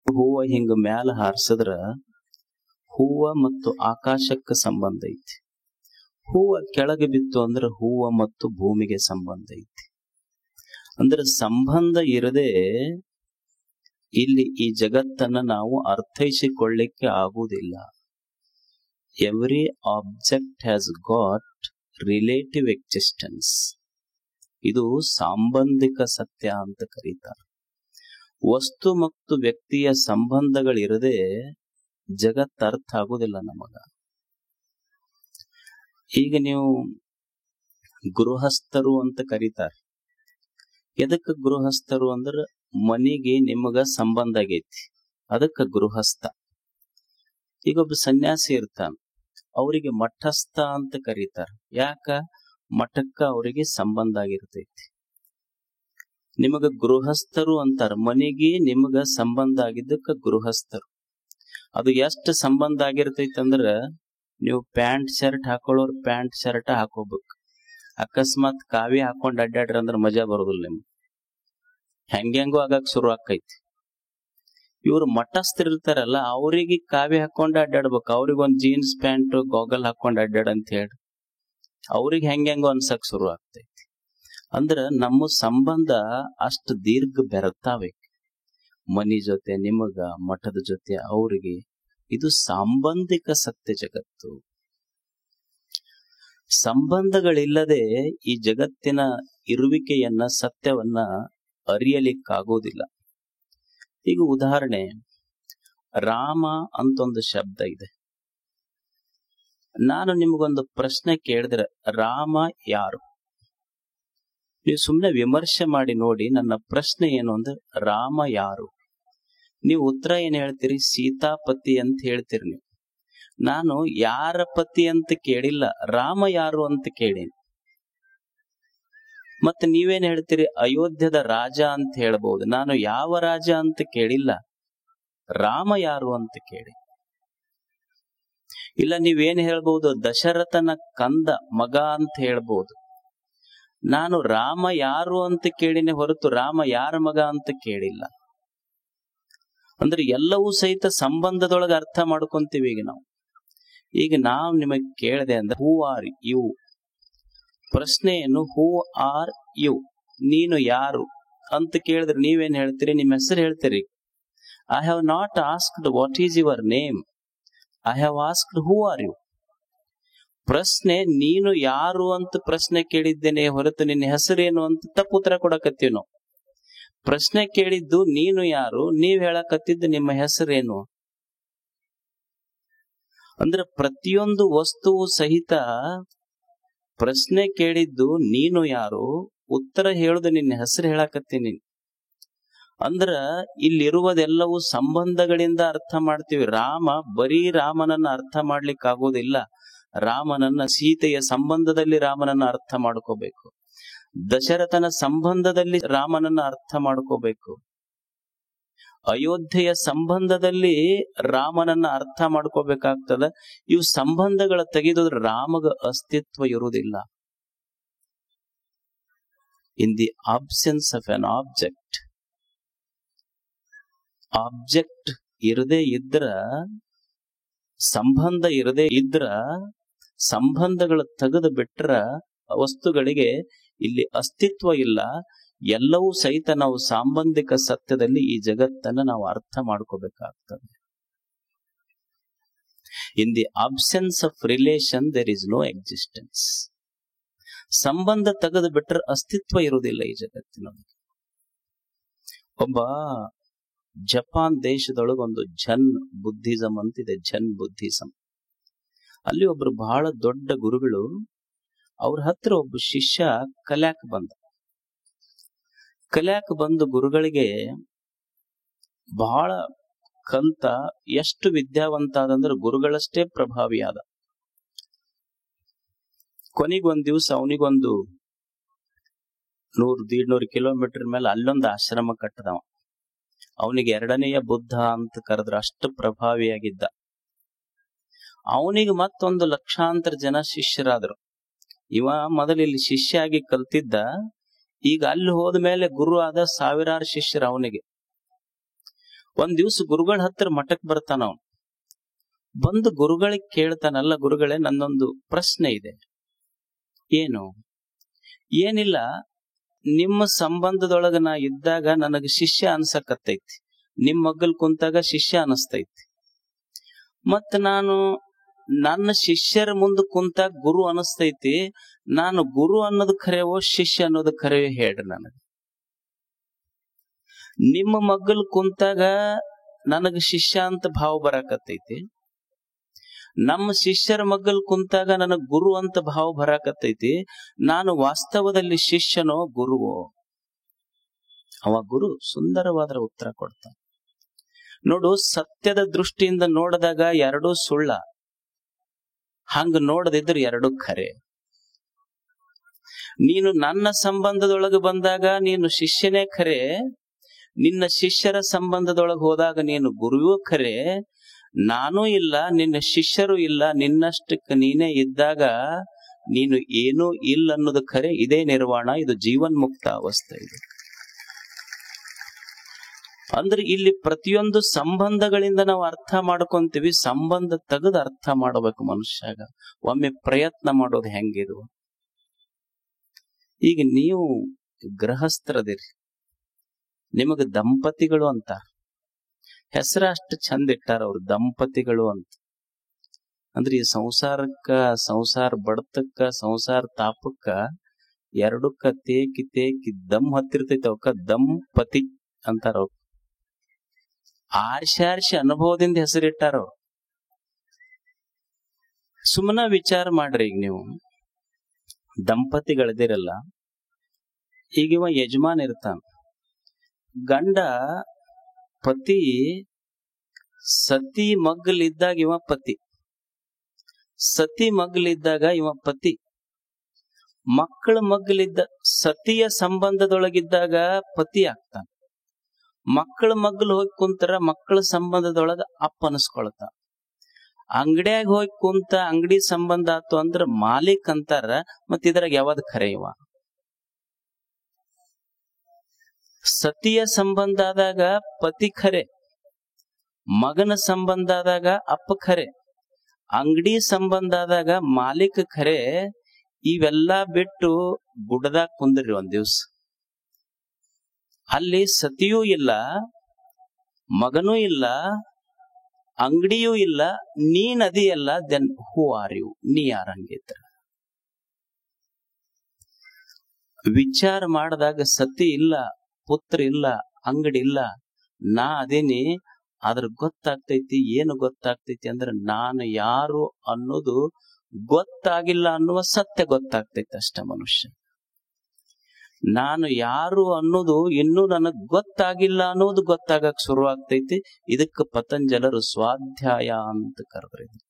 ಹೂವ ಹಿಂಗ ಮ್ಯಾಲ ಹಾರಿಸಿದ್ರ ಹೂವ ಮತ್ತು ಆಕಾಶಕ್ಕೆ ಸಂಬಂಧ ಐತಿ. ಹೂವ ಕೆಳಗೆ ಬಿತ್ತು ಅಂದ್ರೆ ಹೂವ ಮತ್ತು ಭೂಮಿಗೆ ಸಂಬಂಧ ಐತಿ. ಅಂದ್ರೆ ಸಂಬಂಧ ಇರದೆ ಇಲ್ಲಿ ಈ ಜಗತ್ತನ್ನ ನಾವು ಅರ್ಥೈಸಿಕೊಳ್ಳಿಕ್ಕೆ ಆಗುವುದಿಲ್ಲ. Every object has got relative existence. ಇದು ಸಾಂಬಂಧಿಕ ಸತ್ಯ ಅಂತ ಕರೀತಾರೆ. ವಸ್ತು ಮತ್ತು ವ್ಯಕ್ತಿಯ ಸಂಬಂಧಗಳಿರದೆ ಜಗತ್ ಅರ್ಥ ಆಗುದಿಲ್ಲ ನಮಗ. ಈಗ ನೀವು ಗೃಹಸ್ಥರು ಅಂತ ಕರೀತಾರೆ. ಎದಕ್ಕೆ ಗೃಹಸ್ಥರು ಅಂದ್ರ ಮನಿಗೆ ನಿಮಗ ಸಂಬಂಧ ಆಗೈತಿ, ಅದಕ್ಕೆ ಗೃಹಸ್ಥ. ಈಗ ಒಬ್ಬ ಸನ್ಯಾಸಿ ಇರ್ತಾನ, ಅವರಿಗೆ ಮಠಸ್ಥ ಅಂತ ಕರೀತಾರ. ಯಾಕ? ಮಠಕ್ಕ ಅವರಿಗೆ ಸಂಬಂಧ ಆಗಿರ್ತೈತಿ. ನಿಮಗ ಗೃಹಸ್ಥರು ಅಂತಾರ, ಮನಿಗೆ ನಿಮಗ ಸಂಬಂಧ ಆಗಿದ್ದಕ್ಕ ಗೃಹಸ್ಥರು. ಅದು ಎಷ್ಟು ಸಂಬಂಧ ಆಗಿರ್ತೈತಿ ಅಂದ್ರ, ನೀವು ಪ್ಯಾಂಟ್ ಶರ್ಟ್ ಹಾಕೊಳ್ಳೋರು ಪ್ಯಾಂಟ್ ಶರ್ಟ್ ಹಾಕೋಬೇಕು. ಅಕಸ್ಮಾತ್ ಕಾವಿ ಹಾಕೊಂಡ್ ಅಡ್ಡಾಡ್ರಿ ಅಂದ್ರ ಮಜಾ ಬರೋದಿಲ್ಲ ನಿಮ್ಗೆ, ಹೆಂಗೆಂಗೋ ಆಗಕ್ ಶುರು ಆಕೈತಿ. ಇವ್ರು ಮಠಸ್ಥರು ಇರ್ತಾರಲ್ಲ, ಅವ್ರಿಗೆ ಕಾವಿ ಹಾಕೊಂಡ್ ಅಡ್ಡಾಡ್ಬೇಕು. ಅವ್ರಿಗೊಂದ್ ಜೀನ್ಸ್ ಪ್ಯಾಂಟ್ ಗಾಗಲ್ ಹಾಕೊಂಡ್ ಅಡ್ಡಾಡ್ ಅಂತ ಹೇಳಿ ಅವ್ರಿಗೆ ಹೆಂಗೆಂಗೋ ಅನ್ಸಕ್ ಶುರು ಆಗ್ತೈತಿ. ಅಂದ್ರ ನಮ್ಮ ಸಂಬಂಧ ಅಷ್ಟು ದೀರ್ಘ ಬೆರತಾವೆ. ಮನಿ ಜೊತೆ ನಿಮಗ, ಮಠದ ಜೊತೆ ಅವ್ರಿಗೆ. ಇದು ಸಾಂಬಂಧಿಕ ಸತ್ಯ ಜಗತ್ತು. ಸಂಬಂಧಗಳಿಲ್ಲದೆ ಈ ಜಗತ್ತಿನ ಇರುವಿಕೆಯನ್ನ, ಸತ್ಯವನ್ನ ಅರಿಯಲಿಕ್ಕಾಗೋದಿಲ್ಲ. ಈಗ ಉದಾಹರಣೆ, ರಾಮ ಅಂತ ಒಂದು ಶಬ್ದ ಇದೆ. ನಾನು ನಿಮಗೊಂದು ಪ್ರಶ್ನೆ ಕೇಳಿದ್ರೆ ರಾಮ ಯಾರು? ನೀವು ಸುಮ್ಮನೆ ವಿಮರ್ಶೆ ಮಾಡಿ ನೋಡಿ, ನನ್ನ ಪ್ರಶ್ನೆ ಏನು ಅಂದ್ರೆ ರಾಮ ಯಾರು? ನೀವು ಉತ್ತರ ಏನ್ ಹೇಳ್ತೀರಿ? ಸೀತಾಪತಿ ಅಂತ ಹೇಳ್ತೀರಿ ನೀವು. ನಾನು ಯಾರ ಪತಿ ಅಂತ ಕೇಳಿಲ್ಲ, ರಾಮ ಯಾರು ಅಂತ ಕೇಳೀನಿ. ಮತ್ತೆ ನೀವೇನ್ ಹೇಳ್ತೀರಿ? ಅಯೋಧ್ಯದ ರಾಜ ಅಂತ ಹೇಳ್ಬಹುದು. ನಾನು ಯಾವ ರಾಜ ಅಂತ ಕೇಳಿಲ್ಲ, ರಾಮ ಯಾರು ಅಂತ ಕೇಳಿ. ಇಲ್ಲ ನೀವೇನ್ ಹೇಳ್ಬಹುದು? ದಶರಥನ ಕಂದ ಮಗ ಅಂತ ಹೇಳ್ಬಹುದು. ನಾನು ರಾಮ ಯಾರು ಅಂತ ಕೇಳಿನೇ ಹೊರತು ರಾಮ ಯಾರ ಮಗ ಅಂತ ಕೇಳಿಲ್ಲ. ಅಂದ್ರೆ ಎಲ್ಲವೂ ಸಹಿತ ಸಂಬಂಧದೊಳಗೆ ಅರ್ಥ ಮಾಡ್ಕೊಂತೀವಿ. ಈಗ ನಾವು ನಿಮಗೆ ಕೇಳಿದೆ ಅಂದ್ರೆ ಹೂ ಆರ್ ಯು? ಪ್ರಶ್ನೆ ಏನು? Who are you? ನೀನು ಯಾರು ಅಂತ ಕೇಳಿದ್ರೆ ನೀವೇನ್ ಹೇಳ್ತೀರಿ? ನಿಮ್ಮ ಹೆಸರು ಹೇಳ್ತೀರಿ. I have not asked what is your name, I have asked who are you. ಪ್ರಶ್ನೆ ನೀನು ಯಾರು ಅಂತ ಪ್ರಶ್ನೆ ಕೇಳಿದ್ದೇನೆ ಹೊರತು ನಿನ್ನ ಹೆಸರೇನು ಅಂತ ತಪ್ಪು ಉತ್ತರ ಕೊಡಕತ್ತೀವಿ ನಾವು. ಪ್ರಶ್ನೆ ಕೇಳಿದ್ದು ನೀನು ಯಾರು, ನೀವ್ ಹೇಳಕತ್ತಿದ್ದು ನಿಮ್ಮ ಹೆಸರೇನು. ಅಂದ್ರೆ ಪ್ರತಿಯೊಂದು ವಸ್ತುವು ಸಹಿತ ಪ್ರಶ್ನೆ ಕೇಳಿದ್ದು ನೀನು ಯಾರು, ಉತ್ತರ ಹೇಳುದು ನಿನ್ನ ಹೆಸರು ಹೇಳಕತ್ತೀನಿ. ಅಂದ್ರ ಇಲ್ಲಿರುವುದೆಲ್ಲವೂ ಸಂಬಂಧಗಳಿಂದ ಅರ್ಥ ಮಾಡ್ತೀವಿ. ರಾಮ ಬರೀ ರಾಮನನ್ನ ಅರ್ಥ ಮಾಡ್ಲಿಕ್ಕೆ ಆಗೋದಿಲ್ಲ. ರಾಮನನ್ನ ಸೀತೆಯ ಸಂಬಂಧದಲ್ಲಿ ರಾಮನನ್ನ ಅರ್ಥ ಮಾಡ್ಕೋಬೇಕು. ದಶರಥನ ಸಂಬಂಧದಲ್ಲಿ ರಾಮನನ್ನ ಅರ್ಥ ಮಾಡ್ಕೋಬೇಕು. ಅಯೋಧ್ಯೆಯ ಸಂಬಂಧದಲ್ಲಿ ರಾಮನನ್ನ ಅರ್ಥ ಮಾಡ್ಕೋಬೇಕಾಗ್ತದ. ಇವು ಸಂಬಂಧಗಳ ತೆಗೆದುದ್ರೆ ರಾಮಗ ಅಸ್ತಿತ್ವ ಇರುವುದಿಲ್ಲ. ಇನ್ the absence of an object, object ಇರದೇ ಇದ್ರ, ಸಂಬಂಧ ಇರದೇ ಇದ್ರ, ಸಂಬಂಧಗಳು ತೆಗೆದು ಬಿಟ್ರ ವಸ್ತುಗಳಿಗೆ ಇಲ್ಲಿ ಅಸ್ತಿತ್ವ ಇಲ್ಲ. ಎಲ್ಲವೂ ಸಹಿತ ನಾವು ಸಾಂಬಂಧಿಕ ಸತ್ಯದಲ್ಲಿ ಈ ಜಗತ್ತನ್ನ ನಾವು ಅರ್ಥ ಮಾಡ್ಕೋಬೇಕಾಗ್ತದೆ. In the absence of relation there is no existence. ಸಂಬಂಧ ತೆಗೆದು ಬಿಟ್ರೆ ಅಸ್ತಿತ್ವ ಇರುವುದಿಲ್ಲ ಈ ಜಗತ್ತಿನೊಳಗೆ. ಒಬ್ಬ ಜಪಾನ್ ದೇಶದೊಳಗೊಂದು ಝನ್ ಬುದ್ಧಿಸಂ ಅಂತಿದೆ, ಝನ್ ಬುದ್ಧಿಸಂ. ಅಲ್ಲಿ ಒಬ್ರು ಬಹಳ ದೊಡ್ಡ ಗುರುಗಳು, ಅವ್ರ ಹತ್ರ ಒಬ್ಬ ಶಿಷ್ಯ ಕಲ್ಯಾಕ್ ಬಂದು ಗುರುಗಳಿಗೆ ಬಹಳ ಕಲ್ತ, ಎಷ್ಟು ವಿದ್ಯಾವಂತ ಆದಂದ್ರೆ ಗುರುಗಳಷ್ಟೇ ಪ್ರಭಾವಿ ಆದ. ಕೊನೆಗೊಂದ್ ದಿವ್ಸ ಅವನಿಗೊಂದು 100-150 ಕಿಲೋಮೀಟರ್ ಮೇಲೆ ಅಲ್ಲೊಂದು ಆಶ್ರಮ ಕಟ್ಟದವ. ಅವನಿಗೆ ಎರಡನೆಯ ಬುದ್ಧ ಅಂತ ಕರೆದ್ರ, ಅಷ್ಟು ಪ್ರಭಾವಿಯಾಗಿದ್ದ. ಅವನಿಗೆ ಮತ್ತೊಂದು ಲಕ್ಷಾಂತರ ಜನ ಶಿಷ್ಯರಾದ್ರು. ಇವ ಮೊದಲು ಇಲ್ಲಿ ಶಿಷ್ಯ ಆಗಿ ಕಲ್ತಿದ್ದ, ಈಗ ಅಲ್ಲಿ ಹೋದ ಮೇಲೆ ಗುರು ಆದ ಸಾವಿರಾರು ಶಿಷ್ಯರು ಅವನಿಗೆ. ಒಂದ್ ದಿವ್ಸ ಗುರುಗಳ ಹತ್ರ ಮಠಕ್ ಬರ್ತಾನ ಅವನು. ಬಂದು ಗುರುಗಳಿಗೆ ಕೇಳ್ತಾನಲ್ಲ, ಗುರುಗಳೇ ನನ್ನೊಂದು ಪ್ರಶ್ನೆ ಇದೆ. ಏನು? ಏನಿಲ್ಲ, ನಿಮ್ಮ ಸಂಬಂಧದೊಳಗ ನಾ ಇದ್ದಾಗ ನನಗ ಶಿಷ್ಯ ಅನ್ಸಕತ್ತೈತಿ, ನಿಮ್ ಮಗ್ಗಲ್ ಕುಂತಾಗ ಶಿಷ್ಯ ಅನಸ್ತೈತಿ. ಮತ್ ನಾನು ನನ್ನ ಶಿಷ್ಯರ ಮುಂದ ಕುಂತಾಗ ಗುರು ಅನಸ್ತೈತಿ. ನಾನು ಗುರು ಅನ್ನೋದು ಖರೆಯವೋ ಶಿಷ್ಯ ಅನ್ನೋದು ಖರೆಯೋ ಹೇಳ್ರಿ ನನಗ. ನಿಮ್ಮ ಮಗ್ಗಲ್ ಕುಂತಾಗ ನನಗ ಶಿಷ್ಯ ಅಂತ ಭಾವ ಬರಾಕತ್ತೈತಿ, ನಮ್ಮ ಶಿಷ್ಯರ ಮಗ್ಗಲ್ ಕುಂತಾಗ ನನಗ್ ಗುರು ಅಂತ ಭಾವ ಬರಾಕತ್ತೈತಿ. ನಾನು ವಾಸ್ತವದಲ್ಲಿ ಶಿಷ್ಯನೋ ಗುರುವೋ? ಅವ ಗುರು ಸುಂದರವಾದ ಉತ್ತರ ಕೊಡ್ತಾನೆ. ನೋಡು, ಸತ್ಯದ ದೃಷ್ಟಿಯಿಂದ ನೋಡಿದಾಗ ಎರಡೂ ಸುಳ್ಳ, ಹಂಗ ನೋಡದಿದ್ರೆ ಎರಡೂ ಖರೆ. ನೀನು ನನ್ನ ಸಂಬಂಧದೊಳಗೆ ಬಂದಾಗ ನೀನು ಶಿಷ್ಯನೇ ಖರೆ, ನಿನ್ನ ಶಿಷ್ಯರ ಸಂಬಂಧದೊಳಗೆ ಹೋದಾಗ ನೀನು ಗುರುವೂ ಖರೆ. ನಾನೂ ಇಲ್ಲ, ನಿನ್ನ ಶಿಷ್ಯರು ಇಲ್ಲ, ನಿನ್ನಷ್ಟಕ್ಕೆ ನೀನೇ ಇದ್ದಾಗ ನೀನು ಏನೂ ಇಲ್ಲ ಅನ್ನೋದು ಖರೆ. ಇದೇ ನಿರ್ವಾಣ, ಇದು ಜೀವನ್ಮುಕ್ತ ಅವಸ್ಥೆ. ಇದು ಅಂದ್ರೆ ಇಲ್ಲಿ ಪ್ರತಿಯೊಂದು ಸಂಬಂಧಗಳಿಂದ ನಾವು ಅರ್ಥ ಮಾಡ್ಕೊಂತೀವಿ. ಸಂಬಂಧ ತೆಗೆದು ಅರ್ಥ ಮಾಡಬೇಕು ಮನುಷ್ಯಾಗ. ಒಮ್ಮೆ ಪ್ರಯತ್ನ ಮಾಡೋದು ಹೆಂಗಿದು. ಈಗ ನೀವು ಗೃಹಸ್ಥರದಿರಿ, ನಿಮಗೆ ದಂಪತಿಗಳು ಅಂತ ಹೆಸರು ಅಷ್ಟು ಚಂದ ಇಟ್ಟಾರ ಅವ್ರು, ದಂಪತಿಗಳು ಅಂತ. ಅಂದ್ರೆ ಈ ಸಂಸಾರಕ್ಕ, ಸಂಸಾರ ಬಡತಕ್ಕ, ಸಂಸಾರ ತಾಪಕ್ಕ ಎರಡಕ್ಕ ತೇಕಿ ತೇಕಿ ದಮ್ ಹತ್ತಿರ್ತೈತಿ. ಅವಕ್ಕ ದಂಪತಿ ಅಂತಾರ. ಅವ್ರು ಆರ್ಸಿ ಅನುಭವದಿಂದ ಹೆಸರಿಟ್ಟಾರ. ಸುಮ್ಮನ ವಿಚಾರ ಮಾಡ್ರಿ. ಈಗ ನೀವು ದಂಪತಿಗಳಿದಿರಲ್ಲ, ಈಗ ಇವ ಯಜಮಾನ್ ಇರ್ತಾನ, ಗಂಡ ಪತಿ ಸತಿ ಮಗ್ಗಲಿದ್ದಾಗ ಇವ ಪತಿ, ಸತಿ ಮಗ್ಗಲಿದ್ದಾಗ ಇವ ಪತಿ, ಮಕ್ಕಳ ಮಗ್ಗಲಿದ್ದ ಸತಿಯ ಸಂಬಂಧದೊಳಗಿದ್ದಾಗ ಪತಿ ಆಗ್ತಾನ. ಮಕ್ಕಳ ಮಗ್ಗಲು ಹೋಗಿ ಕುಂತರ ಮಕ್ಕಳ ಸಂಬಂಧದೊಳಗ ಅಪ್ಪ ಅನಸ್ಕೊಳ್ತ. ಅಂಗಡಿಯಾಗ ಹೋಗಿ ಕುಂತ ಅಂಗಡಿ ಸಂಬಂಧ ಆತು ಅಂದ್ರ ಮಾಲೀಕ್ ಅಂತಾರ. ಮತ್ ಇದ್ರಾಗ ಯಾವ್ದು ಖರೆ? ಇವ ಸತಿಯ ಸಂಬಂಧ ಆದಾಗ ಪತಿ ಖರೆ, ಮಗನ ಸಂಬಂಧ ಆದಾಗ ಅಪ್ಪ ಖರೆ, ಅಂಗಡಿ ಸಂಬಂಧ ಆದಾಗ ಮಾಲೀಕ ಖರೆ. ಇವೆಲ್ಲಾ ಬಿಟ್ಟು ಗುಡ್ಡದಾಗ ಕುಂದ್ರಿ ಒಂದ್ ದಿವ್ಸ. ಅಲ್ಲಿ ಸತಿಯೂ ಇಲ್ಲ, ಮಗನೂ ಇಲ್ಲ, ಅಂಗಡಿಯೂ ಇಲ್ಲ, ನೀನ್ ಅದಿಯಲ್ಲ. Then who are you? ನೀ ಯಾರಂಗಿದ್ರ? ವಿಚಾರ ಮಾಡಿದಾಗ ಸತಿ ಇಲ್ಲ, ಪುತ್ರ ಇಲ್ಲ, ಅಂಗಡಿ ಇಲ್ಲ, ನಾ ಅದೇನಿ. ಆದ್ರ ಗೊತ್ತಾಗ್ತೈತಿ. ಏನು ಗೊತ್ತಾಗ್ತೈತಿ ಅಂದ್ರೆ ನಾನು ಯಾರು ಅನ್ನೋದು ಗೊತ್ತಾಗಿಲ್ಲ ಅನ್ನುವ ಸತ್ಯ ಗೊತ್ತಾಗ್ತೈತಿ ಅಷ್ಟ. ಮನುಷ್ಯ ನಾನು ಯಾರು ಅನ್ನೋದು ಇನ್ನೂ ನನಗ್ ಗೊತ್ತಾಗಿಲ್ಲ ಅನ್ನೋದು ಗೊತ್ತಾಗಕ್ ಶುರುವಾಗ್ತೈತಿ. ಇದಕ್ಕೆ ಪತಂಜಲರು ಸ್ವಾಧ್ಯಾಯ ಅಂತ ಕರೆದ್ರು.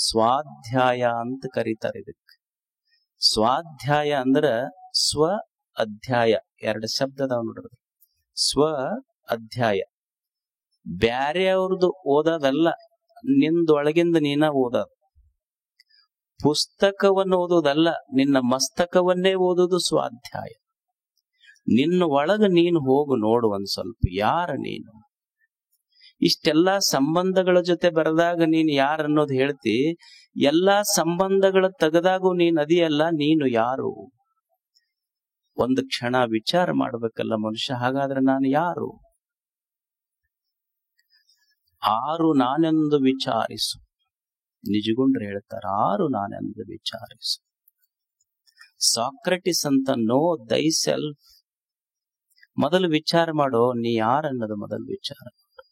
ಸ್ವಾಧ್ಯಾಯ ಅಂತ ಕರೀತಾರೆ ಇದಕ್ಕೆ. ಸ್ವಾಧ್ಯಾಯ ಅಂದ್ರ ಸ್ವ ಅಧ್ಯಾಯ, ಎರಡು ಶಬ್ದದ ನೋಡ್ರಿ. ಸ್ವ ಅಧ್ಯಾಯ ಬ್ಯಾರೆ ಅವ್ರದ್ದು ಓದೋದಲ್ಲ, ನಿಂದೊಳಗಿಂದ ನೀನ ಓದೋದು. ಪುಸ್ತಕವನ್ನು ಓದೋದಲ್ಲ, ನಿನ್ನ ಮಸ್ತಕವನ್ನೇ ಓದೋದು ಸ್ವಾಧ್ಯಾಯ. ನಿನ್ನ ಒಳಗ ನೀನು ಹೋಗು, ನೋಡು ಒಂದ್ ಸ್ವಲ್ಪ, ಯಾರ ನೀನು. ಇಷ್ಟೆಲ್ಲಾ ಸಂಬಂಧಗಳ ಜೊತೆ ಬರೆದಾಗ ನೀನು ಯಾರು ಅನ್ನೋದು ಹೇಳ್ತಿ. ಎಲ್ಲಾ ಸಂಬಂಧಗಳ ತೆಗೆದಾಗೂ ನೀನ್ ಅದಿಯಲ್ಲ, ನೀನು ಯಾರು? ಒಂದು ಕ್ಷಣ ವಿಚಾರ ಮಾಡ್ಬೇಕಲ್ಲ ಮನುಷ್ಯ. ಹಾಗಾದ್ರೆ ನಾನು ಯಾರು? ಆರು ನಾನೆಂದು ವಿಚಾರಿಸು. ನಿಜಗುಂಡ್ರು ಹೇಳ್ತಾರ, ಆರು ನಾನೆಂದು ವಿಚಾರಿಸು. ಸಾಕ್ರೆಟಿಸ್ ಅಂತ, ನೋ ದೈ ಸೆಲ್ಫ್. ಮೊದಲು ವಿಚಾರ ಮಾಡೋ, ನೀ ಯಾರನ್ನೋದು ಮೊದಲು ವಿಚಾರ ಮಾಡು.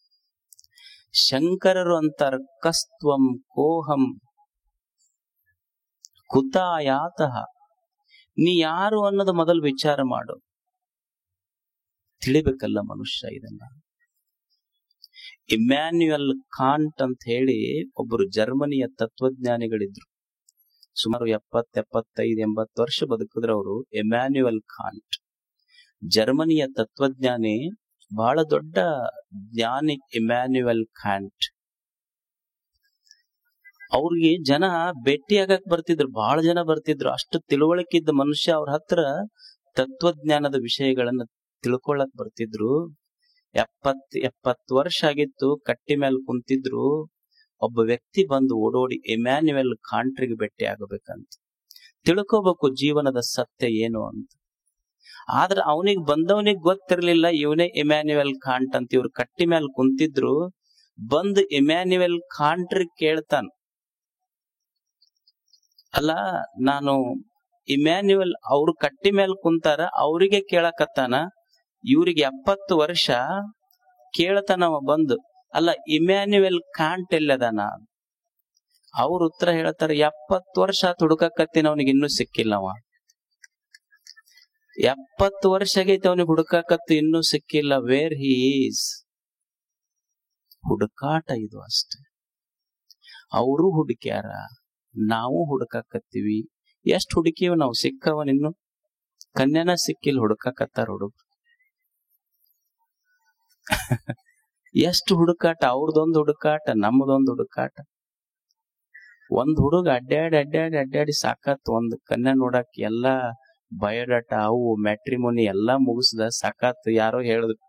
ಶಂಕರರು ಅಂತಾರ, ಕಸ್ತ್ವಂ ಕೋಹಂ ಕುತಾಯಾತಃ. ನೀ ಯಾರು ಅನ್ನೋದು ಮೊದಲು ವಿಚಾರ ಮಾಡು. ತಿಳಿಬೇಕಲ್ಲ ಮನುಷ್ಯ ಇದನ್ನ. ಇಮ್ಯಾನ್ಯುಯಲ್ ಕಾಂಟ್ ಅಂತ ಹೇಳಿ ಒಬ್ಬರು ಜರ್ಮನಿಯ ತತ್ವಜ್ಞಾನಿಗಳಿದ್ರು. ಸುಮಾರು 70-75-80 ವರ್ಷ ಬದುಕಿದ್ರು ಅವರು. ಇಮ್ಯಾನ್ಯುಯಲ್ ಕಾಂಟ್ ಜರ್ಮನಿಯ ತತ್ವಜ್ಞಾನಿ, ಬಹಳ ದೊಡ್ಡ ಜ್ಞಾನಿ ಇಮ್ಯಾನ್ಯುಯಲ್ ಕಾಂಟ್. ಅವ್ರಿಗೆ ಜನ ಭೇಟಿಯಾಗಕ್ ಬರ್ತಿದ್ರು, ಬಹಳ ಜನ ಬರ್ತಿದ್ರು. ಅಷ್ಟು ತಿಳುವಳಿಕೆ ಇದ್ದ ಮನುಷ್ಯ. ಅವ್ರ ಹತ್ರ ತತ್ವಜ್ಞಾನದ ವಿಷಯಗಳನ್ನ ತಿಳ್ಕೊಳಕ್ ಬರ್ತಿದ್ರು. 70 ವರ್ಷ ಆಗಿತ್ತು, ಕಟ್ಟಿ ಮೇಲೆ ಕುಂತಿದ್ರು. ಒಬ್ಬ ವ್ಯಕ್ತಿ ಬಂದು ಓಡೋಡಿ ಇಮ್ಯಾನ್ಯುಯಲ್ ಕಾಂಟ್ರಿಗೆ ಭೇಟಿ ಆಗಬೇಕಂತ, ತಿಳ್ಕೋಬೇಕು ಜೀವನದ ಸತ್ಯ ಏನು ಅಂತ. ಆದ್ರೆ ಅವನಿಗೆ ಬಂದವನಿಗೆ ಗೊತ್ತಿರ್ಲಿಲ್ಲ ಇವನೇ ಇಮ್ಯಾನ್ಯುಯಲ್ ಕಾಂಟ್ ಅಂತ. ಇವ್ರು ಕಟ್ಟಿ ಮೇಲೆ ಕುಂತಿದ್ರು. ಬಂದು ಇಮ್ಯಾನ್ಯುಯಲ್ ಕಾಂಟ್ರಿ ಕೇಳ್ತಾನ, ಅಲ್ಲ ನಾನು ಇಮ್ಯಾನ್ಯುಯಲ್ ಅವ್ರು ಕಟ್ಟಿ ಮೇಲೆ ಕುಂತಾರ, ಅವ್ರಿಗೆ ಕೇಳಕತ್ತಾನ. ಇವ್ರಿಗೆ 70 ವರ್ಷ ಕೇಳ್ತಾನವ ಬಂದು, ಅಲ್ಲ ಇಮ್ಯಾನ್ಯುಯಲ್ ಕಾಂಟ್ ಎಲ್ಲದಾನ? ಅವ್ರ ಉತ್ತರ ಹೇಳ್ತಾರೆ, 70 ವರ್ಷ ಹುಡುಕಕತ್ತೀನಿ, ಅವನಿಗೆ ಇನ್ನೂ ಸಿಕ್ಕಿಲ್ಲವ. 70 ವರ್ಷ ಆಗೈತೆ ಅವನಿಗೆ ಹುಡುಕಾಕತ್ತು, ಇನ್ನೂ ಸಿಕ್ಕಿಲ್ಲ. Wear he is. ಹುಡುಕಾಟ ಇದು ಅಷ್ಟೆ. ಅವರು ಹುಡುಕ್ಯಾರ, ನಾವು ಹುಡುಕಾಕತ್ತೀವಿ. ಎಷ್ಟು ಹುಡುಕಿವ ನಾವು, ಸಿಕ್ಕವನ್ ಇನ್ನು ಕನ್ಯಾನ ಸಿಕ್ಕಿಲ್ಲ, ಹುಡುಕಾಕತ್ತಾರ ಹುಡುಗ. ಎಷ್ಟು ಹುಡುಕಾಟ, ಅವ್ರದೊಂದು ಹುಡುಕಾಟ, ನಮ್ಮದೊಂದು ಹುಡುಕಾಟ. ಒಂದ್ ಹುಡುಗ ಅಡ್ಡಾಡಿ ಸಾಕತ್. ಒಂದ್ ಕನ್ಯಾ ನೋಡಕ್ ಎಲ್ಲಾ ಬಯೋಡಾಟ ಅವು ಮ್ಯಾಟ್ರಿಮೋನಿ ಎಲ್ಲಾ ಮುಗಿಸ್ದ ಸಾಕಾತ್. ಯಾರೋ ಹೇಳಿದ್ರು,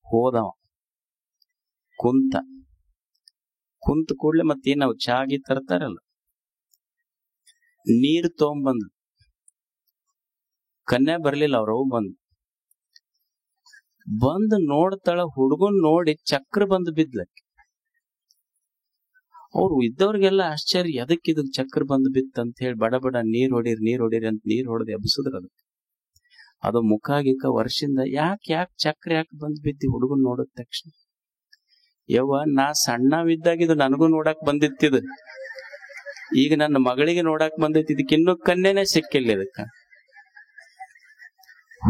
ಹೋದವ ಕುಂತ ಕೂಡ್ಲೆ ಮತ್ತೇನಾವ್ ಚಾಗಿ ತರ್ತಾರಲ್ಲ, ನೀರ್ ತಗೊಂಬಂದ್. ಕನ್ಯಾ ಬರ್ಲಿಲ್ಲ, ಅವ್ರವ್ ಬಂದು ನೋಡ್ತಾಳ. ಹುಡುಗನ್ ನೋಡಿ ಚಕ್ರ ಬಂದು ಬಿದ್ಲಕ್ಕೆ. ಅವ್ರು ಇದ್ದವ್ರಿಗೆಲ್ಲ ಆಶ್ಚರ್ಯ, ಎದಕ್ಕಿದ್ ಚಕ್ರ ಬಂದು ಬಿತ್ತಂತ ಹೇಳಿ ಬಡ ನೀರ್ ಹೊಡೀರಿ ಅಂತ ನೀರ್ ಹೊಡೆದು ಎಬ್ಸಿದ್ರ. ಅದು ಮುಖ ಗಿಕ್ಕ ವರ್ಷದಿಂದ ಯಾಕೆ ಚಕ್ರ ಯಾಕೆ ಬಂದ್ ಬಿದ್ದಿ ಹುಡುಗನ್ ನೋಡಿದ ತಕ್ಷಣ. ಯವ್ವ, ನಾ ಸಣ್ಣವಿದ್ದಾಗಿದ್ದು ನನಗೂ ನೋಡಕ್ ಬಂದಿತ್ತಿದ್, ಈಗ ನನ್ನ ಮಗಳಿಗೆ ನೋಡಕ್ ಬಂದೈತಿ, ಇದಕ್ಕಿನ್ನೂ ಕನ್ಯೆನೇ ಸಿಕ್ಕಿಲ್ಲ. ಇದಕ್ಕ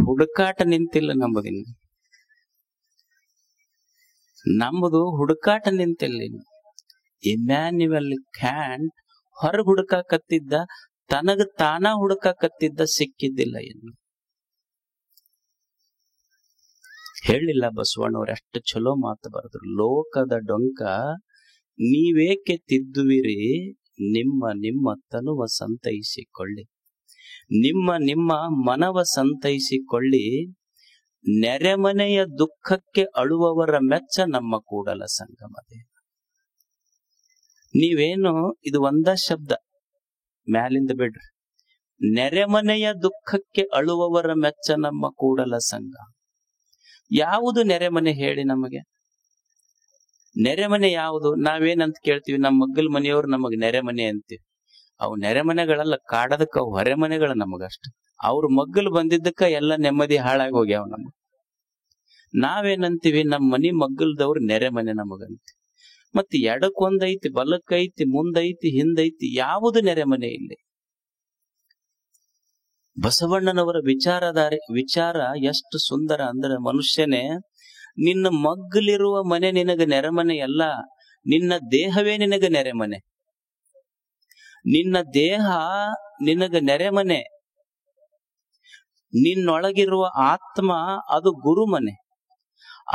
ಹುಡುಕಾಟ ನಿಂತಿಲ್ಲ ನಮ್ಮದು ಹುಡುಕಾಟ ನಿಂತಿಲ್ಲ. ಇಮ್ಯಾನ್ಯುಯಲ್ ಕಾಂಟ್ ಹೊರಗ್ ಹುಡುಕಾಕತ್ತಿದ್ದ, ತನಗ ತಾನ ಹುಡುಕಾಕತ್ತಿದ್ದ, ಸಿಕ್ಕಿದ್ದಿಲ್ಲ. ಏನು ಹೇಳಿಲ್ಲ ಬಸವಣ್ಣವ್ರು, ಎಷ್ಟು ಚಲೋ ಮಾತು ಬರೆದ್ರು. ಲೋಕದ ಡೊಂಕ ನೀವೇಕೆ ತಿದ್ದುವಿರಿ, ನಿಮ್ಮ ತನುವ ಸಂತೈಸಿಕೊಳ್ಳಿ, ನಿಮ್ಮ ಮನವ ಸಂತೈಸಿಕೊಳ್ಳಿ. ನೆರೆಮನೆಯ ದುಃಖಕ್ಕೆ ಅಳುವವರ ಮೆಚ್ಚ ನಮ್ಮ ಕೂಡಲ ಸಂಗಮದೇ. ನೀವೇನು ಇದು ಒಂದ ಶಬ್ದ ಮ್ಯಾಲಿಂದ ಬಿಡ್ರಿ. ನೆರೆಮನೆಯ ದುಃಖಕ್ಕೆ ಅಳುವವರ ಮೆಚ್ಚ ನಮ್ಮ ಕೂಡಲ ಸಂಘ. ಯಾವುದು ನೆರೆಮನೆ ಹೇಳಿ ನಮಗೆ? ನೆರೆಮನೆ ಯಾವುದು? ನಾವೇನಂತ ಕೇಳ್ತೀವಿ, ನಮ್ಮ ಮಗ್ಗಲ್ ಮನೆಯವ್ರು ನಮಗ್ ನೆರೆಮನೆ ಅಂತೀವಿ. ಅವು ನೆರೆಮನೆಗಳಲ್ಲ, ಕಾಡದಕ್ಕ ಅವು ಹೊರೆಮನೆಗಳ ನಮಗಷ್ಟ. ಅವ್ರ ಮಗ್ಗಲ್ ಬಂದಿದ್ದಕ್ಕ ಎಲ್ಲ ನೆಮ್ಮದಿ ಹಾಳಾಗಿ ಹೋಗ್ಯಾವ ನಮಗ್. ನಾವೇನಂತೀವಿ, ನಮ್ಮ ಮನಿ ಮಗ್ಗಲ್ದವ್ರು ನೆರೆಮನೆ ನಮಗಂತೀವಿ. ಮತ್ತೆ ಎಡಕ್ಕೊಂದೈತಿ, ಬಲಕ್ಕೈತಿ, ಮುಂದೈತಿ, ಹಿಂದೈತಿ, ಯಾವುದು ನೆರೆಮನೆ ಇಲ್ಲಿ? ಬಸವಣ್ಣನವರ ವಿಚಾರ ಎಷ್ಟು ಸುಂದರ ಅಂದ್ರೆ, ಮನುಷ್ಯನೇ ನಿನ್ನ ಮಗ್ಗಲಿರುವ ಮನೆ ನಿನಗೆ ನೆರೆಮನೆ ಅಲ್ಲ, ನಿನ್ನ ದೇಹವೇ ನಿನಗೆ ನೆರೆಮನೆ. ನಿನ್ನ ದೇಹ ನಿನಗೆ ನೆರೆಮನೆ. ನಿನ್ನೊಳಗಿರುವ ಆತ್ಮ ಅದು ಗುರುಮನೆ.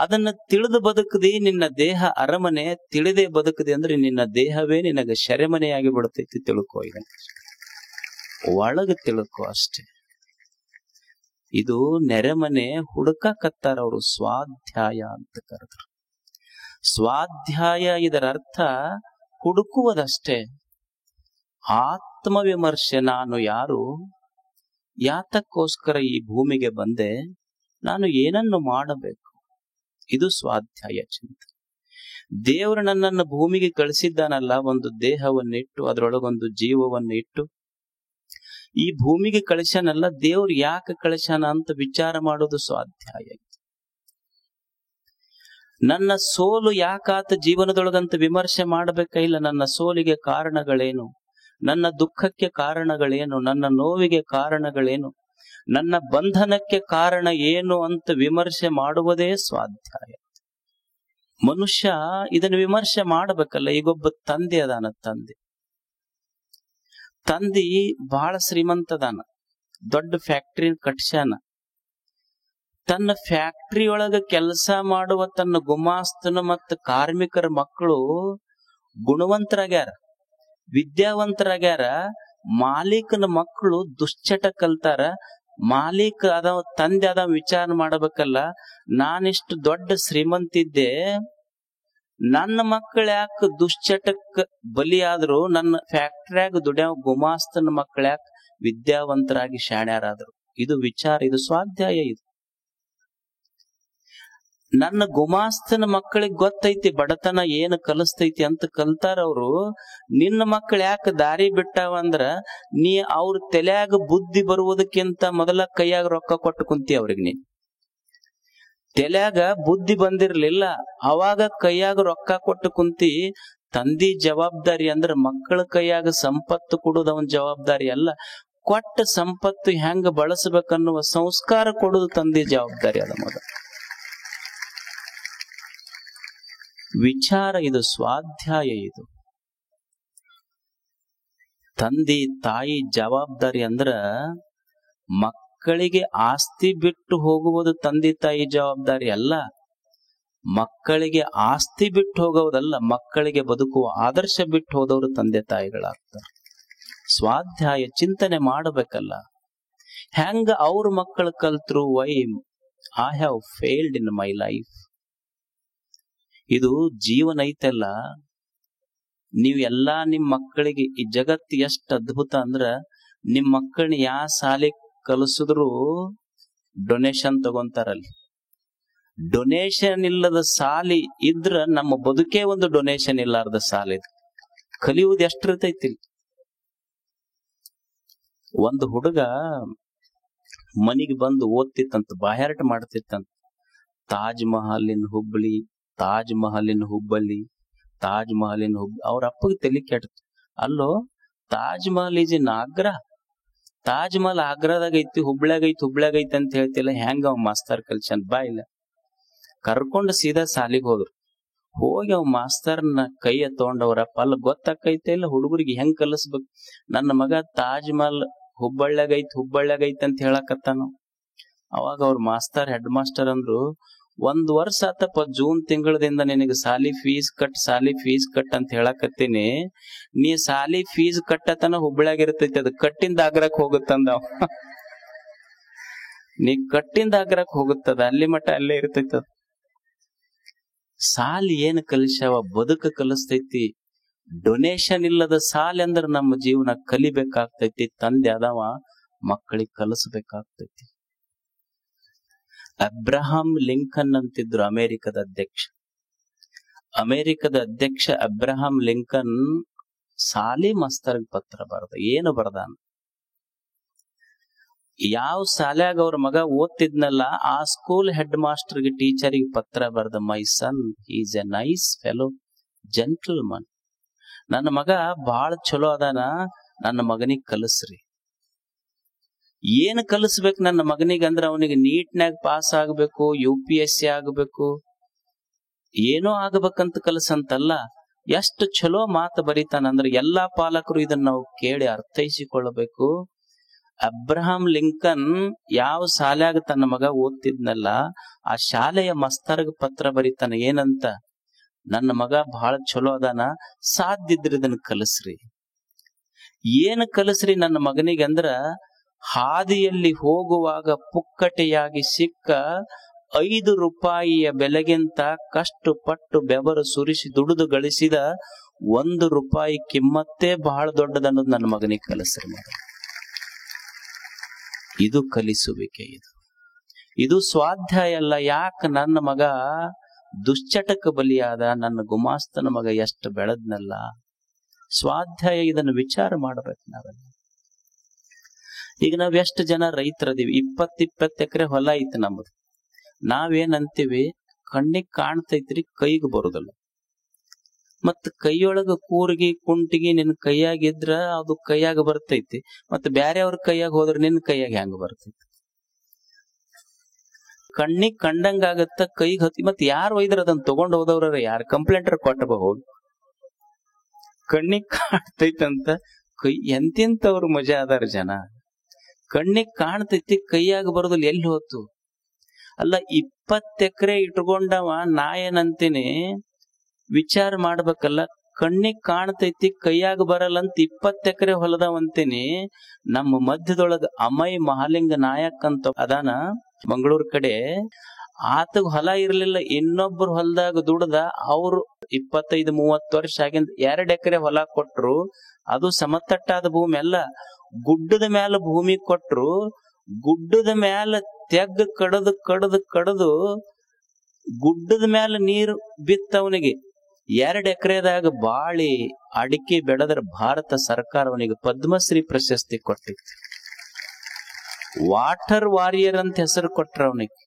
ಅದನ್ನ ತಿಳಿದು ಬದುಕದಿ ನಿನ್ನ ದೇಹ ಅರಮನೆ, ತಿಳಿದೇ ಬದುಕದಿ ಅಂದ್ರೆ ನಿನ್ನ ದೇಹವೇ ನಿನಗೆ ಶೆರೆಮನೆಯಾಗಿ ಬಿಡುತ್ತೈತಿ. ತಿಳ್ಕೋ, ಈಗ ಒಳಗ ತಿಳ್ಕೋ ಅಷ್ಟೇ. ಇದು ನೆರೆಮನೆ ಹುಡುಕಕತ್ತಾರ ಅವರು. ಸ್ವಾಧ್ಯಾಯ ಅಂತ ಕರೆದ್ರು. ಸ್ವಾಧ್ಯಾಯ ಇದರ ಅರ್ಥ ಹುಡುಕುವುದಷ್ಟೇ. ಆತ್ಮವಿಮರ್ಶೆ, ನಾನು ಯಾರು, ಯಾತಕ್ಕೋಸ್ಕರ ಈ ಭೂಮಿಗೆ ಬಂದೆ, ನಾನು ಏನನ್ನು ಮಾಡಬೇಕು, ಇದು ಸ್ವಾಧ್ಯಾಯ ಚಿಂತನೆ. ದೇವರು ನನ್ನನ್ನು ಭೂಮಿಗೆ ಕಳಿಸಿದ್ದಾನಲ್ಲ, ಒಂದು ದೇಹವನ್ನಿಟ್ಟು ಅದರೊಳಗೊಂದು ಜೀವವನ್ನು ಇಟ್ಟು ಈ ಭೂಮಿಗೆ ಕಳಿಸ್ಯಾನಲ್ಲ, ದೇವ್ರು ಯಾಕೆ ಕಳಿಸ್ಯಾನ ಅಂತ ವಿಚಾರ ಮಾಡೋದು ಸ್ವಾಧ್ಯಾಯ. ನನ್ನ ಸೋಲು ಯಾಕಾತ ಜೀವನದೊಳಗಂತ ವಿಮರ್ಶೆ ಮಾಡಬೇಕ ಇಲ್ಲ. ನನ್ನ ಸೋಲಿಗೆ ಕಾರಣಗಳೇನು, ನನ್ನ ದುಃಖಕ್ಕೆ ಕಾರಣಗಳೇನು, ನನ್ನ ನೋವಿಗೆ ಕಾರಣಗಳೇನು, ನನ್ನ ಬಂಧನಕ್ಕೆ ಕಾರಣ ಏನು ಅಂತ ವಿಮರ್ಶೆ ಮಾಡುವುದೇ ಸ್ವಾಧ್ಯಾಯ. ಮನುಷ್ಯ ಇದನ್ನು ವಿಮರ್ಶೆ ಮಾಡಬೇಕಲ್ಲ. ಈಗೊಬ್ಬ ತಂದೆ ಅದಾನ, ತಂದಿ ಬಹಳ ಶ್ರೀಮಂತದಾನ, ದೊಡ್ಡ ಫ್ಯಾಕ್ಟ್ರಿ ಕಟ್ಸ್ಯಾನ. ತನ್ನ ಫ್ಯಾಕ್ಟ್ರಿ ಒಳಗ ಕೆಲಸ ಮಾಡುವ ತನ್ನ ಗುಮಾಸ್ತನ ಮತ್ತು ಕಾರ್ಮಿಕರ ಮಕ್ಕಳು ಗುಣವಂತರಾಗ್ಯಾರ, ವಿದ್ಯಾವಂತರಾಗ್ಯಾರ. ಮಾಲೀಕನ ಮಕ್ಕಳು ದುಶ್ಚಟ ಕಲ್ತಾರ, ಮಾಲೀಕ ಅದಾವ, ತಂದೆ ಅದಾವ, ವಿಚಾರ ಮಾಡಬೇಕಲ್ಲ. ನಾನಿಷ್ಟು ದೊಡ್ಡ ಶ್ರೀಮಂತಿದ್ದೆ, ನನ್ನ ಮಕ್ಕಳು ಯಾಕೆ ದುಶ್ಚಟಕ್ ಬಲಿಯಾದ್ರು, ನನ್ನ ಫ್ಯಾಕ್ಟ್ರಿಯಾಗ ದುಡಿಯೋ ಗುಮಾಸ್ತನ ಮಕ್ಕಳು ಯಾಕೆ ವಿದ್ಯಾವಂತರಾಗಿ ಶಾಣ್ಯರಾದ್ರು? ಇದು ವಿಚಾರ, ಇದು ಸ್ವಾಧ್ಯಾಯ. ಇದು ನನ್ನ ಗುಮಾಸ್ತನ ಮಕ್ಕಳಿಗೆ ಗೊತ್ತೈತಿ ಬಡತನ ಏನು ಕಲಿಸ್ತೈತಿ ಅಂತ ಕಲ್ತಾರ ಅವರು. ನಿನ್ನ ಮಕ್ಕಳು ಯಾಕೆ ದಾರಿ ಬಿಟ್ಟಾವಂದ್ರ, ನೀ ಅವ್ರ ತಲೆಯಾಗ ಬುದ್ಧಿ ಬರುವುದಕ್ಕಿಂತ ಮೊದಲ ಕೈಯಾಗ ರೊಕ್ಕ ಕೊಟ್ಟು ಕುಂತಿ ಅವ್ರಿಗೆ. ನೀ ತಲೆಯಾಗ ಬುದ್ಧಿ ಬಂದಿರ್ಲಿಲ್ಲ, ಅವಾಗ ಕೈಯಾಗ ರೊಕ್ಕ ಕೊಟ್ಟು ಕುಂತಿ. ತಂದಿ ಜವಾಬ್ದಾರಿ ಅಂದ್ರ ಮಕ್ಕಳ ಕೈಯಾಗ ಸಂಪತ್ತು ಕೊಡುದು ಅವನ ಜವಾಬ್ದಾರಿ ಅಲ್ಲ, ಕೊಟ್ಟ ಸಂಪತ್ತು ಹೆಂಗ ಬಳಸಬೇಕನ್ನುವ ಸಂಸ್ಕಾರ ಕೊಡುದು ತಂದೆ ಜವಾಬ್ದಾರಿ ಅದ. ಮೊದಲು ವಿಚಾರ, ಇದು ಸ್ವಾಧ್ಯಾಯ. ಇದು ತಂದೆ ತಾಯಿ ಜವಾಬ್ದಾರಿ ಅಂದ್ರ ಮಕ್ಕಳಿಗೆ ಆಸ್ತಿ ಬಿಟ್ಟು ಹೋಗುವುದು ತಂದೆ ತಾಯಿ ಜವಾಬ್ದಾರಿ ಅಲ್ಲ. ಮಕ್ಕಳಿಗೆ ಆಸ್ತಿ ಬಿಟ್ಟು ಹೋಗೋದಲ್ಲ, ಮಕ್ಕಳಿಗೆ ಬದುಕುವ ಆದರ್ಶ ಬಿಟ್ಟು ಹೋದವರು ತಂದೆ ತಾಯಿಗಳಾಗ್ತಾರೆ. ಸ್ವಾಧ್ಯಾಯ ಚಿಂತನೆ ಮಾಡಬೇಕಲ್ಲ, ಹೆಂಗ ಅವ್ರ ಮಕ್ಕಳು ಕಲ್ತ್ರು. Why I have failed in my life. ಇದು ಜೀವನ ಐತಲ್ಲ. ನೀವು ಎಲ್ಲಾ ನಿಮ್ ಮಕ್ಕಳಿಗೆ, ಈ ಜಗತ್ತು ಎಷ್ಟು ಅದ್ಭುತ ಅಂದ್ರ, ನಿಮ್ ಮಕ್ಕಳನ್ನ ಯಾವ ಶಾಲೆ ಕಲಿಸಿದ್ರು ಡೊನೇಷನ್ ತಗೊಂತಾರಲ್ಲಿ. ಡೊನೇಷನ್ ಇಲ್ಲದ ಶಾಲೆ ಇದ್ರ ನಮ್ಮ ಬದುಕೇ ಒಂದು ಡೊನೇಷನ್ ಇಲ್ಲಾರ್ದ ಶಾಲೆ. ಕಲಿಯುವುದು ಎಷ್ಟಿರ್ತೈತಿ. ಒಂದು ಹುಡುಗ ಮನಿಗೆ ಬಂದು ಓದ್ತಿತ್ತಂತ, ಬಾಯಾಟ ಮಾಡ್ತಿತ್ತಂತ. ತಾಜ್ ಮಹಲಿನ ಹುಬ್ಬಳ್ಳಿ, ತಾಜ್ ಮಹಲಿನ ಹುಬ್ಬಳ್ಳಿ, ತಾಜ್ ಮಹಲಿನ ಹುಬ್ಬಳ್ಳಿ. ಅವ್ರ ಅಪ್ಪಗೆ ತಲೆ ಕೆಟ್ಟ. ಅಲ್ಲೋ, ತಾಜ್ ಮಹಲ್ ಈಸ್ ಇನ್ ಆಗ್ರಾ, ತಾಜ್ ಮಹಲ್ ಆಗ್ರಾದಾಗ ಐತಿ, ಹುಬ್ಳ್ಯಾಗ ಐತಿ ಅಂತ ಹೇಳ್ತಿಲ್ಲ. ಹೆಂಗ ಅವ್ ಮಾಸ್ತರ್ ಕಲ್ಸನ್? ಬಾ ಇಲ್ಲ. ಕರ್ಕೊಂಡು ಸೀದಾ ಸಾಲಿಗೆ ಹೋದ್ರು. ಹೋಗಿ ಅವ್ ಮಾಸ್ತರ್ನ ಕೈಯ ತಗೊಂಡವ್ರಪ್ಪ, ಅಲ್ಲ ಗೊತ್ತಾಕೈತೆ ಇಲ್ಲ ಹುಡುಗರಿಗೆ ಹೆಂಗ್ ಕಲಿಸ್ಬೇಕು. ನನ್ನ ಮಗ ತಾಜ್ ಮಹಲ್ ಹುಬ್ಬಳ್ಯಾಗ ಐತಿ ಅಂತ ಹೇಳಕತ್ತಾನು. ಅವಾಗ ಅವ್ರ ಮಾಸ್ತರ್, ಹೆಡ್ ಮಾಸ್ಟರ್ ಅಂದ್ರು, 1 ವರ್ಷ ಆತಪ್ಪ, ಜೂನ್ ತಿಂಗಳದಿಂದ ನಿನಗೆ ಸಾಲಿ ಫೀಸ್ ಕಟ್ ಅಂತ ಹೇಳಕತ್ತೀನಿ. ನೀ ಸಾಲಿ ಫೀಸ್ ಕಟ್ಟತನ ಹುಬ್ಬಳ್ಯಾಗ ಇರ್ತೈತಿ, ಅದು ಕಟ್ಟಿಂದ ಆಗ್ರಾಕ್ ಹೋಗುತ್ತಂದ. ನೀ ಕಟ್ಟಿಂದ ಆಗ್ರಾಕ್ ಹೋಗುತ್ತದ, ಅಲ್ಲಿ ಮಟ್ಟ ಅಲ್ಲೇ ಇರ್ತೈತ. ಸಾಲಿ ಏನ್ ಕಲಿಸ್ಯಾವ? ಬದುಕ ಕಲಿಸ್ತೈತಿ. ಡೊನೇಷನ್ ಇಲ್ಲದ ಸಾಲಿ ಅಂದ್ರ ನಮ್ಮ ಜೀವನ ಕಲಿಬೇಕಾಗ್ತೈತಿ. ತಂದೆ ಅದಾವ, ಮಕ್ಕಳಿಗೆ ಕಲಿಸ್ಬೇಕಾಗ್ತೈತಿ. ಅಬ್ರಹಾಂ ಲಿಂಕನ್ ಅಂತಿದ್ರು, ಅಮೆರಿಕದ ಅಧ್ಯಕ್ಷ ಅಬ್ರಹಾಂ ಲಿಂಕನ್ ಸಾಲಿ ಮಾಸ್ತರ್ಗ್ ಪತ್ರ ಬರ್ದ. ಏನು ಬರ್ದಾನ? ಯಾವ ಶಾಲ್ಯಾಗ ಅವ್ರ ಮಗ ಓದ್ತಿದ್ನಲ್ಲ, ಆ ಸ್ಕೂಲ್ ಹೆಡ್ ಮಾಸ್ಟರ್ಗೆ, ಟೀಚರ್ಗೆ ಪತ್ರ ಬರ್ದ. My son is a nice fellow, gentleman. ನನ್ನ ಮಗ ಬಹಳ ಚಲೋ ಅದಾನ, ನನ್ನ ಮಗನಿಗೆ ಕಲಿಸ್ರಿ. ಏನ್ ಕಲಿಸ್ಬೇಕು ನನ್ನ ಮಗನಿಗೆ ಅಂದ್ರ, ಅವನಿಗೆ ನೀಟ್ನಾಗ ಪಾಸ್ ಆಗ್ಬೇಕು, UPSC ಆಗ್ಬೇಕು, ಏನೋ ಆಗ್ಬೇಕಂತ ಕಲಸಂತಲ್ಲ. ಎಷ್ಟು ಚಲೋ ಮಾತು ಬರೀತಾನಂದ್ರ ಎಲ್ಲಾ ಪಾಲಕರು ಇದನ್ನ ನಾವು ಕೇಳಿ ಅರ್ಥೈಸಿಕೊಳ್ಳಬೇಕು. ಅಬ್ರಹಾಂ ಲಿಂಕನ್ ಯಾವ ಶಾಲ್ಯಾಗ ತನ್ನ ಮಗ ಓದ್ತಿದ್ನಲ್ಲ, ಆ ಶಾಲೆಯ ಮಸ್ತರ್ಗ ಪತ್ರ ಬರೀತಾನ. ಏನಂತ? ನನ್ನ ಮಗ ಬಹಳ ಚಲೋ ಅದಾನ, ಸಾಧ್ಯದ್ರ ಇದನ್ನ ಕಲಿಸ್ರಿ. ಏನ್ ಕಲಿಸ್ರಿ ನನ್ನ ಮಗನಿಗೆ ಅಂದ್ರ, ಹಾದಿಯಲ್ಲಿ ಹೋಗುವಾಗ ಪುಕ್ಕಟೆಯಾಗಿ ಸಿಕ್ಕ 5 ರೂಪಾಯಿಯ ಬೆಲೆಗಿಂತ ಕಷ್ಟಪಟ್ಟು ಬೆವರು ಸುರಿಸಿ ದುಡಿದು ಗಳಿಸಿದ 1 ರೂಪಾಯಿ ಕಿಮ್ಮತ್ತೇ ಬಹಳ ದೊಡ್ಡದನ್ನೋದು ನನ್ನ ಮಗನಿಗೆ ಕಲಿಸ್ರಿ. ಇದು ಕಲಿಸುವಿಕೆ. ಇದು ಸ್ವಾಧ್ಯಾಯ ಅಲ್ಲ. ಯಾಕ ನನ್ನ ಮಗ ದುಶ್ಚಟಕ ಬಲಿಯಾದ, ನನ್ನ ಗುಮಾಸ್ತನ ಮಗ ಎಷ್ಟು ಬೆಳೆದ್ನಲ್ಲ. ಸ್ವಾಧ್ಯಾಯ. ಇದನ್ನು ವಿಚಾರ ಮಾಡ್ಬೇಕು ನಾವೆಲ್ಲ. ಈಗ ನಾವ್ ಎಷ್ಟು ಜನ ರೈತರದೀವಿ, 20 ಎಕರೆ ಹೊಲ ಐತಿ ನಮ್ಮದು. ನಾವೇನಂತೀವಿ, ಕಣ್ಣಿಗೆ ಕಾಣ್ತೈತ್ರಿ, ಕೈಗೆ ಬರುದಿಲ್ಲ. ಮತ್ ಕೈಯೊಳಗ ಕೂರ್ಗಿ ಕುಂಟಿಗಿ ನಿನ್ ಕೈಯಾಗಿದ್ರ ಅದು ಕೈಯಾಗ ಬರ್ತೈತಿ, ಮತ್ ಬ್ಯಾರೆಯವ್ರ ಕೈಯಾಗ ಹೋದ್ರ ನಿನ್ ಕೈಯಾಗ ಹೆಂಗ ಬರ್ತೈತಿ? ಕಣ್ಣಿಗೆ ಕಂಡಂಗ ಆಗತ್ತ, ಕೈಗೆ ಹತ್ತಿ. ಮತ್ ಯಾರು ಒಯ್ದ್ರ ಅದನ್ನ ತಗೊಂಡ್ ಹೋದವ್ರ ಯಾರು? ಕಂಪ್ಲೇಂಟರ್ ಕೊಟ್ಟಬಹುದು. ಕಣ್ಣಿಗೆ ಕಾಣ್ತೈತಂತ ಕೈ ಎಂತೆಂತವ್ರು ಮಜಾ ಅದಾರ ಜನ. ಕಣ್ಣಿಗೆ ಕಾಣ್ತೈತಿ, ಕೈಯಾಗ ಬರೋದಿಲ್ಲ, ಎಲ್ಲಿ ಹೋತು? ಅಲ್ಲ, 20 ಎಕರೆ ಇಟ್ಕೊಂಡವ. ನಾ ಏನಂತೀನಿ, ವಿಚಾರ ಮಾಡ್ಬೇಕಲ್ಲ. ಕಣ್ಣಿಗೆ ಕಾಣ್ತೈತಿ ಕೈಯಾಗ ಬರಲ್ಲಂತ 20 ಎಕರೆ ಹೊಲದವಂತೇನಿ. ನಮ್ಮ ಮಧ್ಯದೊಳಗ ಅಮೈ ಮಹಾಲಿಂಗ ನಾಯಕ್ ಅಂತ ಅದಾನ ಮಂಗಳೂರ್ ಕಡೆ. ಆತಗ ಹೊಲ ಇರ್ಲಿಲ್ಲ, ಇನ್ನೊಬ್ಬರ ಹೊಲದಾಗ ದುಡ್ದ ಅವ್ರು 25-30 ವರ್ಷ ಆಗಿಂದ 2 ಎಕರೆ ಹೊಲ ಕೊಟ್ರು. ಅದು ಸಮತಟ್ಟಾದ ಭೂಮಿ ಅಲ್ಲ, ಗುಡ್ಡದ ಮ್ಯಾಲ ಭೂಮಿ ಕೊಟ್ರು. ಗುಡ್ಡದ ಮ್ಯಾಲ ತೆಗ್ಗ ಕಡದು ಗುಡ್ಡದ ಮ್ಯಾಲ ನೀರು ಬಿತ್ತವನಿಗೆ 2 ಎಕರೆದಾಗ ಬಾಳಿ ಅಡಿಕೆ ಬೆಳೆದ್ರ ಭಾರತ ಸರ್ಕಾರ ಅವನಿಗೆ ಪದ್ಮಶ್ರೀ ಪ್ರಶಸ್ತಿ ಕೊಟ್ಟಿತ್ತು. ವಾಟರ್ ವಾರಿಯರ್ ಅಂತ ಹೆಸರು ಕೊಟ್ರ ಅವನಿಗೆ.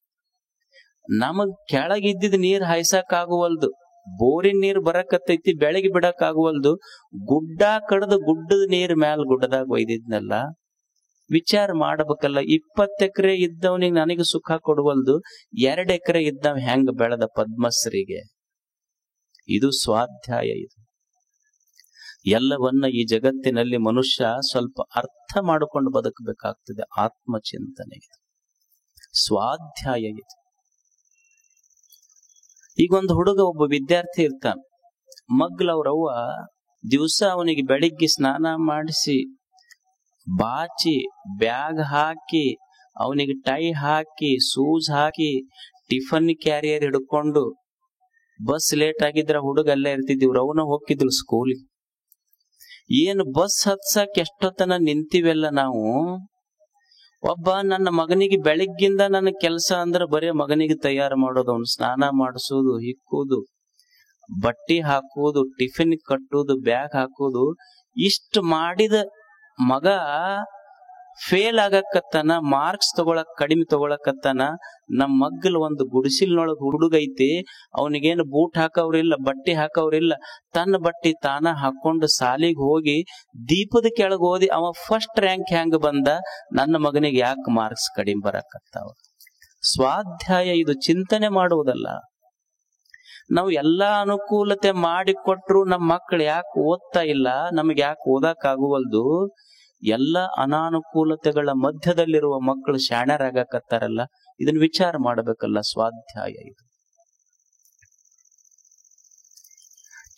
ನಮಗ್ ಕೆಳಗಿದ್ದಿದ್ ನೀರ್ ಹಾಯ್ಸಕ್ ಆಗುವಲ್ದು, ಬೋರಿನ ನೀರ್ ಬರಕತ್ತೈತಿ, ಬೆಳಗ್ಗೆ ಬಿಡಕ್ ಆಗುವಲ್ದು. ಗುಡ್ಡ ಕಡದು ಗುಡ್ಡದ ನೀರ್ ಮ್ಯಾಲ ಗುಡ್ಡದಾಗ ಒಯ್ದಿದ್ನಲ್ಲ. ವಿಚಾರ ಮಾಡಬೇಕಲ್ಲ, 20 ಎಕರೆ ಇದ್ದವನಿಗೆ ನನಗೆ ಸುಖ ಕೊಡುವಲ್ದು, 2 ಎಕರೆ ಇದ್ದವ ಹೆಂಗ ಬೆಳೆದ ಪದ್ಮಶ್ರೀಗೆ. ಇದು ಸ್ವಾಧ್ಯಾಯ. ಇದು ಎಲ್ಲವನ್ನ ಈ ಜಗತ್ತಿನಲ್ಲಿ ಮನುಷ್ಯ ಸ್ವಲ್ಪ ಅರ್ಥ ಮಾಡಿಕೊಂಡು ಬದುಕಬೇಕಾಗ್ತದೆ. ಆತ್ಮಚಿಂತನೆ ಇದು, ಸ್ವಾಧ್ಯಾಯ ಇದು. ಈಗ ಒಂದು ಹುಡುಗ, ಒಬ್ಬ ವಿದ್ಯಾರ್ಥಿ ಇರ್ತಾನ. ಮಗ್ಲವ್ರವ್ವ ದಿವಸ ಅವನಿಗೆ ಬೆಳಿಗ್ಗೆ ಸ್ನಾನ ಮಾಡಿಸಿ ಬಾಚಿ ಬ್ಯಾಗ್ ಹಾಕಿ ಅವನಿಗೆ ಟೈ ಹಾಕಿ ಶೂಸ್ ಹಾಕಿ ಟಿಫನ್ ಕ್ಯಾರಿಯರ್ ಹಿಡ್ಕೊಂಡು, ಬಸ್ ಲೇಟ್ ಆಗಿದ್ರ ಹುಡುಗ ಅಲ್ಲೇ ಇರ್ತಿದ್ವಿ, ಅವನ ಹೋಗಿದ್ಲು ಸ್ಕೂಲಿಗೆ. ಏನು ಬಸ್ ಹತ್ಸಕ್ ಎಷ್ಟೊತ್ತನ ನಿಂತಿವೆಲ್ಲ ನಾವು. ಒಬ್ಬ ನನ್ನ ಮಗನಿಗೆ ಬೆಳಿಗ್ಗಿಂದ ನನ್ನ ಕೆಲಸ ಅಂದ್ರೆ ಬರೀ ಮಗನಿಗೆ ತಯಾರು ಮಾಡೋದು, ಅವನು ಸ್ನಾನ ಮಾಡಿಸೋದು, ಹಿಕ್ಕುದು, ಬಟ್ಟಿ ಹಾಕುವುದು, ಟಿಫಿನ್ ಕಟ್ಟುವುದು, ಬ್ಯಾಗ್ ಹಾಕುವುದು. ಇಷ್ಟು ಮಾಡಿದ ಮಗ ಫೇಲ್ ಆಗಕತ್ತಾನ, ಮಾರ್ಕ್ಸ್ ಕಡಿಮೆ ತಗೊಳಕತ್ತಾನ. ನಮ್ಮ ಮಗ್ಗಲ್ ಒಂದು ಗುಡಿಸಿಲ್ನೊಳಗ್ ಹುಡುಗ ಐತಿ, ಅವನಿಗೇನು ಬೂಟ್ ಹಾಕವ್ರಿಲ್ಲ, ಬಟ್ಟಿ ಹಾಕವ್ರಿಲ್ಲ. ತನ್ನ ಬಟ್ಟಿ ತಾನ ಹಾಕೊಂಡು ಸಾಲಿಗೆ ಹೋಗಿ ದೀಪದ ಕೆಳಗೆ ಓದಿ ಅವ ಫಸ್ಟ್ ರ್ಯಾಂಕ್ ಹೆಂಗ ಬಂದ, ನನ್ನ ಮಗನಿಗೆ ಯಾಕೆ ಮಾರ್ಕ್ಸ್ ಕಡಿಮೆ ಬರಕತ್ತಾವ. ಸ್ವಾಧ್ಯಾಯ ಇದು, ಚಿಂತನೆ ಮಾಡುವುದಲ್ಲ. ನಾವು ಎಲ್ಲಾ ಅನುಕೂಲತೆ ಮಾಡಿಕೊಟ್ರು ನಮ್ಮ ಮಕ್ಕಳು ಯಾಕೆ ಓದ್ತಾ ಇಲ್ಲ, ನಮಗೆ ಯಾಕೆ ಓದಕ್ ಆಗುವಲ್ದು. ಎಲ್ಲ ಅನಾನುಕೂಲತೆಗಳ ಮಧ್ಯದಲ್ಲಿರುವ ಮಕ್ಕಳು ಶಾಣ್ಯರಾಗಕತ್ತಾರಲ್ಲ, ಇದನ್ನ ವಿಚಾರ ಮಾಡಬೇಕಲ್ಲ. ಸ್ವಾಧ್ಯಾಯ ಇದು.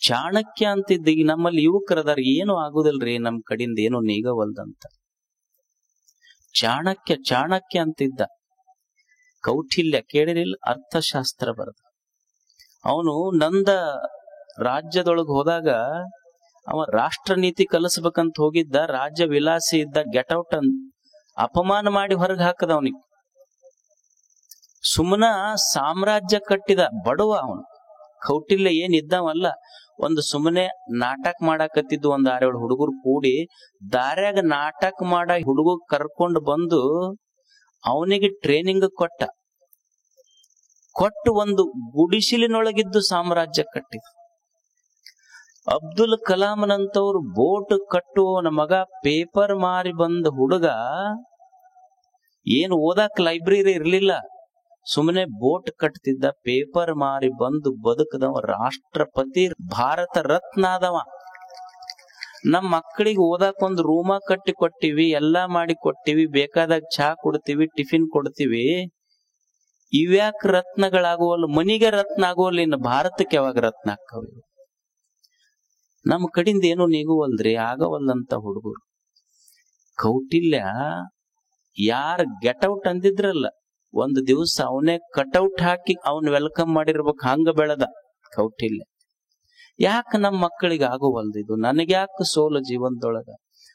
ಚಾಣಕ್ಯ ಅಂತಿದ್ದ, ಈಗ ನಮ್ಮಲ್ಲಿ ಯುವಕರದಾರ, ಏನು ಆಗುದಿಲ್ರಿ ನಮ್ ಕಡಿಂದ ಏನು ನೀಗವಲ್ದಂತ. ಚಾಣಕ್ಯ ಅಂತಿದ್ದ. ಕೌಟಿಲ್ಯ ಕೇಳಿರಿಲ್ಲ, ಅರ್ಥಶಾಸ್ತ್ರ ಬರೆದ. ಅವನು ನಂದ ರಾಜ್ಯದೊಳಗೆ ಹೋದಾಗ ಅವ ರಾಷ್ಟ್ರ ನೀತಿ ಕಲಿಸ್ಬೇಕಂತ ಹೋಗಿದ್ದ. ರಾಜ್ಯ ವಿಲಾಸಿ ಇದ್ದ, ಗೆಟೌಟ್ ಅಂತ ಅಪಮಾನ ಮಾಡಿ ಹೊರಗೆ ಹಾಕದ. ಅವನಿಗೆ ಸುಮ್ಮನ ಸಾಮ್ರಾಜ್ಯ ಕಟ್ಟಿದ ಬಡವ ಅವನು. ಕೌಟಿಲ್ಯ ಏನಿದ್ದವಲ್ಲ, ಒಂದು ಸುಮ್ಮನೆ ನಾಟಕ ಮಾಡಾಕತ್ತಿದ್ದು. ಒಂದು 6-7 ಹುಡುಗರು ಕೂಡಿ ದಾರ್ಯಾಗ ನಾಟಕ ಮಾಡ ಹುಡುಗ ಕರ್ಕೊಂಡು ಬಂದು ಅವನಿಗೆ ಟ್ರೈನಿಂಗ್ ಕೊಟ್ಟು ಒಂದು ಗುಡಿಸಿಲಿನೊಳಗಿದ್ದು ಸಾಮ್ರಾಜ್ಯ ಕಟ್ಟಿದ. ಅಬ್ದುಲ್ ಕಲಾಂನಂತವ್ರು ಬೋಟ್ ಕಟ್ಟುವವನ ಮಗ, ಪೇಪರ್ ಮಾರಿ ಬಂದ ಹುಡುಗ. ಏನು ಓದಾಕ್ ಲೈಬ್ರರಿ ಇರ್ಲಿಲ್ಲ, ಸುಮ್ಮನೆ ಬೋಟ್ ಕಟ್ತಿದ್ದ. ಪೇಪರ್ ಮಾರಿ ಬಂದು ಬದುಕದವ, ರಾಷ್ಟ್ರಪತಿ, ಭಾರತ ರತ್ನ ಆದವ. ನಮ್ಮ ಮಕ್ಕಳಿಗೆ ಓದಾಕ್ ಒಂದು ರೂಮ ಕಟ್ಟಿ ಕೊಟ್ಟಿವಿ, ಎಲ್ಲಾ ಮಾಡಿ ಕೊಟ್ಟಿವಿ, ಬೇಕಾದಾಗ ಚಹಾ ಕೊಡ್ತೀವಿ, ಟಿಫಿನ್ ಕೊಡ್ತೀವಿ. ಇವ್ಯಾಕ ರತ್ನಗಳಾಗುವಲ್ಲ? ಮನಿಗೆ ರತ್ನ ಆಗುವಲ್ಲ, ಇನ್ನು ಭಾರತಕ್ಕೆ ಯಾವಾಗ ರತ್ನ ಆಕ್ಕವ? ನಮ್ಮ ಕಡಿಂದ ಏನು ನೀಗುವಲ್ರಿ, ಆಗವಲ್ಲಂತ ಹುಡುಗರು. ಕೌಟಿಲ್ಯ ಯಾರ ಗೆಟೌಟ್ ಅಂದಿದ್ರಲ್ಲ, ಒಂದು ದಿವಸ ಅವನೇ ಕಟೌಟ್ ಹಾಕಿ ಅವನ್ ವೆಲ್ಕಮ್ ಮಾಡಿರ್ಬೇಕು, ಹಂಗ ಬೆಳೆದ ಕೌಟಿಲ್ಯ. ಯಾಕೆ ನಮ್ಮ ಮಕ್ಕಳಿಗೆ ಆಗುವಲ್ದು ಇದು? ನನಗ್ಯಾಕೆ ಸೋಲು ಜೀವನದೊಳಗ?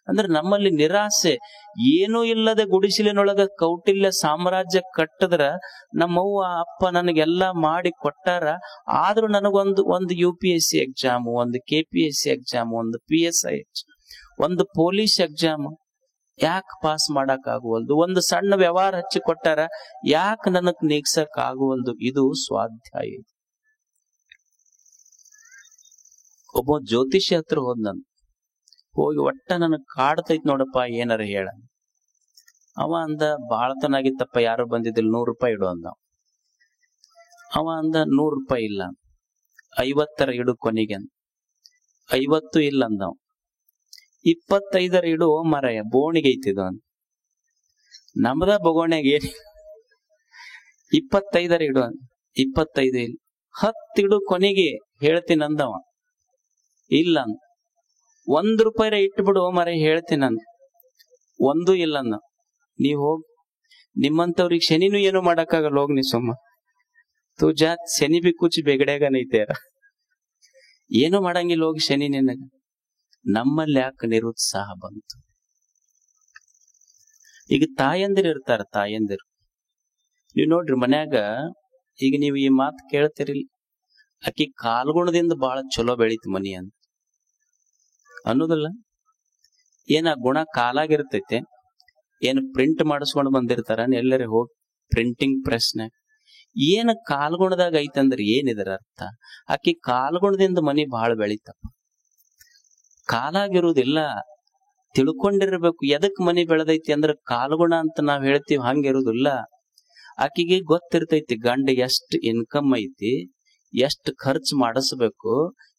ಅಂದ್ರೆ ನಮ್ಮಲ್ಲಿ ನಿರಾಸೆ. ಏನೂ ಇಲ್ಲದೆ ಗುಡಿಸಿಲಿನೊಳಗ ಕೌಟಿಲ್ಯ ಸಾಮ್ರಾಜ್ಯ ಕಟ್ಟದ್ರ, ನಮ್ಮವ್ವ ಅಪ್ಪ ನನಗೆಲ್ಲಾ ಮಾಡಿ ಕೊಟ್ಟಾರ. ಆದ್ರೂ ನನಗೊಂದು UPSC ಎಕ್ಸಾಮ್, ಒಂದು KPSC ಎಕ್ಸಾಮ್, ಒಂದು PSI ಎಕ್ಸಾಮ್, ಒಂದು ಪೊಲೀಸ್ ಎಕ್ಸಾಮ್ ಯಾಕೆ ಪಾಸ್ ಮಾಡಕ್ ಆಗುವಲ್ದು? ಒಂದು ಸಣ್ಣ ವ್ಯವಹಾರ ಹಚ್ಚಿ ಕೊಟ್ಟಾರ, ಯಾಕೆ ನನಗ್ ನೀಗ್ಸಕ್ ಆಗುವಲ್ದು? ಇದು ಸ್ವಾಧ್ಯಾಯ. ಒಬ್ಬ ಜ್ಯೋತಿಷ್ಯ ಹತ್ರ ಹೋದ್ನಂತ. ಹೋಗಿ ಒಟ್ಟ ನನಗ್ ಕಾಡ್ತೈತ್ ನೋಡಪ್ಪ, ಏನಾರ ಹೇಳ. ಅವ ಅಂದ, ಬಾಳತನಾಗಿತ್ತಪ್ಪ, ಯಾರು ಬಂದಿದ್ದಿಲ್ಲ, 100 ರೂಪಾಯಿ ಇಡು ಅಂದ. ಅವ ಅಂದ, 100 ರೂಪಾಯಿ ಇಲ್ಲ, 50 ಇಡು ಕೊನೆಗೆ ಅಂದ. 50 ಇಲ್ಲ ಅಂದವ. 25 ಇಡು ಮರಯ, ಬೋಣಿಗೆ ಐತಿದು ಅಂತ. ನಮ್ದ ಬಗೋಣ್ಯಾಗ ಏನ್ 25 ಇಡು ಅಂದ. 25 ಇಲ್ಲ, 10 ಇಡು ಕೊನೆಗೆ ಹೇಳ್ತೀನಿ ಅಂದವ. ಇಲ್ಲ ₹1 ಇಟ್ಬಿಡು ಮರೆ ಹೇಳ್ತೀನಿ ನಾನು. ಒಂದು ಇಲ್ಲನ್ನ ನೀವ್ ಹೋಗ್, ನಿಮ್ಮಂತವ್ರಿಗೆ ಶನಿನೂ ಏನು ಮಾಡಕ್ಕಾಗಲ್ಲ, ಹೋಗ್ ನೀ ಸುಮ್ಮ. ತುಜಾ ಶನಿ ಬಿ ಕುಚ್ ಬೆಗಡೆಗ ನೈತೇರ, ಏನು ಮಾಡಂಗಿಲ್ಲ ಹೋಗಿ ಶನಿ ನಿನಗ. ನಮ್ಮಲ್ಲಿ ಯಾಕೆ ನಿರುತ್ಸಾಹ ಬಂತು? ಈಗ ತಾಯಂದಿರು ಇರ್ತಾರ, ತಾಯಂದಿರು ನೀವ್ ನೋಡ್ರಿ ಮನ್ಯಾಗ, ಈಗ ನೀವು ಈ ಮಾತು ಕೇಳ್ತಿರಿಲ್ಲ, ಆಕಿ ಕಾಲ್ಗುಣದಿಂದ ಬಹಳ ಚಲೋ ಬೆಳೀತು ಮನಿ ಅಂತ ಅನ್ನೋದಿಲ್ಲ. ಏನ ಗುಣ ಕಾಲಾಗಿರ್ತೈತೆ, ಏನ್ ಪ್ರಿಂಟ್ ಮಾಡಿಸ್ಕೊಂಡು ಬಂದಿರ್ತಾರ ಎಲ್ಲರೇ ಹೋಗಿ ಪ್ರಿಂಟಿಂಗ್ ಪ್ರೆಸ್ನಾಗ, ಏನ ಕಾಲ್ಗುಣದಾಗ ಐತಂದ್ರೆ ಏನಿದರ ಅರ್ಥ? ಆಕಿ ಕಾಲ್ಗುಣದಿಂದ ಮನಿ ಬಹಳ ಬೆಳೀತಪ್ಪ. ಕಾಲಾಗಿರುವುದಿಲ್ಲ, ತಿಳ್ಕೊಂಡಿರ್ಬೇಕು. ಎದಕ್ ಮನಿ ಬೆಳೆದೈತಿ ಅಂದ್ರೆ ಕಾಲ್ಗುಣ ಅಂತ ನಾವ್ ಹೇಳ್ತೀವಿ, ಹಂಗಿರುವುದಿಲ್ಲ. ಆಕಿಗೆ ಗೊತ್ತಿರ್ತೈತಿ ಗಂಡ ಎಷ್ಟ್ ಇನ್ಕಮ್ ಐತಿ, ಎಷ್ಟ್ ಖರ್ಚು ಮಾಡಿಸ್ಬೇಕು,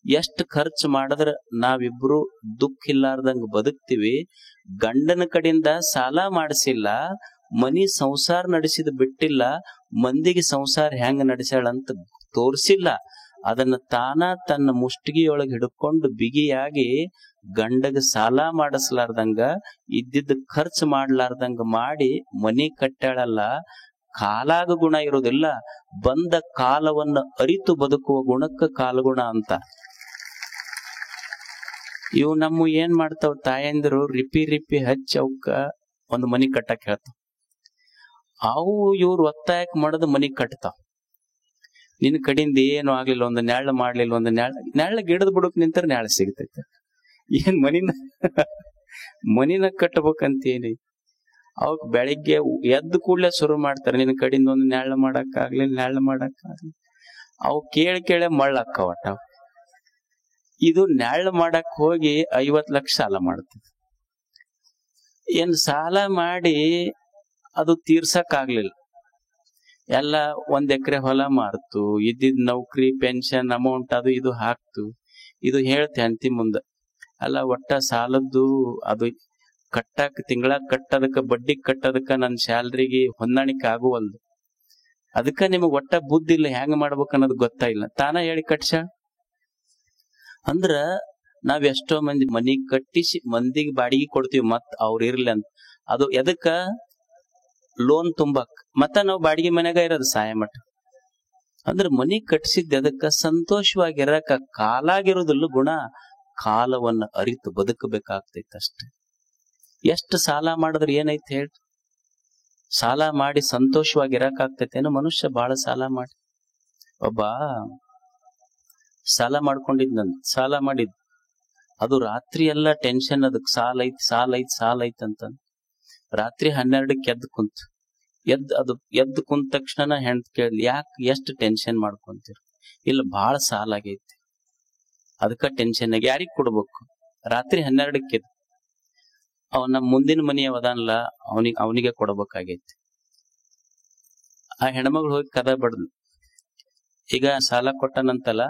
ಎಷ್ಟ್ ಖರ್ಚು ಮಾಡಿದ್ರ ನಾವಿಬ್ರು ದುಃಖ ಇಲ್ಲಾರ್ದಂಗ ಬದುಕ್ತಿವಿ. ಗಂಡನ ಕಡೆಯಿಂದ ಸಾಲ ಮಾಡಿಸಿಲ್ಲ, ಮನಿ ಸಂಸಾರ ನಡೆಸಿದ ಬಿಟ್ಟಿಲ್ಲ, ಮಂದಿಗೆ ಸಂಸಾರ ಹೆಂಗ ನಡೆಸ್ಯಾಳಂತ ತೋರ್ಸಿಲ್ಲ. ಅದನ್ನ ತಾನ ತನ್ನ ಮುಷ್ಟಿಗೆಯೊಳಗೆ ಹಿಡ್ಕೊಂಡು ಬಿಗಿಯಾಗಿ ಗಂಡಗ ಸಾಲ ಮಾಡಿಸ್ಲಾರ್ದಂಗ, ಇದ್ದಿದ್ದ ಖರ್ಚು ಮಾಡ್ಲಾರ್ದಂಗ ಮಾಡಿ ಮನಿ ಕಟ್ಟಾಳಲ್ಲ. ಕಾಲಾಗ ಗುಣ ಇರೋದಿಲ್ಲ, ಬಂದ ಕಾಲವನ್ನ ಅರಿತು ಬದುಕುವ ಗುಣಕ್ಕ ಕಾಲಗುಣ ಅಂತ. ಇವು ನಮ್ಮ ಏನ್ ಮಾಡ್ತಾವ ತಾಯಂದಿರು, ರಿಪಿ ಹಚ್ಚಿ ಅವಕ್ಕ ಒಂದು ಮನಿ ಕಟ್ಟಕ್ ಹೇಳ್ತಾವ. ಅವು ಇವ್ರು ಒತ್ತಾಯಕ್ ಮಾಡದ ಮನಿ ಕಟ್ತಾವ. ನಿನ್ ಕಡೆಯಿಂದ ಏನು ಆಗ್ಲಿಲ್ಲ, ಒಂದು ನೆಳ್ಳ ಮಾಡ್ಲಿಲ್ಲ, ಒಂದು ನೆಳ್ಳ ಗಿಡದ ಬುಡಕ್ ನಿಂತರ ನೆಳ ಸಿಗ್ತೈತೆ. ಏನ್ ಮನಿನ ಕಟ್ಟಬೇಕಂತ ಏನಿ? ಅವಕ್ ಬೆಳಿಗ್ಗೆ ಎದ್ದು ಕೂಡ್ಲೆ ಶುರು ಮಾಡ್ತಾರೆ, ನಿನ್ ಕಡೆಯಿಂದ ಒಂದು ನೆಳ್ಳ ಮಾಡಕ್ ಆಗ್ಲಿ. ಅವು ಕೇಳಿ ಮಳ್ಳಕ್ಕವಟ. ಇದು ನೆಳ್ಳ ಮಾಡಕ್ ಹೋಗಿ 50 ಲಕ್ಷ ಸಾಲ ಮಾಡ್ತದೆ. ಏನ್ ಸಾಲ ಮಾಡಿ ಅದು ತೀರ್ಸಕ್ ಆಗ್ಲಿಲ್ಲ, ಎಲ್ಲ 1 ಎಕರೆ ಹೊಲ ಮಾರ್ತು, ಇದ್ದಿದ್ ನೌಕರಿ ಪೆನ್ಷನ್ ಅಮೌಂಟ್ ಅದು ಇದು ಹಾಕ್ತು. ಇದು ಹೇಳ್ತೆ ಅಂತಿ ಮುಂದ, ಅಲ್ಲ ಒಟ್ಟ ಸಾಲದ್ದು ಅದು ಕಟ್ಟಾಕ ತಿಂಗಳ ಕಟ್ಟದಕ್ಕ ಬಡ್ಡಿ ಕಟ್ಟದಕ್ಕ ನನ್ನ ಸ್ಯಾಲ್ರಿಗೆ ಹೊಂದಾಣಿಕೆ ಆಗುವಲ್ದು. ಅದಕ್ಕ ನಿಮಗ್ ಒಟ್ಟ ಬುದ್ಧಿ ಇಲ್ಲ, ಹೆಂಗ ಮಾಡ್ಬೇಕ ಅನ್ನೋದು ಗೊತ್ತಾಯಿಲ್ಲ. ತಾನ ಹೇಳಿ ಕಟ್ಸ ಅಂದ್ರ ನಾವ್ ಎಷ್ಟೋ ಮಂದಿ ಮನಿ ಕಟ್ಟಿಸಿ ಮಂದಿಗೆ ಬಾಡಿಗೆ ಕೊಡ್ತೀವಿ, ಮತ್ ಅವ್ರ ಇರ್ಲಿ ಅಂತ. ಅದು ಎದಕ್ಕ? ಲೋನ್ ತುಂಬಾಕ್. ಮತ್ತ ನಾವು ಬಾಡಿಗೆ ಮನ್ಯಾಗ ಇರೋದು ಸಾಯ ಮಠ. ಅಂದ್ರ ಮನಿ ಕಟ್ಸಿದ್ ಎದಕ್ಕ? ಸಂತೋಷವಾಗಿರಕ. ಕಾಲಾಗಿರೋದಿಲ್ಲ ಗುಣ, ಕಾಲವನ್ನ ಅರಿತು ಬದುಕಬೇಕಾಗ್ತೈತೆ ಅಷ್ಟೆ. ಎಷ್ಟು ಸಾಲ ಮಾಡಿದ್ರೆ ಏನೈತೆ ಹೇಳ್ರಿ? ಸಾಲ ಮಾಡಿ ಸಂತೋಷವಾಗಿರಕಾಗ್ತೈತೇನೋ? ಮನುಷ್ಯ ಬಾಳ ಸಾಲ ಮಾಡಿ, ಒಬ್ಬ ಸಾಲ ಮಾಡ್ಕೊಂಡಿದ್ನಂತ, ಸಾಲ ಮಾಡಿದ್ ಅದು ರಾತ್ರಿ ಎಲ್ಲ ಟೆನ್ಷನ್, ಅದಕ್ ಸಾಲ ಐತ್ ಅಂತ. ರಾತ್ರಿ 12ಕ್ಕೆ ಎದ್ದು ಕುಂತ ತಕ್ಷಣ ಹೆಂಡ್ತ ಕೇಳಿದ್ಲು, ಯಾಕೆ ಎಷ್ಟು ಟೆನ್ಷನ್ ಮಾಡ್ಕೊಂತೀರಿ? ಇಲ್ಲ ಬಾಳ ಸಾಲ ಆಗೈತಿ, ಅದಕ್ಕ ಟೆನ್ಷನ್ ಆಗಿ. ಯಾರಿಗ್ ಕೊಡ್ಬೇಕು? ರಾತ್ರಿ 12ಕ್ಕೆ ಅವನ ಮುಂದಿನ ಮನೆಯವದಾನಲ್ಲ, ಅವನಿಗೆ ಕೊಡ್ಬೇಕಾಗೈತಿ. ಆ ಹೆಣ್ಮಗಳು ಹೋಗಿ ಕದ ಬಡ್ದು, ಈಗ ಸಾಲ ಕೊಟ್ಟನಂತಲ್ಲ,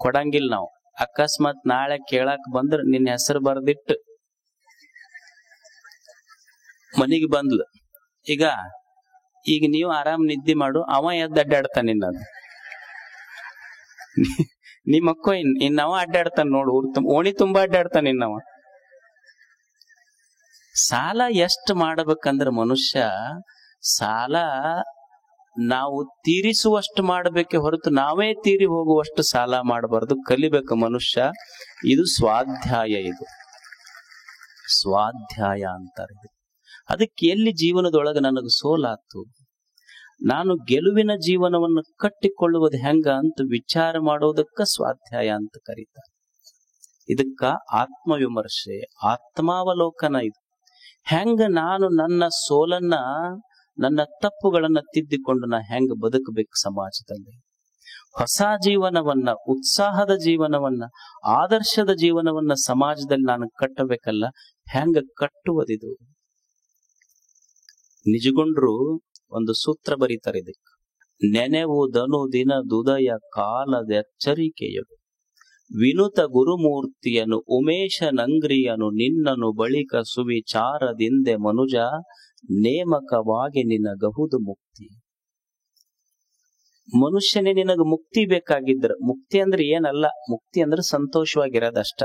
ಕೊಡಂಗಿಲ್ಲ ನಾವು. ಅಕಸ್ಮಾತ್ ನಾಳೆ ಕೇಳಾಕ್ ಬಂದ್ರ ನಿನ್ನ ಹೆಸರು ಬರ್ದಿಟ್ಟು ಮನಿಗೆ ಬಂದ್ಲು. ಈಗ ನೀವು ಆರಾಮ್ ನಿದ್ದೆ ಮಾಡು, ಅವ ಎದ್ದು ಅಡ್ಡಾಡ್ತಾನ. ನಿಮ್ಮಕ್ಕೋ ಇನ್ನವ ಅಡ್ಡಾಡ್ತಾನ ನೋಡು, ಓಣಿ ತುಂಬಾ ಅಡ್ಡಾಡ್ತಾನ ಇನ್ನವ. ಸಾಲ ಎಷ್ಟು ಮಾಡ್ಬೇಕಂದ್ರ ಮನುಷ್ಯ ಸಾಲ ನಾವು ತೀರಿಸುವಷ್ಟು ಮಾಡಬೇಕೆ ಹೊರತು ನಾವೇ ತೀರಿ ಹೋಗುವಷ್ಟು ಸಾಲ ಮಾಡಬಾರ್ದು. ಕಲಿಬೇಕು ಮನುಷ್ಯ. ಇದು ಸ್ವಾಧ್ಯಾಯ, ಇದು ಸ್ವಾಧ್ಯಾಯ ಅಂತಾರೆ. ಅದಕ್ಕೆ ಎಲ್ಲಿ ಜೀವನದೊಳಗೆ ನನಗೆ ಸೋಲಾತು, ನಾನು ಗೆಲುವಿನ ಜೀವನವನ್ನು ಕಟ್ಟಿಕೊಳ್ಳುವುದು ಹೆಂಗ ಅಂತ ವಿಚಾರ ಮಾಡೋದಕ್ಕ ಸ್ವಾಧ್ಯಾಯ ಅಂತ ಕರೀತಾರೆ. ಇದಕ್ಕ ಆತ್ಮವಿಮರ್ಶೆ, ಆತ್ಮಾವಲೋಕನ. ಇದು ಹೆಂಗ ನಾನು ನನ್ನ ಸೋಲನ್ನ, ನನ್ನ ತಪ್ಪುಗಳನ್ನ ತಿದ್ದಿಕೊಂಡು ನಾ ಹೆಂಗ ಬದುಕಬೇಕು ಸಮಾಜದಲ್ಲಿ, ಹೊಸ ಜೀವನವನ್ನ, ಉತ್ಸಾಹದ ಜೀವನವನ್ನ, ಆದರ್ಶದ ಜೀವನವನ್ನ ಸಮಾಜದಲ್ಲಿ ನಾನು ಕಟ್ಟಬೇಕಲ್ಲ. ಹೆಂಗ ಕಟ್ಟುವುದಿದು? ನಿಜಗೊಂಡ್ರು ಒಂದು ಸೂತ್ರ ಬರೀತಾರೆ ಇದಕ್ಕೆ. ನೆನೆವುದನು ದಿನ ದುದಯ ಕಾಲದ ಎಚ್ಚರಿಕೆಯದು, ವಿನುತ ಗುರುಮೂರ್ತಿಯನು ಉಮೇಶ ನಂಗ್ರಿಯನು ನಿನ್ನನು ಬಳಿಕ ಸುವಿಚಾರದಿಂದೆ ಮನುಜ ನೇಮಕವಾಗಿ ನಿನಗಹುದು ಮುಕ್ತಿ. ಮನುಷ್ಯನೇ ನಿನಗ ಮುಕ್ತಿ ಬೇಕಾಗಿದ್ರ, ಮುಕ್ತಿ ಅಂದ್ರೆ ಏನಲ್ಲ, ಮುಕ್ತಿ ಅಂದ್ರೆ ಸಂತೋಷವಾಗಿರೋದಷ್ಟ.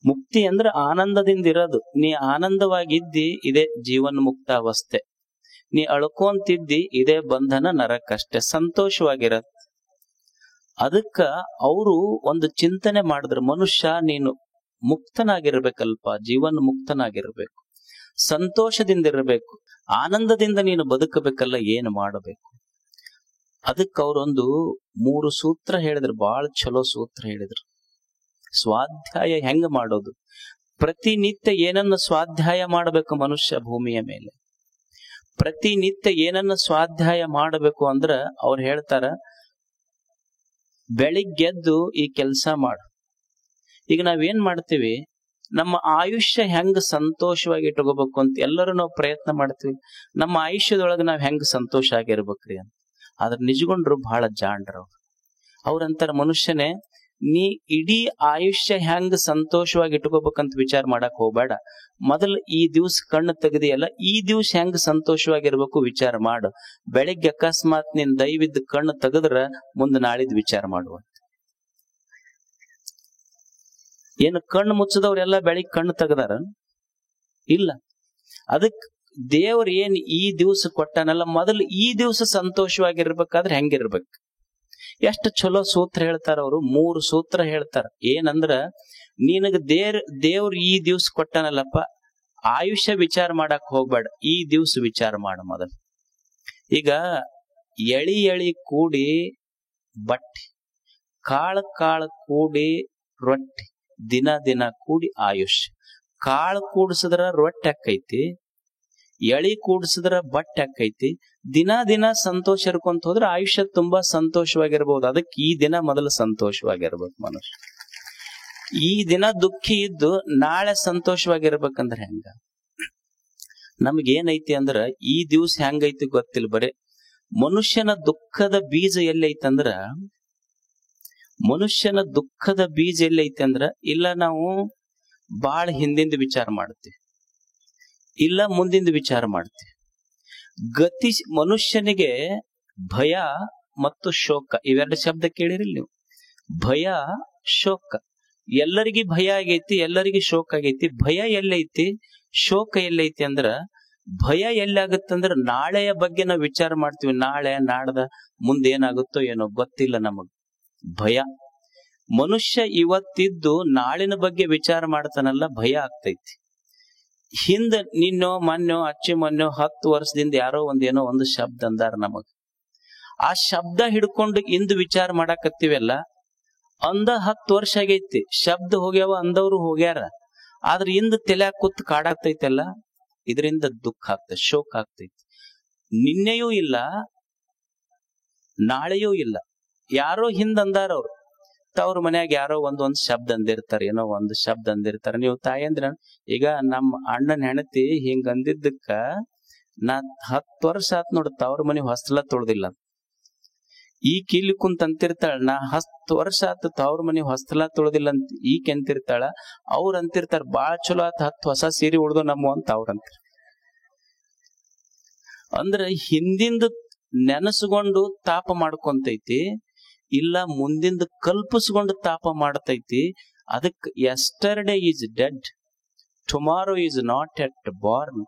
ಮುಕ್ತಿ ಅಂದ್ರೆ ಆನಂದದಿಂದ ಇರೋದು. ನೀ ಆನಂದವಾಗಿದ್ದಿ ಇದೇ ಜೀವನ್ ಮುಕ್ತ ಅವಸ್ಥೆ, ನೀ ಅಳ್ಕೊಂತಿದ್ದಿ ಇದೇ ಬಂಧನ ನರಕಷ್ಟೇ. ಸಂತೋಷವಾಗಿರೋದು. ಅದಕ್ಕ ಅವರು ಒಂದು ಚಿಂತನೆ ಮಾಡಿದ್ರು, ಮನುಷ್ಯ ನೀನು ಮುಕ್ತನಾಗಿರ್ಬೇಕಲ್ಪ, ಜೀವನ್ ಮುಕ್ತನಾಗಿರ್ಬೇಕು, ಸಂತೋಷದಿಂದ ಇರಬೇಕು, ಆನಂದದಿಂದ ನೀನು ಬದುಕಬೇಕಲ್ಲ, ಏನು ಮಾಡಬೇಕು? ಅದಕ್ಕೆ ಅವರೊಂದು 3 ಸೂತ್ರ ಹೇಳಿದ್ರು, ಬಹಳ ಚಲೋ ಸೂತ್ರ ಹೇಳಿದ್ರು. ಸ್ವಾಧ್ಯಾಯ ಹೆಂಗ ಮಾಡೋದು? ಪ್ರತಿನಿತ್ಯ ಏನನ್ನ ಸ್ವಾಧ್ಯಾಯ ಮಾಡಬೇಕು ಮನುಷ್ಯ ಭೂಮಿಯ ಮೇಲೆ? ಪ್ರತಿನಿತ್ಯ ಏನನ್ನ ಸ್ವಾಧ್ಯಾಯ ಮಾಡಬೇಕು ಅಂದ್ರ ಅವ್ರು ಹೇಳ್ತಾರ, ಬೆಳಿಗ್ಗೆದ್ದು ಈ ಕೆಲಸ ಮಾಡು. ಈಗ ನಾವೇನ್ ಮಾಡ್ತೀವಿ, ನಮ್ಮ ಆಯುಷ್ಯ ಹೆಂಗ್ ಸಂತೋಷವಾಗಿ ಇಟ್ಕೋಬೇಕು ಅಂತ ಎಲ್ಲರೂ ನಾವು ಪ್ರಯತ್ನ ಮಾಡ್ತೀವಿ. ನಮ್ಮ ಆಯುಷ್ಯದೊಳಗೆ ನಾವ್ ಹೆಂಗ್ ಸಂತೋಷ ಆಗಿರ್ಬೇಕ್ರಿ ಅಂತ. ಆದ್ರೆ ನಿಜಗೊಂಡ್ರು ಬಹಳ ಜಾಣ್ರು. ಅವ್ರಂತಾರ, ಮನುಷ್ಯನೇ ನೀ ಇಡೀ ಆಯುಷ್ಯ ಹೆಂಗ್ ಸಂತೋಷವಾಗಿ ಇಟ್ಕೋಬೇಕಂತ ವಿಚಾರ ಮಾಡಕ್ ಹೋಗ್ಬೇಡ. ಮೊದಲು ಈ ದಿವ್ಸ ಕಣ್ಣು ತೆಗೆದಿಯಲ್ಲ, ಈ ದಿವ್ಸ ಹೆಂಗ್ ಸಂತೋಷವಾಗಿರ್ಬೇಕು ವಿಚಾರ ಮಾಡು. ಬೆಳಿಗ್ಗೆ ಅಕಸ್ಮಾತ್ ನಿನ್ ದೈವಿದ್ದ ಕಣ್ಣು ತೆಗೆದ್ರ ಮುಂದೆ ನಾಳಿದ್ ವಿಚಾರ ಮಾಡುವ. ಏನು ಕಣ್ಣು ಮುಚ್ಚದವ್ರೆಲ್ಲ ಬೆಳಿಗ್ಗೆ ಕಣ್ಣು ತೆಗದಾರ? ಇಲ್ಲ. ಅದಕ್ ದೇವ್ರ ಏನ್ ಈ ದಿವ್ಸ ಕೊಟ್ಟನಲ್ಲ, ಮೊದಲು ಈ ದಿವ್ಸ ಸಂತೋಷವಾಗಿರ್ಬೇಕಾದ್ರೆ ಹೆಂಗಿರ್ಬೇಕು? ಎಷ್ಟು ಚಲೋ ಸೂತ್ರ ಹೇಳ್ತಾರ ಅವರು. 3 ಸೂತ್ರ ಹೇಳ್ತಾರ. ಏನಂದ್ರ, ನಿನಗ ದೇವ್ರ ಈ ದಿವ್ಸ ಕೊಟ್ಟನಲ್ಲಪ್ಪ, ಆಯುಷ್ಯ ವಿಚಾರ ಮಾಡಕ್ ಹೋಗ್ಬೇಡ, ಈ ದಿವ್ಸ ವಿಚಾರ ಮಾಡ ಮೊದಲು. ಈಗ ಎಳಿ ಕೂಡಿ ಬಟ್ಟೆ, ಕಾಳು ಕೂಡಿ ರೊಟ್ಟಿ, ದಿನ ಕೂಡಿ ಆಯುಷ್ಯ. ಕಾಳು ಕೂಡಿಸಿದ್ರ ರೊಟ್ಟಿ ಆಕೈತಿ, ಎಳಿ ಕೂಡಿಸಿದ್ರ ಬಟ್ಟೆ ಆಕೈತಿ. ದಿನ ಸಂತೋಷ ಇರ್ಕೊಂತ ಹೋದ್ರೆ ಆಯುಷ್ಯ ತುಂಬಾ ಸಂತೋಷವಾಗಿರ್ಬಹುದು. ಅದಕ್ಕೆ ಈ ದಿನ ಮೊದಲು ಸಂತೋಷವಾಗಿರ್ಬೇಕು ಮನುಷ್ಯ. ಈ ದಿನ ದುಃಖಿ ಇದ್ದು ನಾಳೆ ಸಂತೋಷವಾಗಿರ್ಬೇಕಂದ್ರೆ ಹೆಂಗ? ನಮ್ಗೇನೈತಿ ಅಂದ್ರ ಈ ದಿವ್ಸ ಹೆಂಗೈತಿ ಗೊತ್ತಿಲ್ಲ. ಬರೇ ಮನುಷ್ಯನ ದುಃಖದ ಬೀಜ ಎಲ್ಲೈತಂದ್ರ, ಮನುಷ್ಯನ ದುಃಖದ ಬೀಜ ಎಲ್ಲೈತಿ ಅಂದ್ರ, ಇಲ್ಲ ನಾವು ಬಾಳ ಹಿಂದಿಂದ ವಿಚಾರ ಮಾಡ್ತೀವಿ, ಇಲ್ಲ ಮುಂದಿಂದ ವಿಚಾರ ಮಾಡ್ತೀವಿ. ಮನುಷ್ಯನಿಗೆ ಭಯ ಮತ್ತು ಶೋಕ, ಇವೆರಡು ಶಬ್ದ ಕೇಳಿರಿಲ್ಲ ನೀವು? ಭಯ, ಶೋಕ. ಎಲ್ಲರಿಗೂ ಭಯ ಆಗೈತಿ, ಎಲ್ಲರಿಗೂ ಶೋಕ ಆಗೈತಿ. ಭಯ ಎಲ್ಲೈತಿ, ಶೋಕ ಎಲ್ಲೈತಿ ಅಂದ್ರ, ಭಯ ಎಲ್ಲಾಗತ್ತಂದ್ರ ನಾಳೆಯ ಬಗ್ಗೆ ನಾವು ವಿಚಾರ ಮಾಡ್ತೀವಿ. ನಾಳೆ ನಾಡ್ದ ಮುಂದೇನಾಗುತ್ತೋ ಏನೋ ಗೊತ್ತಿಲ್ಲ ನಮಗ್. ಭಯ. ಮನುಷ್ಯ ಇವತ್ತಿದ್ದು ನಾಳಿನ ಬಗ್ಗೆ ವಿಚಾರ ಮಾಡ್ತಾನಲ್ಲ, ಭಯ ಆಗ್ತೈತಿ. ಹಿಂದ ನಿನ್ನೋ ಮೊನ್ನೋ ಅಚ್ಚೆ ಮೊನ್ನೋ 10 ವರ್ಷದಿಂದ ಯಾರೋ ಏನೋ ಒಂದು ಶಬ್ದ ಅಂದಾರ ನಮಗ್. ಆ ಶಬ್ದ ಹಿಡ್ಕೊಂಡು ಇಂದು ವಿಚಾರ ಮಾಡಾಕತ್ತೀವಲ್ಲ, ಅಂದ 10 ವರ್ಷ ಆಗೈತಿ, ಶಬ್ದ ಹೋಗ್ಯಾವ, ಅಂದವ್ರು ಹೋಗ್ಯಾರ. ಆದ್ರೆ ಇಂದ ತಲೆ ಕೂತ್ ಕಾಡಾಗ್ತೈತಲ್ಲ, ಇದರಿಂದ ದುಃಖ ಆಗ್ತೈತಿ, ಶೋಕ ಆಗ್ತೈತಿ. ನಿನ್ನೆಯೂ ಇಲ್ಲ, ನಾಳೆಯೂ ಇಲ್ಲ. ಯಾರೋ ಹಿಂದ್ ಅಂದಾರ ಅವ್ರು, ಅವ್ರ ಮನ್ಯಾಗ ಯಾರೋ ಒಂದ್ ಶಬ್ದ ಅಂದಿರ್ತಾರ, ಏನೋ ಒಂದು ಶಬ್ದ ಅಂದಿರ್ತಾರ. ನೀವು ತಾಯಂದ್ರ, ಈಗ ನಮ್ಮ ಅಣ್ಣನ ಹೆಣತಿ ಹಿಂಗ ಅಂದಿದ್ದಕ್ಕ ನಾ 10 ವರ್ಷ ಆತ್ ನೋಡುತ್ತ ಅವ್ರ ಮನೆ ಹೊಸ್ತಲ ತೊಳ್ದಿಲ್ಲ. ಈ ಕೀಲಿ ಕುಂತ ಅಂತಿರ್ತಾಳ, ನಾ 10 ವರ್ಷ ಆತ ಅವ್ರ ಮನೆ ಹೊಸ್ತಲ ತೊಳ್ದಿಲ್ಲ ಅಂತ ಈಕೆ ಅಂತಿರ್ತಾಳ. ಅವ್ರ ಅಂತಿರ್ತಾರ, ಬಾಳ ಚಲೋ ಆತ 10 ಹೊಸ ಸೀರೆ ಉಳ್ದು ನಮ್ಮ ಅಂತ ಅವ್ರ ಅಂತಾರ. ಅಂದ್ರ ಹಿಂದಿಂದ ನೆನಸ್ಕೊಂಡು ತಾಪ ಮಾಡ್ಕೊಂತೈತಿ, ಇಲ್ಲ ಮುಂದಿಂದ ಕಲ್ಪಿಸ್ಕೊಂಡು ತಾಪ ಮಾಡ್ತೈತಿ. ಅದಕ್ yesterday is dead, tomorrow is not yet born,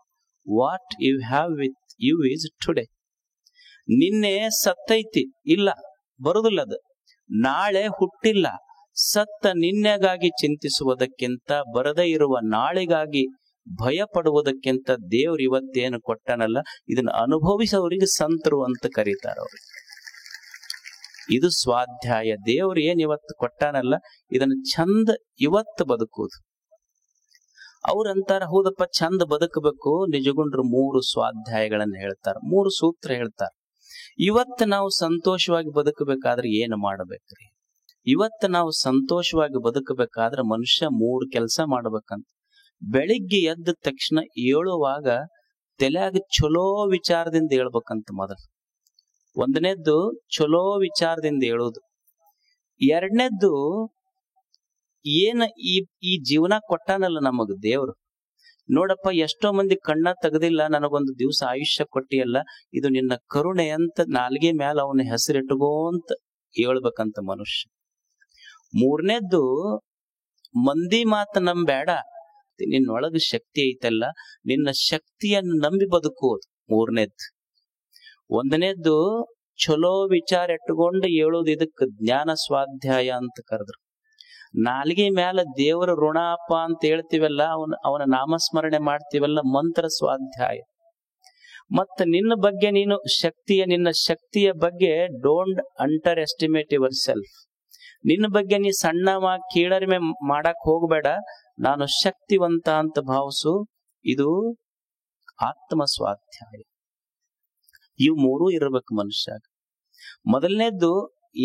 what you have with you is today. ನಿನ್ನೆ ಸತ್ತೈತಿ, ಇಲ್ಲ ಬರುದಿಲ್ಲ ಅದು. ನಾಳೆ ಹುಟ್ಟಿಲ್ಲ. ಸತ್ತ ನಿನ್ನೆಗಾಗಿ ಚಿಂತಿಸುವುದಕ್ಕಿಂತ, ಬರದೇ ಇರುವ ನಾಳೆಗಾಗಿ ಭಯ ಪಡುವುದಕ್ಕಿಂತ ದೇವ್ರು ಇವತ್ತೇನು ಕೊಟ್ಟನಲ್ಲ, ಇದನ್ನ ಅನುಭವಿಸೋರಿಗೆ ಸಂತರು ಅಂತ ಕರೀತಾರ ಅವ್ರಿಗೆ. ಇದು ಸ್ವಾಧ್ಯಾಯ. ದೇವ್ರು ಏನ್ ಇವತ್ತು ಕೊಟ್ಟಾನಲ್ಲ, ಇದನ್ನ ಚಂದ ಇವತ್ತು ಬದುಕುವುದು. ಅವ್ರಂತಾರ, ಹೌದಪ್ಪ ಚಂದ ಬದುಕಬೇಕು. ನಿಜಗುಂಡ್ರು 3 ಸ್ವಾಧ್ಯಾಯಗಳನ್ನ ಹೇಳ್ತಾರ, 3 ಸೂತ್ರ ಹೇಳ್ತಾರ. ಇವತ್ತು ನಾವು ಸಂತೋಷವಾಗಿ ಬದುಕಬೇಕಾದ್ರೆ ಏನು ಮಾಡಬೇಕ್ರಿ? ಇವತ್ತು ನಾವು ಸಂತೋಷವಾಗಿ ಬದುಕಬೇಕಾದ್ರೆ ಮನುಷ್ಯ 3 ಕೆಲಸ ಮಾಡ್ಬೇಕಂತ. ಬೆಳಿಗ್ಗೆ ಎದ್ದ ತಕ್ಷಣ ಏಳುವಾಗ ತಲೆಯಾಗ ಚಲೋ ವಿಚಾರದಿಂದ ಹೇಳ್ಬೇಕಂತ. ಮೊದಲು ಒಂದನೇದ್ದು ಚಲೋ ವಿಚಾರದಿಂದ ಹೇಳೋದು. ಎರಡನೇದ್ದು, ಏನ ಈ ಜೀವನ ಕೊಟ್ಟಾನಲ್ಲ ನಮಗ್ ದೇವ್ರು, ನೋಡಪ್ಪ, ಎಷ್ಟೋ ಮಂದಿ ಕಣ್ಣ ತೆಗೆದಿಲ್ಲ, ನನಗೊಂದು ದಿವಸ ಆಯುಷ್ಯ ಕೊಟ್ಟಿಯಲ್ಲ, ಇದು ನಿನ್ನ ಕರುಣೆ ಅಂತ ನಾಲ್ಗೆ ಮ್ಯಾಲ ಅವನ ಹೆಸರಿಟ್ಟುಗೋಂತ ಹೇಳ್ಬೇಕಂತ ಮನುಷ್ಯ. ಮೂರನೇದ್ದು, ಮಂದಿ ಮಾತು ನಂಬೇಡ, ನಿನ್ನೊಳಗ ಶಕ್ತಿ ಐತಲ್ಲ, ನಿನ್ನ ಶಕ್ತಿಯನ್ನು ನಂಬಿ ಬದುಕುವುದು ಮೂರನೇದ್ದು. ಒಂದನೇದ್ದು ಚಲೋ ವಿಚಾರ ಇಟ್ಟುಕೊಂಡು ಹೇಳೋದು, ಇದಕ್ಕೆ ಜ್ಞಾನ ಸ್ವಾಧ್ಯಾಯ ಅಂತ ಕರೆದ್ರು. ನಾಲ್ಗೆ ಮ್ಯಾಲ ದೇವರ ಋಣಾಪ ಅಂತ ಹೇಳ್ತೀವಲ್ಲ, ಅವನ ನಾಮಸ್ಮರಣೆ ಮಾಡ್ತೀವಲ್ಲ, ಮಂತ್ರ ಸ್ವಾಧ್ಯಾಯ. ಮತ್ತ ನಿನ್ನ ಬಗ್ಗೆ ನೀನು ನಿನ್ನ ಶಕ್ತಿಯ ಬಗ್ಗೆ don't under estimate your self. ನಿನ್ನ ಬಗ್ಗೆ ನೀ ಸಣ್ಣ ಕೀಳರಿಮೆ ಮಾಡಕ್ ಹೋಗ್ಬೇಡ, ನಾನು ಶಕ್ತಿವಂತ ಅಂತ ಭಾವಿಸು. ಇದು ಆತ್ಮ ಸ್ವಾಧ್ಯಾಯ. ಇವು ಮೂರೂ ಇರ್ಬೇಕು ಮನುಷ್ಯ. ಮೊದಲನೇದ್ದು,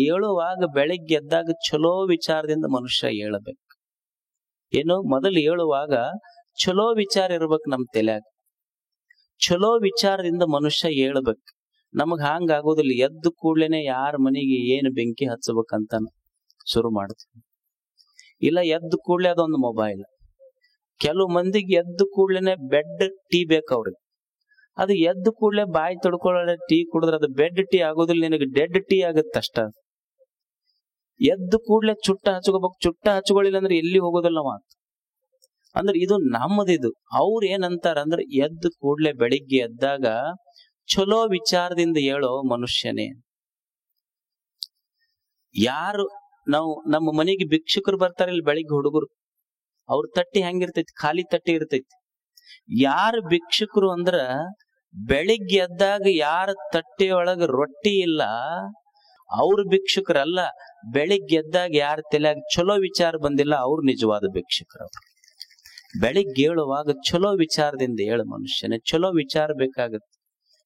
ಏಳುವಾಗ ಬೆಳಿಗ್ಗೆ ಎದ್ದಾಗ ಚಲೋ ವಿಚಾರದಿಂದ ಮನುಷ್ಯ ಏಳಬೇಕು. ಏನು, ಮೊದಲು ಏಳುವಾಗ ಚಲೋ ವಿಚಾರ ಇರ್ಬೇಕು ನಮ್ ತಲೆಯಾಗ. ಚಲೋ ವಿಚಾರದಿಂದ ಮನುಷ್ಯ ಏಳ್ಬೇಕು. ನಮಗ್ ಹಂಗ ಆಗೋದಿಲ್ಲ. ಎದ್ದು ಕೂಡ್ಲೇನೆ ಯಾರ ಮನೆಗೆ ಏನು ಬೆಂಕಿ ಹಚ್ಚಬೇಕಂತ ಶುರು ಮಾಡ್ತೀವಿ. ಇಲ್ಲ, ಎದ್ದು ಕೂಡ್ಲೆ ಅದೊಂದು ಮೊಬೈಲ್. ಕೆಲವು ಮಂದಿಗೆ ಎದ್ದು ಕೂಡ್ಲೇನೆ ಬೆಡ್ ಟೀ ಬೇಕು ಅವ್ರಿಗೆ. ಅದು ಎದ್ದು ಕೂಡ್ಲೆ ಬಾಯಿ ತೊಡ್ಕೊಳ್ಳೋ ಟೀ ಕುಡಿದ್ರೆ ಅದು ಬೆಡ್ ಟೀ ಆಗೋದಿಲ್ಲ, ನಿನಗೆ ಡೆಡ್ ಟೀ ಆಗುತ್ತಷ್ಟ. ಎದ್ದು ಕೂಡ್ಲೆ ಚುಟ್ಟ ಹಚ್ಕೋಬೇಕು, ಚುಟ್ಟ ಹಚ್ಕೊಳ್ಳಿಲ್ಲ ಅಂದ್ರೆ ಎಲ್ಲಿ ಹೋಗೋದಿಲ್ಲ ಮಾತು. ಅಂದ್ರೆ ಇದು ನಮ್ಮದಿದು. ಅವ್ರು ಏನಂತಾರ ಅಂದ್ರೆ, ಎದ್ದು ಕೂಡ್ಲೆ ಬೆಳಿಗ್ಗೆ ಎದ್ದಾಗ ಚಲೋ ವಿಚಾರದಿಂದ ಹೇಳೋ ಮನುಷ್ಯನೇ. ಯಾರು ನಮ್ಮ ಮನೆಗೆ ಭಿಕ್ಷುಕರು ಬರ್ತಾರೆ, ಇಲ್ಲಿ ಬೆಳಿಗ್ಗೆ ಹುಡುಗರು, ಅವ್ರ ತಟ್ಟಿ ಹೆಂಗಿರ್ತೈತಿ, ಖಾಲಿ ತಟ್ಟಿ ಇರ್ತೈತಿ. ಯಾರು ಭಿಕ್ಷುಕರು ಅಂದ್ರ, ಬೆಳಿಗ್ಗೆ ಎದ್ದಾಗ ಯಾರ ತಟ್ಟೆಯೊಳಗ ರೊಟ್ಟಿ ಇಲ್ಲ ಅವ್ರ ಭಿಕ್ಷುಕರಲ್ಲ. ಬೆಳಿಗ್ಗೆ ಎದ್ದಾಗ ಯಾರ ತಲೆಯಾಗ ಚಲೋ ವಿಚಾರ ಬಂದಿಲ್ಲ ಅವ್ರು ನಿಜವಾದ ಭಿಕ್ಷುಕರು. ಬೆಳಿಗ್ಗೆ ಹೇಳುವಾಗ ಚಲೋ ವಿಚಾರದಿಂದ ಹೇಳ ಮನುಷ್ಯನೇ. ಚಲೋ ವಿಚಾರ ಬೇಕಾಗತ್ತೆ.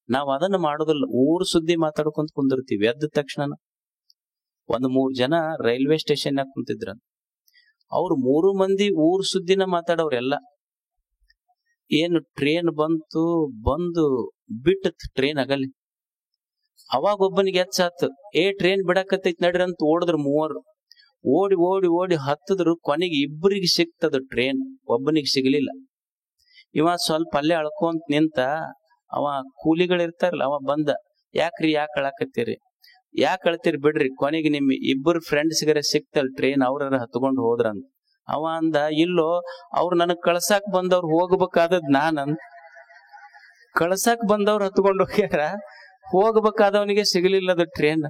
ನಾವ್ ಅದನ್ನ ಮಾಡೋದಿಲ್ಲ. ಊರ್ ಸುದ್ದಿ ಮಾತಾಡ್ಕೊಂತ ಕುಂದಿರ್ತೀವಿ. ಎದ್ದ ತಕ್ಷಣ ಒಂದು 3 ಜನ ರೈಲ್ವೆ ಸ್ಟೇಷನ್ ನಾಗ ಕುಂತಿದ್ರ. ಅವ್ರು 3 ಮಂದಿ ಊರ್ ಸುದ್ದಿನ ಮಾತಾಡೋರೆಲ್ಲ. ಏನು ಟ್ರೇನ್ ಬಂದು ಬಿಟ್ಟತ್ ಟ್ರೇನ್ ಆಗಲಿ. ಅವಾಗ ಒಬ್ಬನಿಗೆ ಎಚ್ಚಾತು, ಟ್ರೇನ್ ಬಿಡಕತ್ತೈತಿ ನಡ್ರಿ ಅಂತ ಓಡಿದ್ರು 3. ಓಡಿ ಓಡಿ ಓಡಿ ಹತ್ತದ್ರು. ಕೊನೆಗೆ ಇಬ್ಬರಿಗೆ ಸಿಕ್ತದ ಟ್ರೇನ್, ಒಬ್ಬನಿಗೆ ಸಿಗ್ಲಿಲ್ಲ. ಇವ ಸ್ವಲ್ಪ ಅಲ್ಲೇ ಅಳ್ಕೊಂತ ನಿಂತ. ಅವ ಕೂಲಿಗಳಿರ್ತಾರಲ್ಲ, ಅವ ಬಂದ, ಯಾಕ್ರಿ ಯಾಕೆ ಅಳಕತ್ತೀರಿ, ಯಾಕೆ ಅಳ್ತೀರಿ, ಬಿಡ್ರಿ, ಕೊನೆಗೆ ನಿಮ್ ಇಬ್ಬರು ಫ್ರೆಂಡ್ಸ್ಗರೆ ಸಿಕ್ತಲ್ ಟ್ರೇನ್, ಅವ್ರ ಹತ್ಕೊಂಡು ಹೋದ್ರಂತ. ಅವ ಅಂದ, ಇಲ್ಲೋ, ಅವ್ರು ನನಗ್ ಕಳ್ಸಾಕ್ ಬಂದವ್ರು ಹೋಗ್ಬೇಕಾದದ್ ನಾನಂತ. ಕಳ್ಸಾಕ್ ಬಂದವ್ರು ಹತ್ಕೊಂಡು ಹೋಗ್ಯಾರ, ಹೋಗ್ಬೇಕಾದವನಿಗೆ ಸಿಗಲಿಲ್ಲದ ಟ್ರೇನ್.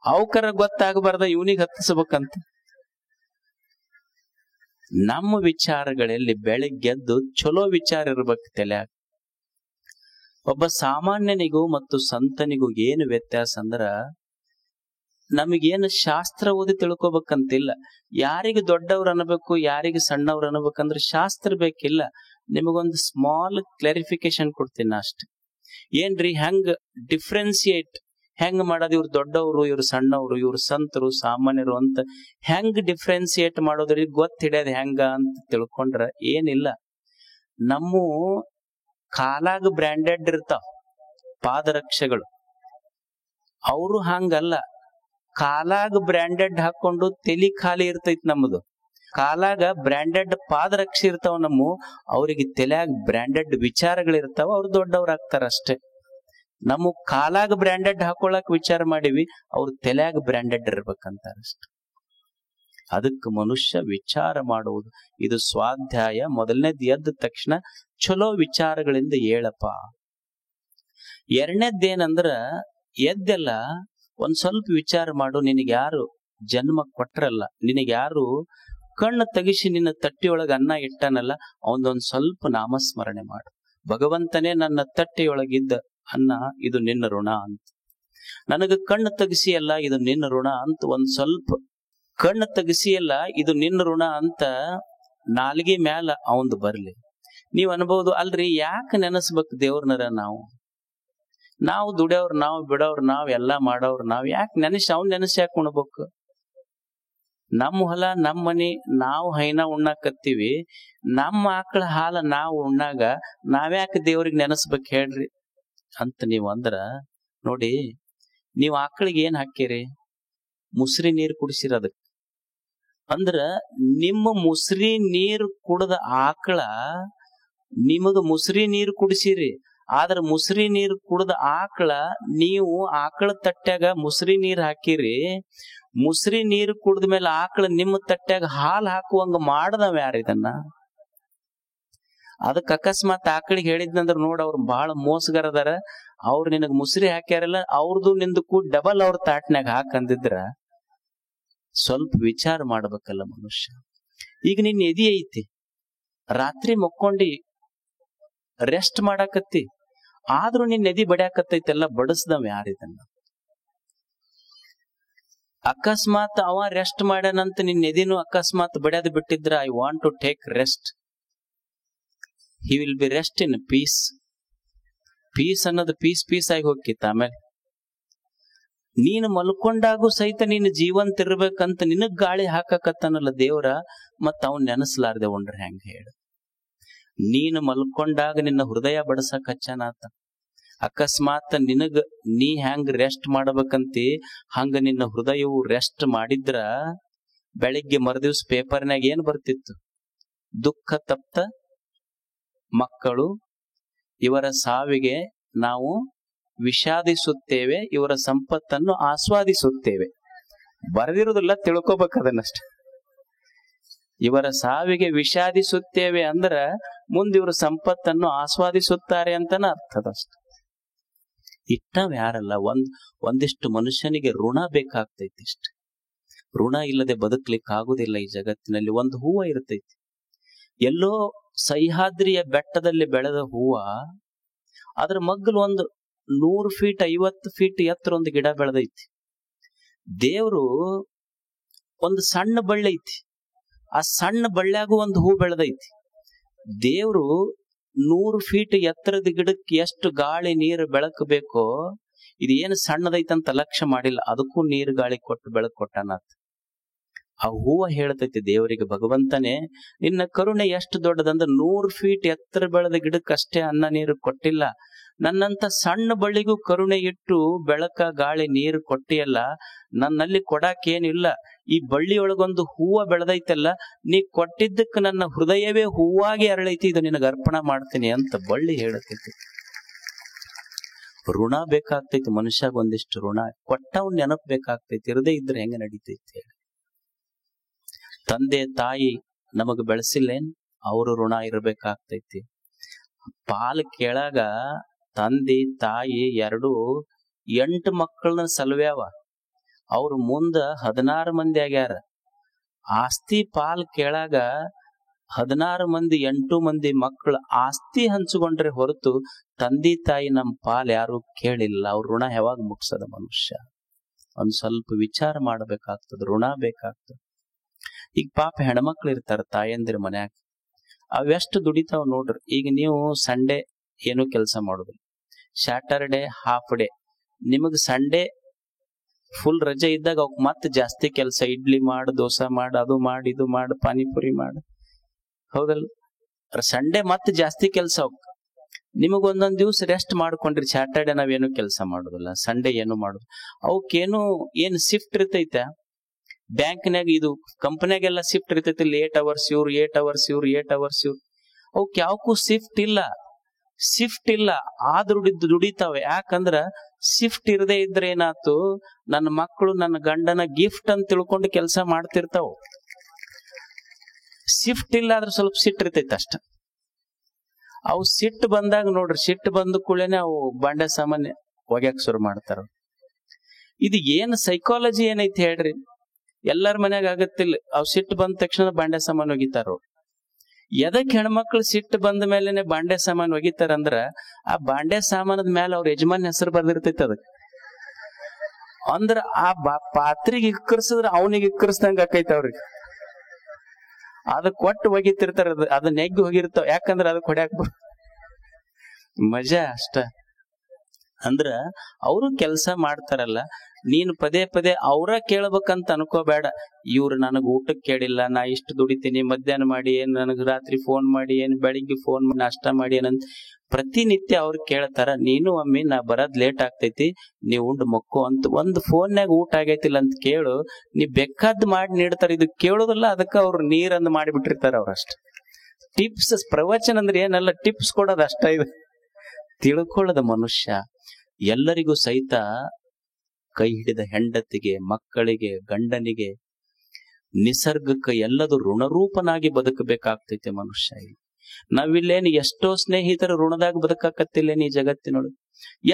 ಅವಕರ ಗೊತ್ತಾಗಬಾರ್ದ ಇವನಿಗೆ ಹತ್ತಿಸ್ಬೇಕಂತ. ನಮ್ಮ ವಿಚಾರಗಳಲ್ಲಿ ಬೆಳಿಗ್ಗೆದ್ದು ಚಲೋ ವಿಚಾರ ಇರ್ಬೇಕು ತಲೆಯಾಗ. ಒಬ್ಬ ಸಾಮಾನ್ಯನಿಗೂ ಮತ್ತು ಸಂತನಿಗೂ ಏನು ವ್ಯತ್ಯಾಸ ಅಂದ್ರ, ನಮಗೇನು ಶಾಸ್ತ್ರ ಓದಿ ತಿಳ್ಕೊಬೇಕಂತಿಲ್ಲ. ಯಾರಿಗೆ ದೊಡ್ಡವ್ರು ಅನ್ಬೇಕು, ಯಾರಿಗೆ ಸಣ್ಣವ್ರು ಅನ್ಬೇಕಂದ್ರೆ ಶಾಸ್ತ್ರ ಬೇಕಿಲ್ಲ. ನಿಮಗೊಂದು ಸ್ಮಾಲ್ ಕ್ಲಾರಿಫಿಕೇಶನ್ ಕೊಡ್ತೀನಿ ಅಷ್ಟೆ. ಏನ್ರಿ, ಹೆಂಗ್ ಡಿಫ್ರೆನ್ಸಿಯೇಟ್ ಹೆಂಗ್ ಮಾಡೋದು, ಇವ್ರು ದೊಡ್ಡವರು, ಇವ್ರು ಸಣ್ಣವರು, ಇವ್ರು ಸಂತರು, ಸಾಮಾನ್ಯರು ಅಂತ ಹೆಂಗ್ ಡಿಫ್ರೆನ್ಸಿಯೇಟ್ ಮಾಡೋದ್ರಿಗೆ ಗೊತ್ತಿಡ್ಯದ ಹೆಂಗ ಅಂತ ತಿಳ್ಕೊಂಡ್ರ ಏನಿಲ್ಲ. ನಮ್ಮ ಕಾಲಾಗ ಬ್ರ್ಯಾಂಡೆಡ್ ಇರ್ತಾವ ಪಾದರಕ್ಷೆಗಳು. ಅವರು ಹಂಗಲ್ಲ. ಕಾಲಾಗ ಬ್ರ್ಯಾಂಡೆಡ್ ಹಾಕೊಂಡು ತಲಿ ಖಾಲಿ ಇರ್ತೈತಿ ನಮ್ಮದು. ಕಾಲಾಗ ಬ್ರ್ಯಾಂಡೆಡ್ ಪಾದರಕ್ಷೆ ಇರ್ತಾವ ನಮ್ಮ. ಅವ್ರಿಗೆ ತಲೆಯಾಗ ಬ್ರ್ಯಾಂಡೆಡ್ ವಿಚಾರಗಳಿರ್ತಾವ, ಅವ್ರು ದೊಡ್ಡವ್ರು ಆಗ್ತಾರ ಅಷ್ಟೇ. ನಮ್ಮ ಕಾಲಾಗ ಬ್ರ್ಯಾಂಡೆಡ್ ಹಾಕೊಳಕ್ ವಿಚಾರ ಮಾಡಿವಿ, ಅವ್ರ ತಲೆಯಾಗ ಬ್ರ್ಯಾಂಡೆಡ್ ಇರ್ಬೇಕಂತಾರ ಅಷ್ಟೆ. ಅದಕ್ಕೆ ಮನುಷ್ಯ ವಿಚಾರ ಮಾಡುವುದು ಇದು ಸ್ವಾಧ್ಯಾಯ. ಮೊದಲನೇದ್ ಎದ್ದ ತಕ್ಷಣ ಚಲೋ ವಿಚಾರಗಳಿಂದ ಹೇಳಪ್ಪ. ಎರಡನೇದ್ದೇನಂದ್ರ, ಎದ್ದೆಲ್ಲ ಒಂದ್ ಸ್ವಲ್ಪ ವಿಚಾರ ಮಾಡು. ನಿನಗೆ ಯಾರು ಜನ್ಮ ಕೊಟ್ರಲ್ಲ, ನಿನಗೆ ಯಾರು ಕಣ್ಣು ತೆಗಿಸಿ ನಿನ್ನ ತಟ್ಟಿಯೊಳಗ ಅನ್ನ ಇಟ್ಟನಲ್ಲ, ಅವನದೊಂದ್ ಸ್ವಲ್ಪ ನಾಮಸ್ಮರಣೆ ಮಾಡು. ಭಗವಂತನೇ ನನ್ನ ತಟ್ಟೆಯೊಳಗಿದ್ದ ಅನ್ನ, ಇದು ನಿನ್ನ ಋಣ ಅಂತ. ನನಗ ಕಣ್ಣು ತೆಗಿಸಿಯಲ್ಲ, ಇದು ನಿನ್ನ ಋಣ ಅಂತ ಒಂದ್ ಸ್ವಲ್ಪ ಕಣ್ಣು ತೆಗಿಸಿಯಲ್ಲ, ಇದು ನಿನ್ನ ಋಣ ಅಂತ ನಾಲ್ಗೆ ಮ್ಯಾಲ ಅವಂದು ಬರ್ಲಿ. ನೀವ್ ಅನ್ಬಹುದು, ಅಲ್ರಿ ಯಾಕೆ ನೆನಸ್ಬೇಕು ದೇವ್ರನರ? ನಾವು ದುಡಿಯೋರು, ನಾವು ಬಿಡೋರು, ನಾವ್ ಎಲ್ಲಾ ಮಾಡೋರು, ನಾವ್ ಯಾಕೆ ಅವ್ನ್ ನೆನಸಿ ಯಾಕೆ ಉಣ್ಬೇಕು? ನಮ್ಮ ಹೊಲ, ನಮ್ಮ ಮನಿ, ನಾವು ಹೈನ ಉಣ್ಣಾಕತ್ತೀವಿ. ನಮ್ಮ ಆಕಳ ಹಾಲ ನಾವು ಉಣ್ಣಾಗ ನಾವ್ಯಾಕೆ ದೇವ್ರಿಗೆ ನೆನಸ್ಬೇಕು ಹೇಳ್ರಿ ಅಂತ ನೀವ್ ಅಂದ್ರ, ನೋಡಿ, ನೀವ್ ಆಕಳಿಗೆ ಏನ್ ಹಾಕಿರಿ? ಮುಸ್ರಿ ನೀರ್ ಕುಡಿಸಿರೋದಕ್ಕೆ. ಅಂದ್ರ ನಿಮ್ಮ ಮುಸ್ರಿ ನೀರು ಕುಡದ ಆಕಳ ನಿಮಗ ಮುಸ್ರಿ ನೀರು ಕುಡಿಸಿರಿ, ಆದ್ರ ಮುಸ್ರಿ ನೀರು ಕುಡ್ದ ಆಕಳ, ನೀವು ಆಕಳ ತಟ್ಟ್ಯಾಗ ಮುಸ್ರಿ ನೀರ್ ಹಾಕಿರಿ, ಮುಸ್ರಿ ನೀರು ಕುಡ್ದ ಮೇಲೆ ಆಕಳ ನಿಮ್ಮ ತಟ್ಟ್ಯಾಗ ಹಾಲು ಹಾಕುವಂಗ ಮಾಡ್ದವ ಯಾರ ಇದನ್ನ? ಅದಕ್ಕೆ ಅಕಸ್ಮಾತ್ ಆಕಳಿಗೆ ಹೇಳಿದ್ನಂದ್ರ ನೋಡ್ ಅವ್ರು ಬಹಳ ಮೋಸಗಾರದಾರ, ಅವ್ರು ನಿನಗ್ ಮುಸ್ರಿ ಹಾಕ್ಯಾರಲ್ಲ, ಅವ್ರದ್ದು ನಿಂದಕ್ಕೂ ಡಬಲ್ ಅವ್ರ ತಾಟ್ನ್ಯಾಗ ಹಾಕಂದಿದ್ರ ಸ್ವಲ್ಪ ವಿಚಾರ ಮಾಡ್ಬೇಕಲ್ಲ ಮನುಷ್ಯ. ಈಗ ನಿನ್ ಎದಿ ಐತಿ, ರಾತ್ರಿ ಮಕ್ಕೊಂಡಿ ರೆಸ್ಟ್ ಮಾಡಾಕತ್ತಿ, ಆದ್ರೂ ನಿನ್ ಎದಿ ಬಡ್ಯಾಕತ್ತೈತೆಲ್ಲ, ಬಡಸ್ದವ್ ಯಾರಿದನ್ನ? ಅಕಸ್ಮಾತ್ ಅವ ರೆಸ್ಟ್ ಮಾಡ್ಯಾನಂತ ನಿನ್ ಎದಿನೂ ಅಕಸ್ಮಾತ್ ಬಡ್ಯಾದ ಬಿಟ್ಟಿದ್ರ, I want to take rest, he will be rest in peace. Peace ಅನ್ನೋದು ಪೀಸ್ ಪೀಸ್ ಆಗಿ ಹೋಗಿತ್ತ. ಆಮೇಲೆ ನೀನು ಮಲ್ಕೊಂಡಾಗೂ ಸಹಿತ ನೀನು ಜೀವಂತ ಇರ್ಬೇಕಂತ ನಿನಗ್ ಗಾಳಿ ಹಾಕಕತ್ತಾನಲ್ಲ ದೇವ್ರ, ಮತ್ತ ಅವನ್ ನೆನಸ್ಲಾರ್ದೆ ಉಂಡ್ರೆ ಹೆಂಗ ಹೇಳು? ನೀನು ಮಲ್ಕೊಂಡಾಗ ನಿನ್ನ ಹೃದಯ ಬಡಸಕ್ ಹಚ್ಚಾನಾತ. ಅಕಸ್ಮಾತ್ ನೀ ಹೆಂಗ್ ರೆಸ್ಟ್ ಮಾಡ್ಬೇಕಂತಿ ಹಂಗ ನಿನ್ನ ಹೃದಯವು ರೆಸ್ಟ್ ಮಾಡಿದ್ರ ಬೆಳಿಗ್ಗೆ ಮರುದಿವ್ಸ ಪೇಪರ್ನಾಗ ಏನ್ ಬರ್ತಿತ್ತು? ದುಃಖ ತಪ್ತ ಮಕ್ಕಳು, ಇವರ ಸಾವಿಗೆ ನಾವು ವಿಷಾದಿಸುತ್ತೇವೆ, ಇವರ ಸಂಪತ್ತನ್ನು ಆಸ್ವಾದಿಸುತ್ತೇವೆ. ಬರೆದಿರುವುದಿಲ್ಲ, ತಿಳ್ಕೊಬೇಕದನ್ನಷ್ಟ. ಇವರ ಸಾವಿಗೆ ವಿಷಾದಿಸುತ್ತೇವೆ ಅಂದ್ರ ಮುಂದೆ ಇವರು ಸಂಪತ್ತನ್ನು ಆಸ್ವಾದಿಸುತ್ತಾರೆ ಅಂತನ ಅರ್ಥದಷ್ಟ. ಇಟ್ಟವ್ ಯಾರಲ್ಲ, ಒಂದಿಷ್ಟು ಮನುಷ್ಯನಿಗೆ ಋಣ ಬೇಕಾಗ್ತೈತಿ. ಇಷ್ಟ ಋಣ ಇಲ್ಲದೆ ಬದುಕ್ಲಿಕ್ಕೆ ಆಗುದಿಲ್ಲ ಈ ಜಗತ್ತಿನಲ್ಲಿ. ಒಂದು ಹೂವ ಇರ್ತೈತಿ, ಎಲ್ಲೋ ಸಹ್ಯಾದ್ರಿಯ ಬೆಟ್ಟದಲ್ಲಿ ಬೆಳೆದ ಹೂವ, ಅದ್ರ ಮಗ್ಗಲು ಒಂದು 100 ಫೀಟ್ 50 ಫೀಟ್ ಎತ್ತರ ಒಂದು ಗಿಡ ಬೆಳೆದೈತಿ. ದೇವ್ರು ಒಂದು ಸಣ್ಣ ಬಳ್ಳಿ ಐತಿ, ಆ ಸಣ್ಣ ಬಳ್ಳ್ಯಾಗೂ ಒಂದು ಹೂ ಬೆಳೆದೈತಿ. ದೇವ್ರು 100 ಫೀಟ್ ಎತ್ತರದ ಗಿಡಕ್ಕೆ ಎಷ್ಟು ಗಾಳಿ ನೀರು ಬೆಳಕು ಬೇಕೋ, ಇದು ಏನು ಸಣ್ಣದೈತಂತ ಲಕ್ಷ್ಯ ಮಾಡಿಲ್ಲ, ಅದಕ್ಕೂ ನೀರು ಗಾಳಿ ಕೊಟ್ಟು ಬೆಳಕು ಕೊಟ್ಟಾನತ್. ಆ ಹೂವ ಹೇಳ್ತೈತಿ ದೇವರಿಗೆ, ಭಗವಂತನೇ ನಿನ್ನ ಕರುಣೆ ಎಷ್ಟು ದೊಡ್ಡದಂದ್ರೆ 100 ಫೀಟ್ ಎತ್ತರ ಬೆಳೆದ ಗಿಡಕ್ಕಷ್ಟೇ ಅನ್ನ ನೀರು ಕೊಟ್ಟಿಲ್ಲ, ನನ್ನಂತ ಸಣ್ಣ ಬಳ್ಳಿಗೂ ಕರುಣೆ ಇಟ್ಟು ಬೆಳಕ ಗಾಳಿ ನೀರು ಕೊಟ್ಟಿಯಲ್ಲ, ನನ್ನಲ್ಲಿ ಕೊಡಾಕೇನಿಲ್ಲ. ಈ ಬಳ್ಳಿಯೊಳಗೊಂದು ಹೂವ ಬೆಳೆದೈತಲ್ಲ, ನೀ ಕೊಟ್ಟಿದ್ದಕ್ಕೆ ನನ್ನ ಹೃದಯವೇ ಹೂವಾಗಿ ಅರಳೈತಿ, ಇದು ನಿನಗೆ ಅರ್ಪಣ ಮಾಡ್ತೀನಿ ಅಂತ ಬಳ್ಳಿ ಹೇಳತೈತಿ. ಋಣ ಬೇಕಾಗ್ತೈತಿ ಮನುಷ್ಯಾಗ, ಒಂದಿಷ್ಟು ಋಣ ಕೊಟ್ಟವ್ ನೆನಪು ಬೇಕಾಗ್ತೈತಿ. ಹೃದಯ ಇದ್ರೆ ಹೆಂಗ ನಡೀತೈತಿ ಹೇಳಿ? ತಂದೆ ತಾಯಿ ನಮಗ್ ಬೆಳೆಸಿಲ್ಲೇನ್, ಅವರು ಋಣ ಇರ್ಬೇಕಾಗ್ತೈತಿ. ಪಾಲ್ ಕೇಳಾಗ ತಂದೆ ತಾಯಿ ಎರಡು 8 ಮಕ್ಕಳನ್ನ ಸಲ್ವ್ಯಾವ, ಅವ್ರ ಮುಂದ 16 ಮಂದಿ ಆಗ್ಯಾರ. ಆಸ್ತಿ ಪಾಲ್ ಕೇಳಾಗ 16 ಮಂದಿ 8 ಮಂದಿ ಮಕ್ಕಳು ಆಸ್ತಿ ಹಂಚಿಕೊಂಡ್ರೆ ಹೊರತು ತಂದೆ ತಾಯಿ ನಮ್ಮ ಪಾಲ್ ಯಾರು ಕೇಳಿಲ್ಲ. ಅವ್ರ ಋಣ ಯಾವಾಗ ಮುಟ್ಸದ ಮನುಷ್ಯ? ಒಂದ್ ಸ್ವಲ್ಪ ವಿಚಾರ ಮಾಡ್ಬೇಕಾಗ್ತದ, ಋಣ ಬೇಕಾಗ್ತದ. ಈಗ ಪಾಪ ಹೆಣ್ಮಕ್ಳು ಇರ್ತಾರ ತಾಯಂದಿರ ಮನ್ಯಾಗ, ಅವೆಷ್ಟು ದುಡಿತಾವ್ ನೋಡ್ರಿ. ಈಗ ನೀವು ಸಂಡೇ ಏನು ಕೆಲಸ ಮಾಡುದಿಲ್ಲ, ಸ್ಯಾಟರ್ಡೆ ಹಾಫ್ ಡೇ, ನಿಮಗ್ ಸಂಡೇ ಫುಲ್ ರಜೆ ಇದ್ದಾಗ ಅವಕ್ ಮತ್ತೆ ಜಾಸ್ತಿ ಕೆಲಸ. ಇಡ್ಲಿ ಮಾಡು, ದೋಸೆ ಮಾಡು, ಅದು ಮಾಡಿ, ಇದು ಮಾಡು, ಪಾನಿಪುರಿ ಮಾಡು, ಹೌದಲ್ಲ? ಸಂಡೇ ಮತ್ತೆ ಜಾಸ್ತಿ ಕೆಲಸ ಅವಕ್. ನಿಮಗ್ ಒಂದೊಂದ್ ದಿವ್ಸ ರೆಸ್ಟ್ ಮಾಡ್ಕೊಂಡ್ರಿ, ಸ್ಯಾಟರ್ಡೆ ನಾವೇನು ಕೆಲಸ ಮಾಡುದಿಲ್ಲ, ಸಂಡೇ ಏನು ಮಾಡುದು. ಅವಕ್ಕೇನು ಏನ್ ಶಿಫ್ಟ್ ಇರ್ತೈತೆ ಬ್ಯಾಂಕ್ನಾಗ, ಇದು ಕಂಪನಿಯಾಗೆಲ್ಲ ಶಿಫ್ಟ್ ಇರ್ತೈತಿ. 8 hours ಇವ್ರು, 8 hours ಇವ್ರು, 8 hours ಇವ್ರು. ಅವಕ್ ಯಾವಕ್ಕೂ ಶಿಫ್ಟ್ ಇಲ್ಲ, ಶಿಫ್ಟ್ ಇಲ್ಲ, ಆದ್ರೂ ದುಡಿತಾವೆ. ಯಾಕಂದ್ರ ಶಿಫ್ಟ್ ಇರದೇ ಇದ್ರೆ ಏನಾತು, ನನ್ನ ಮಕ್ಕಳು ನನ್ನ ಗಂಡನ ಗಿಫ್ಟ್ ಅಂತ ತಿಳ್ಕೊಂಡು ಕೆಲಸ ಮಾಡ್ತಿರ್ತಾವ. ಶಿಫ್ಟ್ ಇಲ್ಲ ಆದ್ರೆ ಸ್ವಲ್ಪ ಸಿಟ್ಟು ಇರ್ತೈತಿ ಅಷ್ಟ. ಅವು ಸಿಟ್ಟು ಬಂದಾಗ ನೋಡ್ರಿ, ಸಿಟ್ಟು ಬಂದ ಕೂಡಲೇ ಅವು ಬಾಂಡೆ ಸಾಮಾನ್ಯ ಒಗ್ಯಾಕ್ ಶುರು ಮಾಡ್ತಾರ. ಇದು ಏನ್ ಸೈಕಾಲಜಿ ಏನೈತಿ ಹೇಳ್ರಿ? ಎಲ್ಲರ ಮನ್ಯಾಗ ಆಗತ್ತಿಲ್ಲ. ಅವ್ ಸಿಟ್ಟು ಬಂದ ತಕ್ಷಣ ಬಾಂಡೆ ಸಾಮಾನು ಒಗಿತಾರ. ಎದಕ್ ಹೆಣ್ಮಕ್ಳು ಸಿಟ್ಟು ಬಂದ ಮೇಲೆನೆ ಬಾಂಡೆ ಸಾಮಾನು ಒಗಿತಾರಂದ್ರ, ಆ ಬಾಂಡೆ ಸಾಮಾನದ ಮೇಲೆ ಅವ್ರ ಯಜಮಾನ್ ಹೆಸರು ಬರ್ದಿರ್ತೈತಿ. ಅದಕ್ಕೆ ಅಂದ್ರ ಆ ಪಾತ್ರಿಗೆ ಇಕ್ಕರ್ಸಿದ್ರ ಅವನಿಗೆ ಇಕ್ಕರ್ಸ್ದಂಗ ಆಕೈತಿ ಅವ್ರಿಗೆ. ಅದಕ್ ಕೊಟ್ಟು ಒಗಿತಿರ್ತಾರ, ಅದ ನೆಗ್ಗಿ ಹೋಗಿರ್ತಾವ. ಯಾಕಂದ್ರ ಅದಕ್ಕೆ ಹೊಡ್ಯಾಕ ಮಜಾ ಅಷ್ಟ. ಅಂದ್ರ ಅವರು ಕೆಲಸ ಮಾಡ್ತಾರಲ್ಲ, ನೀನು ಪದೇ ಪದೇ ಅವ್ರ ಕೇಳ್ಬೇಕಂತ ಅನ್ಕೋಬೇಡ. ಇವ್ರು ನನಗ್ ಊಟಕ್ಕೆ ಕೇಳಿಲ್ಲ, ನಾ ಇಷ್ಟು ದುಡಿತೀನಿ, ಮಧ್ಯಾಹ್ನ ಮಾಡಿ ಏನ್, ನನಗ್ ರಾತ್ರಿ ಫೋನ್ ಮಾಡಿ ಏನ್, ಬೆಳಿಗ್ಗೆ ಫೋನ್ ಮಾಡಿ ನಾಷ್ಟ ಮಾಡಿ ಏನಂತ ಪ್ರತಿನಿತ್ಯ ಅವ್ರು ಕೇಳ್ತಾರ. ನೀನು ಒಮ್ಮೆ ನಾ ಬರೋದ್ ಲೇಟ್ ಆಗ್ತೈತಿ, ನೀವ್ ಉಂಡು ಮಕ್ಕೋ ಅಂತ ಒಂದು ಫೋನ್ಯಾಗ ಊಟ ಆಗೈತಿಲ್ಲ ಅಂತ ಕೇಳು, ನೀ ಬೇಕಾದ್ ಮಾಡಿ ನೀಡ್ತಾರ. ಇದು ಕೇಳೋದಲ್ಲ, ಅದಕ್ಕ ಅವ್ರು ನೀರಂದ್ ಮಾಡಿಬಿಟ್ಟಿರ್ತಾರ ಅವ್ರಷ್ಟ. ಟಿಪ್ಸ್ ಪ್ರವಚನ ಅಂದ್ರೆ ಏನಲ್ಲ, ಟಿಪ್ಸ್ ಕೊಡೋದು ಅಷ್ಟ ಇದೆ. ತಿಳ್ಕೊಳ್ಳದ ಮನುಷ್ಯ ಎಲ್ಲರಿಗೂ ಸಹಿತ ಕೈ ಹಿಡಿದ ಹೆಂಡತಿಗೆ, ಮಕ್ಕಳಿಗೆ, ಗಂಡನಿಗೆ, ನಿಸರ್ಗಕ್ಕೆ ಎಲ್ಲದು ಋಣರೂಪನಾಗಿ ಬದುಕಬೇಕಾಗ್ತೈತೆ ಮನುಷ್ಯ. ನಾವಿಲ್ಲೇನು ಎಷ್ಟೋ ಸ್ನೇಹಿತರು ಋಣದಾಗ ಬದುಕಾಕತ್ತಿಲ್ಲೇನು ಈ ಜಗತ್ತಿನೊಳಗೆ.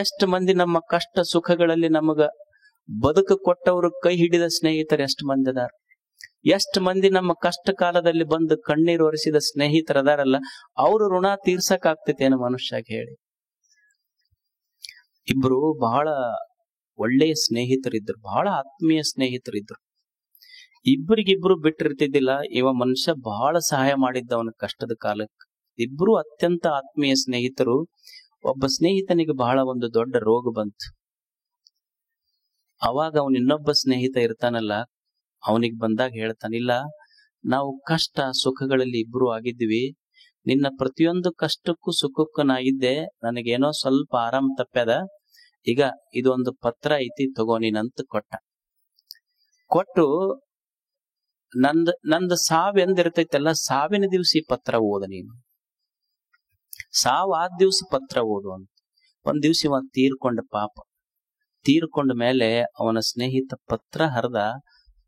ಎಷ್ಟು ಮಂದಿ ನಮ್ಮ ಕಷ್ಟ ಸುಖಗಳಲ್ಲಿ ನಮಗ ಬದುಕು ಕೊಟ್ಟವರು ಕೈ ಹಿಡಿದ ಸ್ನೇಹಿತರು ಎಷ್ಟು ಮಂದಿ ಅದಾರ. ಎಷ್ಟು ಮಂದಿ ನಮ್ಮ ಕಷ್ಟ ಕಾಲದಲ್ಲಿ ಬಂದು ಕಣ್ಣೀರು ಒರೆಸಿದ ಸ್ನೇಹಿತರು ಅದಾರಲ್ಲ, ಅವರು ಋಣ ತೀರ್ಸಕ್ ಆಗ್ತೈತೇನು ಮನುಷ್ಯಗೆ ಹೇಳಿ. ಇಬ್ರು ಬಹಳ ಒಳ್ಳೆಯ ಸ್ನೇಹಿತರಿದ್ರು, ಬಹಳ ಆತ್ಮೀಯ ಸ್ನೇಹಿತರಿದ್ರು. ಇಬ್ಬರಿಗಿಬ್ರು ಬಿಟ್ಟಿರ್ತಿದ್ದಿಲ್ಲ. ಇವ ಮನುಷ್ಯ ಬಹಳ ಸಹಾಯ ಮಾಡಿದ್ದ ಅವನ ಕಷ್ಟದ ಕಾಲಕ್ಕೆ. ಇಬ್ರು ಅತ್ಯಂತ ಆತ್ಮೀಯ ಸ್ನೇಹಿತರು. ಒಬ್ಬ ಸ್ನೇಹಿತನಿಗೆ ಬಹಳ ಒಂದು ದೊಡ್ಡ ರೋಗ ಬಂತು. ಅವಾಗ ಅವನ ಇನ್ನೊಬ್ಬ ಸ್ನೇಹಿತ ಇರ್ತಾನಲ್ಲ, ಅವನಿಗೆ ಬಂದಾಗ ಹೇಳ್ತಾನಿಲ್ಲ, ನಾವು ಕಷ್ಟ ಸುಖಗಳಲ್ಲಿ ಇಬ್ರು ಆಗಿದ್ವಿ. ನಿನ್ನ ಪ್ರತಿಯೊಂದು ಕಷ್ಟಕ್ಕೂ ಸುಖಕ್ಕೂ ನಾ ಇದ್ದೆ. ನನಗೇನೋ ಸ್ವಲ್ಪ ಆರಾಮ್ ತಪ್ಪ್ಯದ. ಈಗ ಇದೊಂದು ಪತ್ರ ಐತಿ, ತಗೋ ನೀನಂತ ಕೊಟ್ಟು ನಂದು ಸಾವು ಎಂದಿರ್ತೈತಲ್ಲ, ಸಾವಿನ ದಿವ್ಸ ಈ ಪತ್ರ ಓದ ನೀನು. ಸಾವು ಆದ ದಿವ್ಸ ಪತ್ರ ಓದು ಅಂತ. ಒಂದ್ ದಿವ್ಸ ಇವ ತೀರ್ಕೊಂಡ. ಪಾಪ ತೀರ್ಕೊಂಡ ಮೇಲೆ ಅವನ ಸ್ನೇಹಿತ ಪತ್ರ ಹರಿದ.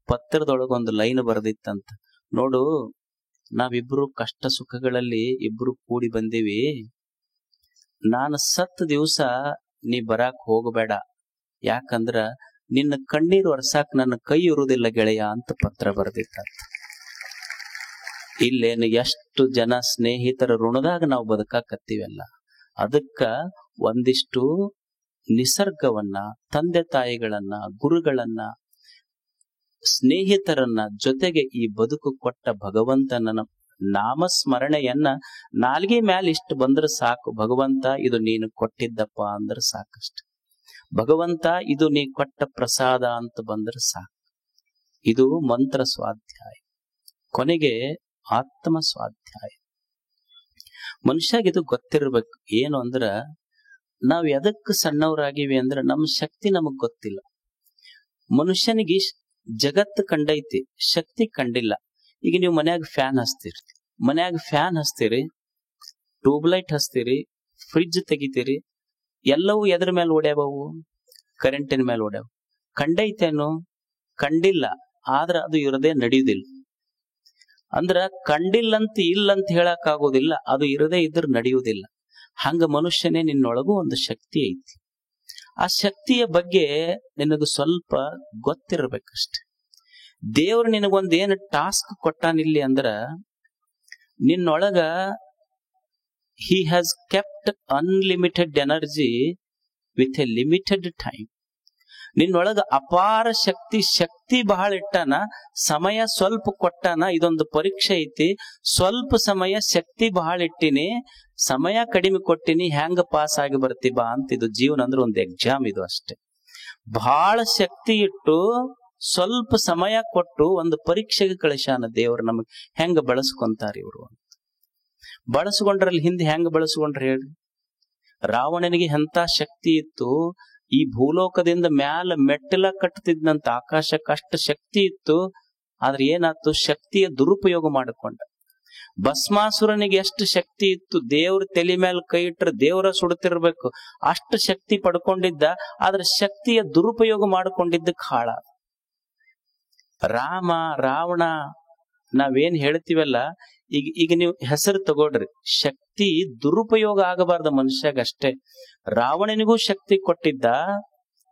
ಪತ್ರದೊಳಗೊಂದು ಲೈನ್ ಬರೆದಿತ್ತಂತ, ನೋಡು ನಾವಿಬ್ರು ಕಷ್ಟ ಸುಖಗಳಲ್ಲಿ ಇಬ್ರು ಕೂಡಿ ಬಂದೀವಿ. ನಾನು ಸತ್ತ ದಿವ್ಸ ನೀ ಬರಾಕ್ ಹೋಗಬೇಡ, ಯಾಕಂದ್ರ ನಿನ್ನ ಕಣ್ಣೀರು ಒರ್ಸಾಕ್ ನನ್ನ ಕೈ ಇರುವುದಿಲ್ಲ ಗೆಳೆಯ ಅಂತ ಪತ್ರ ಬರೆದಿತ್ತಂತ. ಇಲ್ಲೇನು ಎಷ್ಟು ಜನ ಸ್ನೇಹಿತರ ಋಣದಾಗ ನಾವು ಬದುಕಾಕತ್ತೀವಲ್ಲ. ಅದಕ್ಕ ಒಂದಿಷ್ಟು ನಿಸರ್ಗವನ್ನ, ತಂದೆ ತಾಯಿಗಳನ್ನ, ಗುರುಗಳನ್ನ, ಸ್ನೇಹಿತರನ್ನ, ಜೊತೆಗೆ ಈ ಬದುಕು ಕೊಟ್ಟ ಭಗವಂತನ ನಾಮಸ್ಮರಣೆಯನ್ನ ನಾಲ್ಗೆ ಮ್ಯಾಲ ಇಷ್ಟು ಬಂದ್ರೆ ಸಾಕು. ಭಗವಂತ ಇದು ನೀನು ಕೊಟ್ಟಿದ್ದಪ್ಪ ಅಂದ್ರೆ ಸಾಕಷ್ಟು. ಭಗವಂತ ಇದು ನೀ ಕೊಟ್ಟ ಪ್ರಸಾದ ಅಂತ ಬಂದ್ರೆ ಸಾಕು. ಇದು ಮಂತ್ರ ಸ್ವಾಧ್ಯಾಯ, ಕೊನೆಗೆ ಆತ್ಮ ಸ್ವಾಧ್ಯಾಯ. ಮನುಷ್ಯಗೆ ಇದು ಗೊತ್ತಿರ್ಬೇಕು. ಏನು ಅಂದ್ರ, ನಾವ್ ಎದಕ್ ಸಣ್ಣವರಾಗಿವಿ ಅಂದ್ರ ನಮ್ಮ ಶಕ್ತಿ ನಮಗ್ ಗೊತ್ತಿಲ್ಲ. ಮನುಷ್ಯನಿಗೆ ಜಗತ್ತು ಕಂಡೈತಿ, ಶಕ್ತಿ ಕಂಡಿಲ್ಲ. ಈಗ ನೀವು ಮನ್ಯಾಗ ಫ್ಯಾನ್ ಹಚ್ತೀರಿ, ಟ್ಯೂಬ್ಲೈಟ್ ಹಚ್ತೀರಿ, ಫ್ರಿಡ್ಜ್ ತೆಗಿತೀರಿ, ಎಲ್ಲವೂ ಎದ್ರ ಮೇಲೆ ಓಡ್ಯಾವವು? ಕರೆಂಟಿನ ಮೇಲೆ ಓಡ್ಯಾವ. ಕಂಡೈತೇನು? ಕಂಡಿಲ್ಲ. ಆದ್ರ ಅದು ಇರದೆ ನಡೆಯುವುದಿಲ್ಲ. ಅಂದ್ರ ಕಂಡಿಲ್ಲಂತ ಇಲ್ಲಂತ ಹೇಳಕ್ ಆಗೋದಿಲ್ಲ, ಅದು ಇರದೇ ಇದ್ರ ನಡೆಯುವುದಿಲ್ಲ. ಹಂಗ ಮನುಷ್ಯನೇ ನಿನ್ನೊಳಗೂ ಒಂದು ಶಕ್ತಿ ಐತಿ. ಆ ಶಕ್ತಿಯ ಬಗ್ಗೆ ನಿನಗೆ ಸ್ವಲ್ಪ ಗೊತ್ತಿರ್ಬೇಕಷ್ಟೆ. ದೇವ್ರು ನಿನಗೊಂದ್ ಏನು ಟಾಸ್ಕ್ ಕೊಟ್ಟಾನಿಲ್ಲಿ ಅಂದ್ರ, ನಿನ್ನೊಳಗ he has kept unlimited energy with a limited time. ನಿನ್ನೊಳಗ ಅಪಾರ ಶಕ್ತಿ ಬಹಳ ಇಟ್ಟಾನ, ಸಮಯ ಸ್ವಲ್ಪ ಕೊಟ್ಟಾನ. ಇದೊಂದು ಪರೀಕ್ಷೆ ಐತಿ, ಸ್ವಲ್ಪ ಸಮಯ ಶಕ್ತಿ ಬಹಳ ಇಟ್ಟಿನಿ, ಸಮಯ ಕಡಿಮೆ ಕೊಟ್ಟಿನಿ, ಹೆಂಗ ಪಾಸ್ ಆಗಿ ಬರ್ತಿ ಬಾ ಅಂತ. ಇದು ಜೀವನ ಅಂದ್ರೆ ಒಂದು ಎಕ್ಸಾಮ್, ಇದು ಅಷ್ಟೇ. ಬಹಳ ಶಕ್ತಿ ಇಟ್ಟು ಸ್ವಲ್ಪ ಸಮಯ ಕೊಟ್ಟು ಒಂದು ಪರೀಕ್ಷೆಗೆ ಕಳಿಸಾನ ದೇವರು. ನಮಗ್ ಹೆಂಗ ಬಳಸ್ಕೊಂತಾರ ಇವರು? ಬಳಸ್ಕೊಂಡ್ರಲ್ಲಿ ಹಿಂದೆ ಹೆಂಗ ಬಳಸ್ಕೊಂಡ್ರಿ ಹೇಳ್ರಿ? ರಾವಣನಿಗೆ ಎಂತ ಶಕ್ತಿ ಇತ್ತು, ಈ ಭೂಲೋಕದಿಂದ ಮ್ಯಾಲ ಮೆಟ್ಟಿಲ ಕಟ್ಟುತ್ತಿದ್ದಂತ ಆಕಾಶಕ್ಕೆ ಅಷ್ಟು ಶಕ್ತಿ ಇತ್ತು. ಆದ್ರೆ ಏನಾಯ್ತು? ಶಕ್ತಿಯ ದುರುಪಯೋಗ ಮಾಡಿಕೊಂಡ. ಭಸ್ಮಾಸುರನಿಗೆ ಎಷ್ಟು ಶಕ್ತಿ ಇತ್ತು, ದೇವ್ರ ತಲೆ ಮೇಲೆ ಕೈ ಇಟ್ಟರೆ ದೇವರ ಸುಡುತ್ತಿರ್ಬೇಕು, ಅಷ್ಟು ಶಕ್ತಿ ಪಡ್ಕೊಂಡಿದ್ದ. ಆದ್ರೆ ಶಕ್ತಿಯ ದುರುಪಯೋಗ ಮಾಡಿಕೊಂಡಿದ್ದಕ್ಕೆ ಹಾಳ. ರಾಮ, ರಾವಣ ನಾವೇನ್ ಹೇಳ್ತೀವಲ್ಲ, ಈಗ ನೀವು ಹೆಸರು ತಗೊಳ್ರಿ, ಶಕ್ತಿ ದುರುಪಯೋಗ ಆಗಬಾರ್ದ ಮನುಷ್ಯಾಗ ಅಷ್ಟೇ. ರಾವಣನಿಗೂ ಶಕ್ತಿ ಕೊಟ್ಟಿದ್ದ,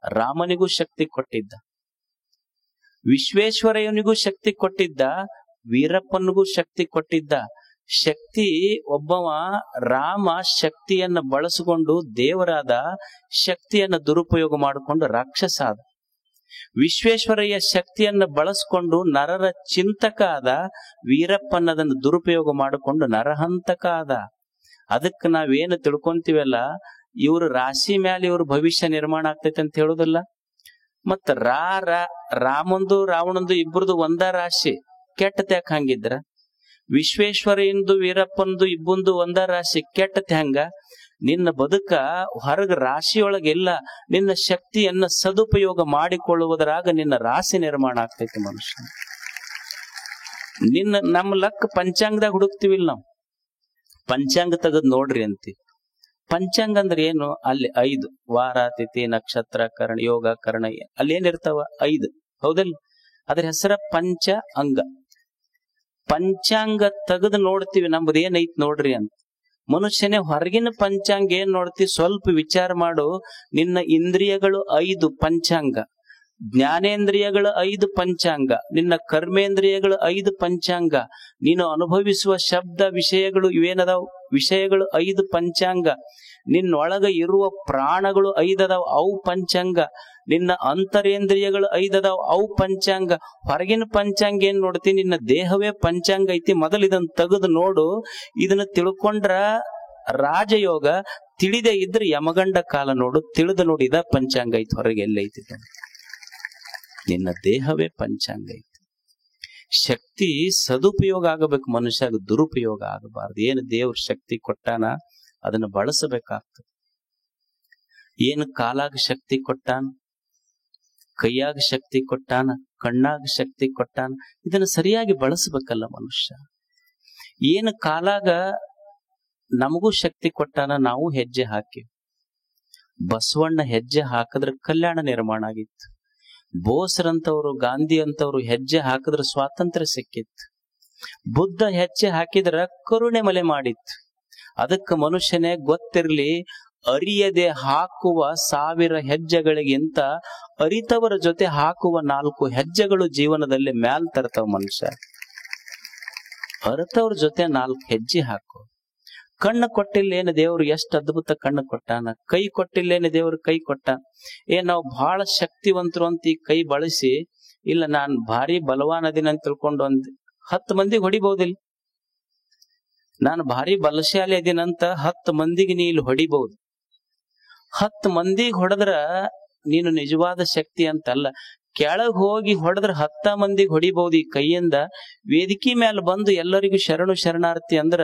ರಾಮನಿಗೂ ಶಕ್ತಿ ಕೊಟ್ಟಿದ್ದ, ವಿಶ್ವೇಶ್ವರಯ್ಯನಿಗೂ ಶಕ್ತಿ ಕೊಟ್ಟಿದ್ದ, ವೀರಪ್ಪನಿಗೂ ಶಕ್ತಿ ಕೊಟ್ಟಿದ್ದ. ಶಕ್ತಿ ಒಬ್ಬವ ರಾಮ ಶಕ್ತಿಯನ್ನ ಬಳಸಿಕೊಂಡು ದೇವರಾದ, ಶಕ್ತಿಯನ್ನ ದುರುಪಯೋಗ ಮಾಡಿಕೊಂಡು ರಾಕ್ಷಸ ಆದ. ವಿಶ್ವೇಶ್ವರಯ್ಯ ಶಕ್ತಿಯನ್ನ ಬಳಸ್ಕೊಂಡು ನರರ ಚಿಂತಕ ಆದ, ವೀರಪ್ಪನದನ್ನು ದುರುಪಯೋಗ ಮಾಡಿಕೊಂಡು ನರಹಂತಕ ಆದ. ಅದಕ್ಕೆ ನಾವೇನು ತಿಳ್ಕೊಂತೀವಲ್ಲ, ಇವ್ರ ರಾಶಿ ಮೇಲೆ ಇವ್ರ ಭವಿಷ್ಯ ನಿರ್ಮಾಣ ಆಗ್ತೈತೆ ಅಂತ ಹೇಳುದಿಲ್ಲ. ಮತ್ತ ರಾಮಂದು ರಾವಣಂದು ಇಬ್ಬರದು ಒಂದ ರಾಶಿ, ಕೆಟ್ಟತೆ ಯಾಕೆ ಹಂಗಿದ್ರ? ವಿಶ್ವೇಶ್ವರಯ್ಯಂದು ವೀರಪ್ಪಂದು ಇಬ್ಬಂದು ಒಂದ ರಾಶಿ, ಕೆಟ್ಟತೆ ಹಂಗ? ನಿನ್ನ ಬದುಕ ಹೊರಗ ರಾಶಿಯೊಳಗೆಲ್ಲ ನಿನ್ನ ಶಕ್ತಿಯನ್ನ ಸದುಪಯೋಗ ಮಾಡಿಕೊಳ್ಳುವುದರಾಗ ನಿನ್ನ ರಾಶಿ ನಿರ್ಮಾಣ ಆಗ್ತೈತಿ ಮನುಷ್ಯ. ನಮ್ಮ ಲಕ್ ಪಂಚಾಂಗದಾಗ ಹುಡುಕ್ತಿವಿಲ್ಲ ನಾವು. ಪಂಚಾಂಗ ತೆಗೆದು ನೋಡ್ರಿ ಅಂತೀವಿ. ಪಂಚಾಂಗ ಅಂದ್ರೆ ಏನು? ಅಲ್ಲಿ 5 ವಾರ, ತಿಥಿ, ನಕ್ಷತ್ರ, ಕರ್ಣ, ಯೋಗ, ಕರ್ಣ, ಅಲ್ಲಿ ಏನಿರ್ತಾವ 5, ಹೌದಲ್ಲ? ಅದ್ರ ಹೆಸರ ಪಂಚ ಅಂಗ. ಪಂಚಾಂಗ ತೆಗೆದು ನೋಡ್ತೀವಿ ನಮ್ದು ಏನೈತ್ ನೋಡ್ರಿ ಅಂತ. ಮನುಷ್ಯನೇ ಹೊರಗಿನ ಪಂಚಾಂಗ ಏನ್ ನೋಡ್ತಿ? ಸ್ವಲ್ಪ ವಿಚಾರ ಮಾಡು. ನಿನ್ನ ಇಂದ್ರಿಯಗಳು 5 ಪಂಚಾಂಗ, ಜ್ಞಾನೇಂದ್ರಿಯಗಳು 5 ಪಂಚಾಂಗ, ನಿನ್ನ ಕರ್ಮೇಂದ್ರಿಯಗಳು 5 ಪಂಚಾಂಗ, ನೀನು ಅನುಭವಿಸುವ ಶಬ್ದ ವಿಷಯಗಳು ಇವೇನದಾವ್ ವಿಷಯಗಳು 5 ಪಂಚಾಂಗ, ನಿನ್ನೊಳಗ ಇರುವ ಪ್ರಾಣಗಳು 5 ಅದಾವ್ ಅವು ಪಂಚಾಂಗ, ನಿನ್ನ ಅಂತರೇಂದ್ರಿಯಗಳು 5 ಅದಾವ್ ಅವು ಪಂಚಾಂಗ. ಹೊರಗಿನ ಪಂಚಾಂಗ ಏನ್ ನೋಡ್ತಿ? ನಿನ್ನ ದೇಹವೇ ಪಂಚಾಂಗ ಐತಿ. ಮೊದಲು ಇದನ್ನ ತೆಗೆದು ನೋಡು. ಇದನ್ನ ತಿಳ್ಕೊಂಡ್ರ ರಾಜಯೋಗ, ತಿಳಿದೇ ಇದ್ರೆ ಯಮಗಂಡ ಕಾಲ ನೋಡು. ತಿಳಿದು ನೋಡಿ, ಇದ ಪಂಚಾಂಗ ಐತಿ, ಹೊರಗೆ ಎಲ್ಲೈತಿ? ನಿನ್ನ ದೇಹವೇ ಪಂಚಾಂಗ ಐತಿ. ಶಕ್ತಿ ಸದುಪಯೋಗ ಆಗಬೇಕು, ಮನುಷ್ಯಗ ದುರುಪಯೋಗ ಆಗಬಾರ್ದು. ಏನು ದೇವ್ರ ಶಕ್ತಿ ಕೊಟ್ಟಾನ ಅದನ್ನ ಬಳಸಬೇಕಾಗ್ತದೆ. ಏನು ಕಾಲಾಗ ಶಕ್ತಿ ಕೊಟ್ಟಾನ, ಕೈಯಾಗ ಶಕ್ತಿ ಕೊಟ್ಟಾನ, ಕಣ್ಣಾಗ ಶಕ್ತಿ ಕೊಟ್ಟಾನ, ಇದನ್ನ ಸರಿಯಾಗಿ ಬಳಸಬೇಕಲ್ಲ ಮನುಷ್ಯ. ಏನು ಕಾಲಾಗ ನಮಗೂ ಶಕ್ತಿ ಕೊಟ್ಟಾನ, ನಾವು ಹೆಜ್ಜೆ ಹಾಕಿವಿ. ಬಸವಣ್ಣ ಹೆಜ್ಜೆ ಹಾಕಿದ್ರೆ ಕಲ್ಯಾಣ ನಿರ್ಮಾಣ ಆಗಿತ್ತು. ಬೋಸ್ರಂತವ್ರು, ಗಾಂಧಿ ಅಂತವ್ರು ಹೆಜ್ಜೆ ಹಾಕಿದ್ರೆ ಸ್ವಾತಂತ್ರ್ಯ ಸಿಕ್ಕಿತ್ತು. ಬುದ್ಧ ಹೆಜ್ಜೆ ಹಾಕಿದ್ರ ಕರುಣೆ ಮಲೆ ಮಾಡಿತ್ತು. ಅದಕ್ಕೆ ಮನುಷ್ಯನೇ ಗೊತ್ತಿರ್ಲಿ, ಅರಿಯದೆ ಹಾಕುವ 1000 ಹೆಜ್ಜೆಗಳಿಗಿಂತ ಅರಿತವರ ಜೊತೆ ಹಾಕುವ 4 ಹೆಜ್ಜೆಗಳು ಜೀವನದಲ್ಲಿ ಮ್ಯಾಲ್ ತರ್ತಾವ. ಮನುಷ್ಯ ಅರಿತವ್ರ ಜೊತೆ 4 ಹೆಜ್ಜೆ ಹಾಕು. ಕಣ್ಣು ಕೊಟ್ಟಿಲ್ಲೇನು ದೇವ್ರು? ಎಷ್ಟು ಅದ್ಭುತ ಕಣ್ಣು ಕೊಟ್ಟಾನ. ಕೈ ಕೊಟ್ಟಿಲ್ಲೇನು ದೇವ್ರು? ಕೈ ಕೊಟ್ಟಾನ. ನಾವು ಬಹಳ ಶಕ್ತಿವಂತರು ಅಂತ ಈ ಕೈ ಬಳಸಿ, ಇಲ್ಲ ನಾನ್ ಭಾರಿ ಬಲವಾನ್ ಅದಿನ ಅಂತ ತಿಳ್ಕೊಂಡು 10 ಮಂದಿಗೆ ಹೊಡಿಬಹುದಿಲ್ಲ. ನಾನು ಭಾರಿ ಬಲಶಾಲಿ ಅದಿನಂತ 10 ಮಂದಿಗೆ ನೀ ಇಲ್ಲಿ ಹೊಡಿಬಹುದು. 10 ಮಂದಿಗೆ ಹೊಡೆದ್ರ ನೀನು ನಿಜವಾದ ಶಕ್ತಿ ಅಂತಲ್ಲ. ಕೆಳಗ್ ಹೋಗಿ ಹೊಡೆದ್ರ 10 ಮಂದಿಗೆ ಹೊಡಿಬಹುದು ಈ ಕೈಯಿಂದ. ವೇದಿಕೆ ಮೇಲೆ ಬಂದು ಎಲ್ಲರಿಗೂ ಶರಣು ಶರಣಾರ್ಥಿ ಅಂದ್ರ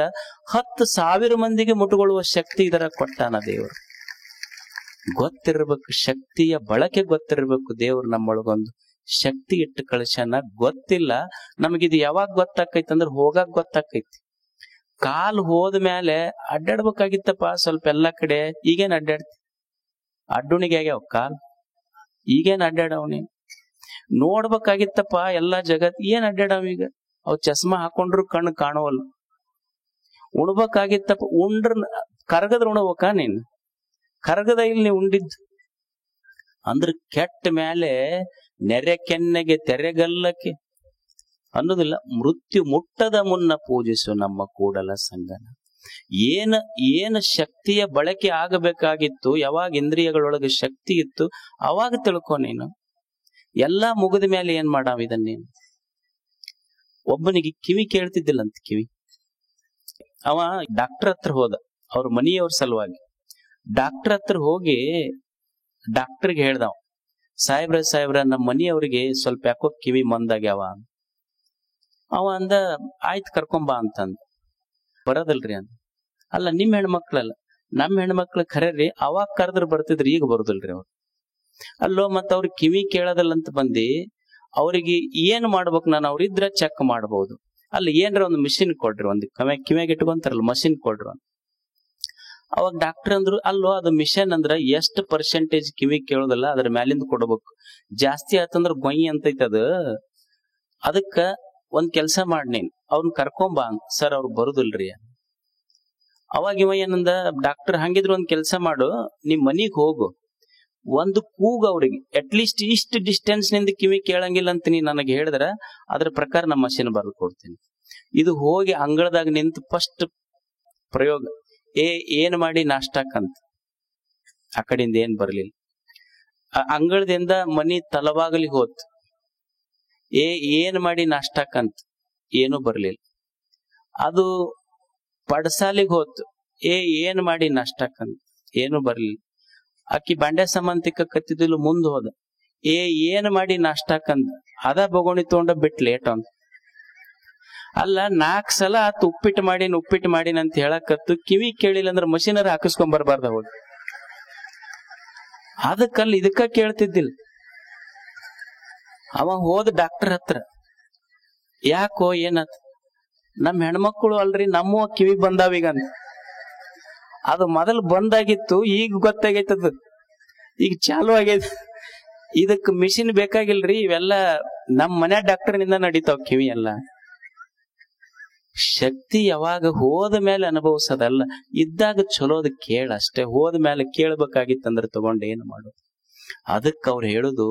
10,000 ಮಂದಿಗೆ ಮುಟ್ಟುಕೊಳ್ಳುವ ಶಕ್ತಿ ಇದರ ಕೊಟ್ಟಾನ ದೇವರು. ಗೊತ್ತಿರ್ಬೇಕು, ಶಕ್ತಿಯ ಬಳಕೆ ಗೊತ್ತಿರ್ಬೇಕು. ದೇವ್ರು ನಮ್ಮೊಳಗೊಂದು ಶಕ್ತಿ ಇಟ್ಟು ಕಳಿಸ್ಯಾನ. ಗೊತ್ತಿಲ್ಲ ನಮಗಿದು ಯಾವಾಗ ಗೊತ್ತಾಕೈತಿ ಅಂದ್ರೆ ಹೋಗಾಕ್ ಗೊತ್ತಾಕೈತಿ. ಕಾಲ್ ಹೋದ್ಮೇಲೆ ಅಡ್ಡಾಡ್ಬೇಕಾಗಿತ್ತಪ್ಪ ಸ್ವಲ್ಪ ಎಲ್ಲಾ ಕಡೆ. ಈಗೇನ್ ಅಡ್ಡಾಡ್ತಿ? ಅಡ್ಡುಣಿಗೆ ಆಗ್ಯಾವ ಕಾಲ್, ಈಗೇನ್ ಅಡ್ಡಾಡವನಿ? ನೋಡ್ಬೇಕಾಗಿತ್ತಪ್ಪ ಎಲ್ಲಾ ಜಗತ್, ಏನ್ ಅಡ್ಡಾಡವ ಈಗ? ಅವ್ ಚಸ್ಮಾ ಹಾಕೊಂಡ್ರು ಕಣ್ಣು ಕಾಣುವಲ್ಲ. ಉಣ್ಬೇಕಾಗಿತ್ತಪ್ಪ, ಉಂಡ್ರ ಕರಗದ್ರ ಉಣಬೇಕ? ನೀನ್ ಕರಗದ ಇಲ್ಲಿ ನೀ ಉಂಡಿದ್ದು ಅಂದ್ರ ಕೆಟ್ಟ ಮೇಲೆ ನೆರೆ ಕೆನ್ನೆಗೆ ತೆರೆಗಲ್ಲಕ್ಕೆ ಅನ್ನೋದಿಲ್ಲ. ಮೃತ್ಯು ಮುಟ್ಟದ ಮುನ್ನ ಪೂಜಿಸು ನಮ್ಮ ಕೂಡಲ ಸಂಗನ. ಏನು ಶಕ್ತಿಯ ಬಳಕೆ ಆಗಬೇಕಾಗಿತ್ತು, ಯಾವಾಗ ಇಂದ್ರಿಯಗಳೊಳಗೆ ಶಕ್ತಿ ಇತ್ತು ಅವಾಗ ತಿಳ್ಕೊ ನೀನು. ಎಲ್ಲಾ ಮುಗಿದ ಮೇಲೆ ಏನ್ ಮಾಡಾವ ಇದನ್ನ ನೀನು? ಒಬ್ಬನಿಗೆ ಕಿವಿ ಕೇಳ್ತಿದ್ದಿಲ್ಲಂತ. ಕಿವಿ ಅವ ಡಾಕ್ಟರ್ ಹತ್ರ ಹೋದ, ಅವ್ರ ಮನೆಯವ್ರ ಸಲುವಾಗಿ. ಡಾಕ್ಟರ್ ಹತ್ರ ಹೋಗಿ ಡಾಕ್ಟರ್ಗೆ ಹೇಳ್ದವ, ಸಾಹೇಬ್ರ ನಮ್ಮ ಮನೆಯವ್ರಿಗೆ ಸ್ವಲ್ಪ ಯಾಕೋ ಕಿವಿ ಮಂದಾಗ್ಯಾವ. ಅವ ಅಂದ, ಆಯ್ತು ಕರ್ಕೊಂಬಾ ಅಂತಂದ. ಬರೋದಲ್ರಿ ಅಂದ. ಅಲ್ಲ ನಿಮ್ ಹೆಣ್ಮಕ್ಳಲ್ಲ, ನಮ್ ಹೆಣ್ಮಕ್ಳು ಖರೇರಿ ಅವಾಗ ಕರೆದ್ರ ಬರ್ತಿದ್ರಿ, ಈಗ ಬರುದಿಲ್ರಿ ಅವ್ರು. ಅಲ್ಲೋ ಮತ್ತ ಅವ್ರ ಕಿವಿ ಕೇಳೋದಲ್ಲಂತ ಬಂದಿ, ಅವ್ರಿಗೆ ಏನ್ ಮಾಡ್ಬೇಕು? ನಾನು ಅವ್ರಿದ್ರ ಚೆಕ್ ಮಾಡ್ಬೋದು. ಅಲ್ಲಿ ಏನ್ರ ಒಂದು ಮಿಷಿನ್ ಕೊಡ್ರಿ, ಒಂದು ಕಿವಿಯಾಗ ಇಟ್ಕೊಂತಾರಲ್ಲ ಮಷಿನ್ ಕೊಡ್ರಿ. ಅವಾಗ ಡಾಕ್ಟರ್ ಅಂದ್ರು, ಅಲ್ಲೋ ಅದು ಮಿಷನ್ ಅಂದ್ರ ಎಷ್ಟು ಪರ್ಸೆಂಟೇಜ್ ಕಿವಿ ಕೇಳೋದಲ್ಲ ಅದ್ರ ಮ್ಯಾಲಿಂದ ಕೊಡ್ಬೇಕು. ಜಾಸ್ತಿ ಆತಂದ್ರ ಗೊಯ್ ಅಂತೈತ ಅದು. ಅದಕ್ಕ ಒಂದ್ ಕೆಲ್ಸ ಮಾಡಿ, ನೀನ್ ಅವ್ರನ್ನ ಕರ್ಕೊಂಬಾ. ಸರ್ ಅವ್ರು ಬರುದಿಲ್ರಿ. ಅವಾಗ ಇವ ಏನಂದ, ಡಾಕ್ಟರ್ ಹಂಗಿದ್ರು ಒಂದ್ ಕೆಲ್ಸ ಮಾಡು, ನಿಮ್ ಮನಿಗ್ ಹೋಗು, ಒಂದು ಕೂಗ ಅವ್ರಿಗೆ ಅಟ್ಲೀಸ್ಟ್ ಇಷ್ಟು ಡಿಸ್ಟೆನ್ಸ್ ನಿಂದ ಕಿವಿ ಕೇಳಂಗಿಲ್ಲ ಅಂತ ನೀ ನನಗೆ ಹೇಳಿದ್ರ ಅದ್ರ ಪ್ರಕಾರ ನಮ್ಮ ಮಷಿನ್ ಬರ್ದು ಕೊಡ್ತೀನಿ. ಇದು ಹೋಗಿ ಅಂಗಳದಾಗ ನಿಂತು ಫಸ್ಟ್ ಪ್ರಯೋಗ, ಏನ್ ಮಾಡಿ ನಾಷ್ಟಾಕಂತ. ಆ ಕಡೆಯಿಂದ ಏನ್ ಬರ್ಲಿಲ್ಲ. ಅಂಗಳದಿಂದ ಮನಿ ತಲವಾಗಲಿ ಹೋತ್, ಏನ್ ಮಾಡಿ ನಾಷ್ಟಾಕಂತ, ಏನು ಬರ್ಲಿಲ್ಲ. ಅದು ಪಡಸಾಲಿಗೆ ಹೋತ್, ಏನ್ ಮಾಡಿ ನಾಷ್ಟಾಕಂತ, ಏನು ಬರ್ಲಿಲ್ಲ. ಆಕಿ ಬಾಂಡೆ ಸಾಮಾಂತಿಕ ಕತ್ತಿದ್ಲು, ಮುಂದ್ ಹೋದ, ಏನ್ ಮಾಡಿ ನಾಷ್ಟಾಕಂದ, ಅದ ಬಗೋಣಿ ತಗೊಂಡ ಬಿಟ್ ಲೇಟ್ ಅಂತ. ಅಲ್ಲ 4 ಸಲ ಆತ ಉಪ್ಪಿಟ್ಟು ಮಾಡಿನ ಅಂತ ಹೇಳಕತ್ತು, ಕಿವಿ ಕೇಳಿಲ್ಲ ಅಂದ್ರೆ ಮಷೀನರ ಹಾಕಿಸ್ಕೊಂಡ್ ಬರ್ಬಾರ್ದ ಅವಾಗ. ಅದಕ್ಕಲ್ಲಿ ಇದಕ್ಕ ಕೇಳ್ತಿದ್ದಿಲ್ಲ. ಅವ ಹೋದ ಡಾಕ್ಟರ್ ಹತ್ರ, ಯಾಕೋ ಏನತ್? ನಮ್ ಹೆಣ್ಮಕ್ಳು ಅಲ್ರಿ ನಮ್ಮ ಕಿವಿ ಬಂದಾವೀಗ. ಅದು ಮೊದಲು ಬಂದಾಗಿತ್ತು, ಈಗ ಗೊತ್ತಾಗೈತದ, ಈಗ ಚಾಲು ಆಗೈತಿ. ಇದಕ್ ಮಿಷಿನ್ ಬೇಕಾಗಿಲ್ರಿ, ಇವೆಲ್ಲ ನಮ್ ಮನೆ ಡಾಕ್ಟರ್ನಿಂದ ನಡೀತಾವ ಕಿವಿ ಎಲ್ಲ. ಶಕ್ತಿ ಯಾವಾಗ ಹೋದ ಮೇಲೆ ಅನುಭವಿಸೋದಲ್ಲ, ಇದ್ದಾಗ ಚಲೋದ್ ಕೇಳ ಅಷ್ಟೇ. ಹೋದ ಮೇಲೆ ಕೇಳ್ಬೇಕಾಗಿತ್ತಂದ್ರೆ ತಗೊಂಡು ಏನು ಮಾಡೋದು? ಅದಕ್ಕೆ ಅವ್ರು ಹೇಳುದು,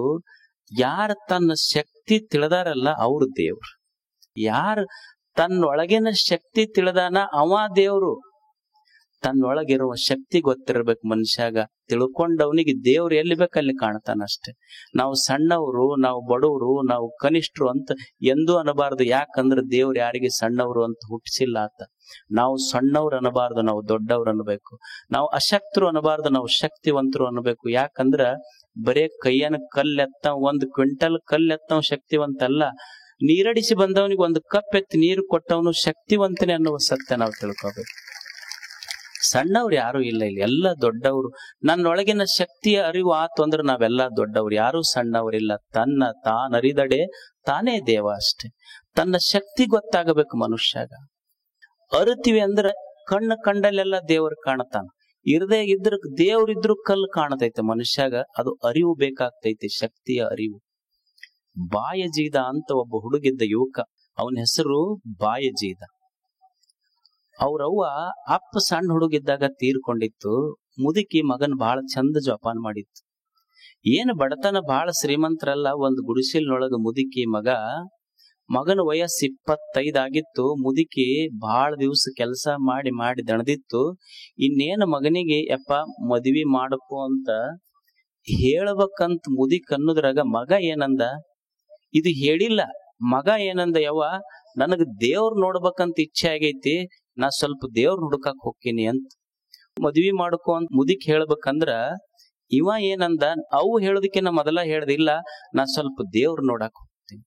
ಯಾರ ತನ್ನ ಶಕ್ತಿ ತಿಳಿದಾರಲ್ಲ ಅವ್ರು ದೇವ್ರು. ಯಾರು ತನ್ನೊಳಗಿನ ಶಕ್ತಿ ತಿಳಿದಾನ ಅವ ದೇವ್ರು. ತನ್ನೊಳಗಿರುವ ಶಕ್ತಿ ಗೊತ್ತಿರ್ಬೇಕು ಮನುಷ್ಯಾಗ. ತಿಳ್ಕೊಂಡವನಿಗೆ ದೇವ್ರು ಎಲ್ಲಿ ಬೇಕಲ್ಲಿ ಕಾಣ್ತಾನ ಅಷ್ಟೇ. ನಾವು ಸಣ್ಣವರು, ನಾವು ಬಡವರು, ನಾವು ಕನಿಷ್ಠರು ಅಂತ ಎಂದೂ ಅನ್ನಬಾರದು. ಯಾಕಂದ್ರೆ ದೇವ್ರು ಯಾರಿಗೆ ಸಣ್ಣವರು ಅಂತ ಹುಟ್ಟಿಸಿಲ್ಲ ಆತ. ನಾವು ಸಣ್ಣವ್ರು ಅನ್ನಬಾರ್ದು, ನಾವು ದೊಡ್ಡವ್ರು ಅನ್ನಬೇಕು. ನಾವು ಅಶಕ್ತರು ಅನ್ನಬಾರ್ದು, ನಾವು ಶಕ್ತಿವಂತರು ಅನ್ನಬೇಕು. ಯಾಕಂದ್ರ ಬರೇ ಕೈಯನ್ನ ಕಲ್ಲೆತ್ತ 1 ಕ್ವಿಂಟಲ್ ಕಲ್ಲೆತ್ತವ್ ಶಕ್ತಿವಂತ ಅಲ್ಲ. ನೀರಡಿಸಿ ಬಂದವನಿಗೆ 1 ಕಪ್ ಎತ್ತಿ ನೀರು ಕೊಟ್ಟವನು ಶಕ್ತಿವಂತನೇ ಅನ್ನುವ ಸತ್ಯ ನಾವು ತಿಳ್ಕೋಬೇಕು. ಸಣ್ಣವ್ರು ಯಾರು ಇಲ್ಲ, ಇಲ್ಲಿ ಎಲ್ಲ ದೊಡ್ಡವರು. ನನ್ನೊಳಗಿನ ಶಕ್ತಿಯ ಅರಿವು ಆತು ಅಂದ್ರೆ ನಾವೆಲ್ಲ ದೊಡ್ಡವ್ರು, ಯಾರು ಸಣ್ಣವರಿಲ್ಲ. ತಾನರಿದಡೆ ತಾನೇ ದೇವ ಅಷ್ಟೇ. ತನ್ನ ಶಕ್ತಿ ಗೊತ್ತಾಗಬೇಕು ಮನುಷ್ಯಾಗ. ಅರಿತೀವಿ ಅಂದ್ರೆ ಕಣ್ಣು ಕಂಡಲ್ಲೆಲ್ಲ ದೇವರು ಕಾಣತಾನ. ಇರದೇ ಇದ್ರ ದೇವ್ರಿದ್ರು ಕಲ್ಲು ಕಾಣತೈತೆ ಮನುಷ್ಯಾಗ. ಅದು ಅರಿವು ಬೇಕಾಗ್ತೈತಿ, ಶಕ್ತಿಯ ಅರಿವು. ಬಾಯಜೀದ ಅಂತ ಒಬ್ಬ ಹುಡುಗಿದ್ದ ಯುವಕ, ಅವನ ಹೆಸರು ಬಾಯಜೀದ. ಅವ್ರವ್ವ ಅಪ್ಪ ಸಣ್ಣ ಹುಡುಗಿದ್ದಾಗ ತೀರ್ಕೊಂಡಿತ್ತು. ಮುದುಕಿ ಮಗನ್ ಬಹಳ ಚಂದ ಜೋಪಾನ ಮಾಡಿತ್ತು. ಏನು ಬಡತನ ಬಹಳ ಶ್ರೀಮಂತರಲ್ಲ. ಒಂದು ಗುಡಿಸಿಲ್ನೊಳಗ ಮುದುಕಿ ಮಗನ ವಯಸ್ಸು 25 ಆಗಿತ್ತು. ಮುದುಕಿ ಬಹಳ ದಿವಸ ಕೆಲಸ ಮಾಡಿ ದಣದಿತ್ತು. ಇನ್ನೇನು ಮಗನಿಗೆ ಯಪ್ಪ ಮದ್ವಿ ಮಾಡಕು ಅಂತ ಹೇಳ್ಬೇಕಂತ ಮುದುಕಿ ಅನ್ನೋದ್ರಾಗ ಮಗ ಏನಂದ, ಇದು ಹೇಳಿಲ್ಲ. ಮಗ ಏನಂದ, ಯವ್ವ ನನಗ ದೇವ್ರ ನೋಡ್ಬೇಕಂತ ಇಚ್ಛೆ ಆಗೈತಿ, ನಾ ಸ್ವಲ್ಪ ದೇವ್ರ ಹುಡುಕಾಕ್ ಹೋಗ್ತೀನಿ ಅಂತ. ಮದ್ವಿ ಮಾಡ್ಕೊ ಅಂತ ಮುದುಕಿ ಹೇಳ್ಬೇಕಂದ್ರ ಇವ ಏನಂದ, ಅವು ಹೇಳೋದಕ್ಕಿನ್ನ ಮೊದಲ ಹೇಳ್ದಿಲ್ಲ, ನಾ ಸ್ವಲ್ಪ ದೇವ್ರ ನೋಡಕ್ ಹೋಗ್ತೀನಿ,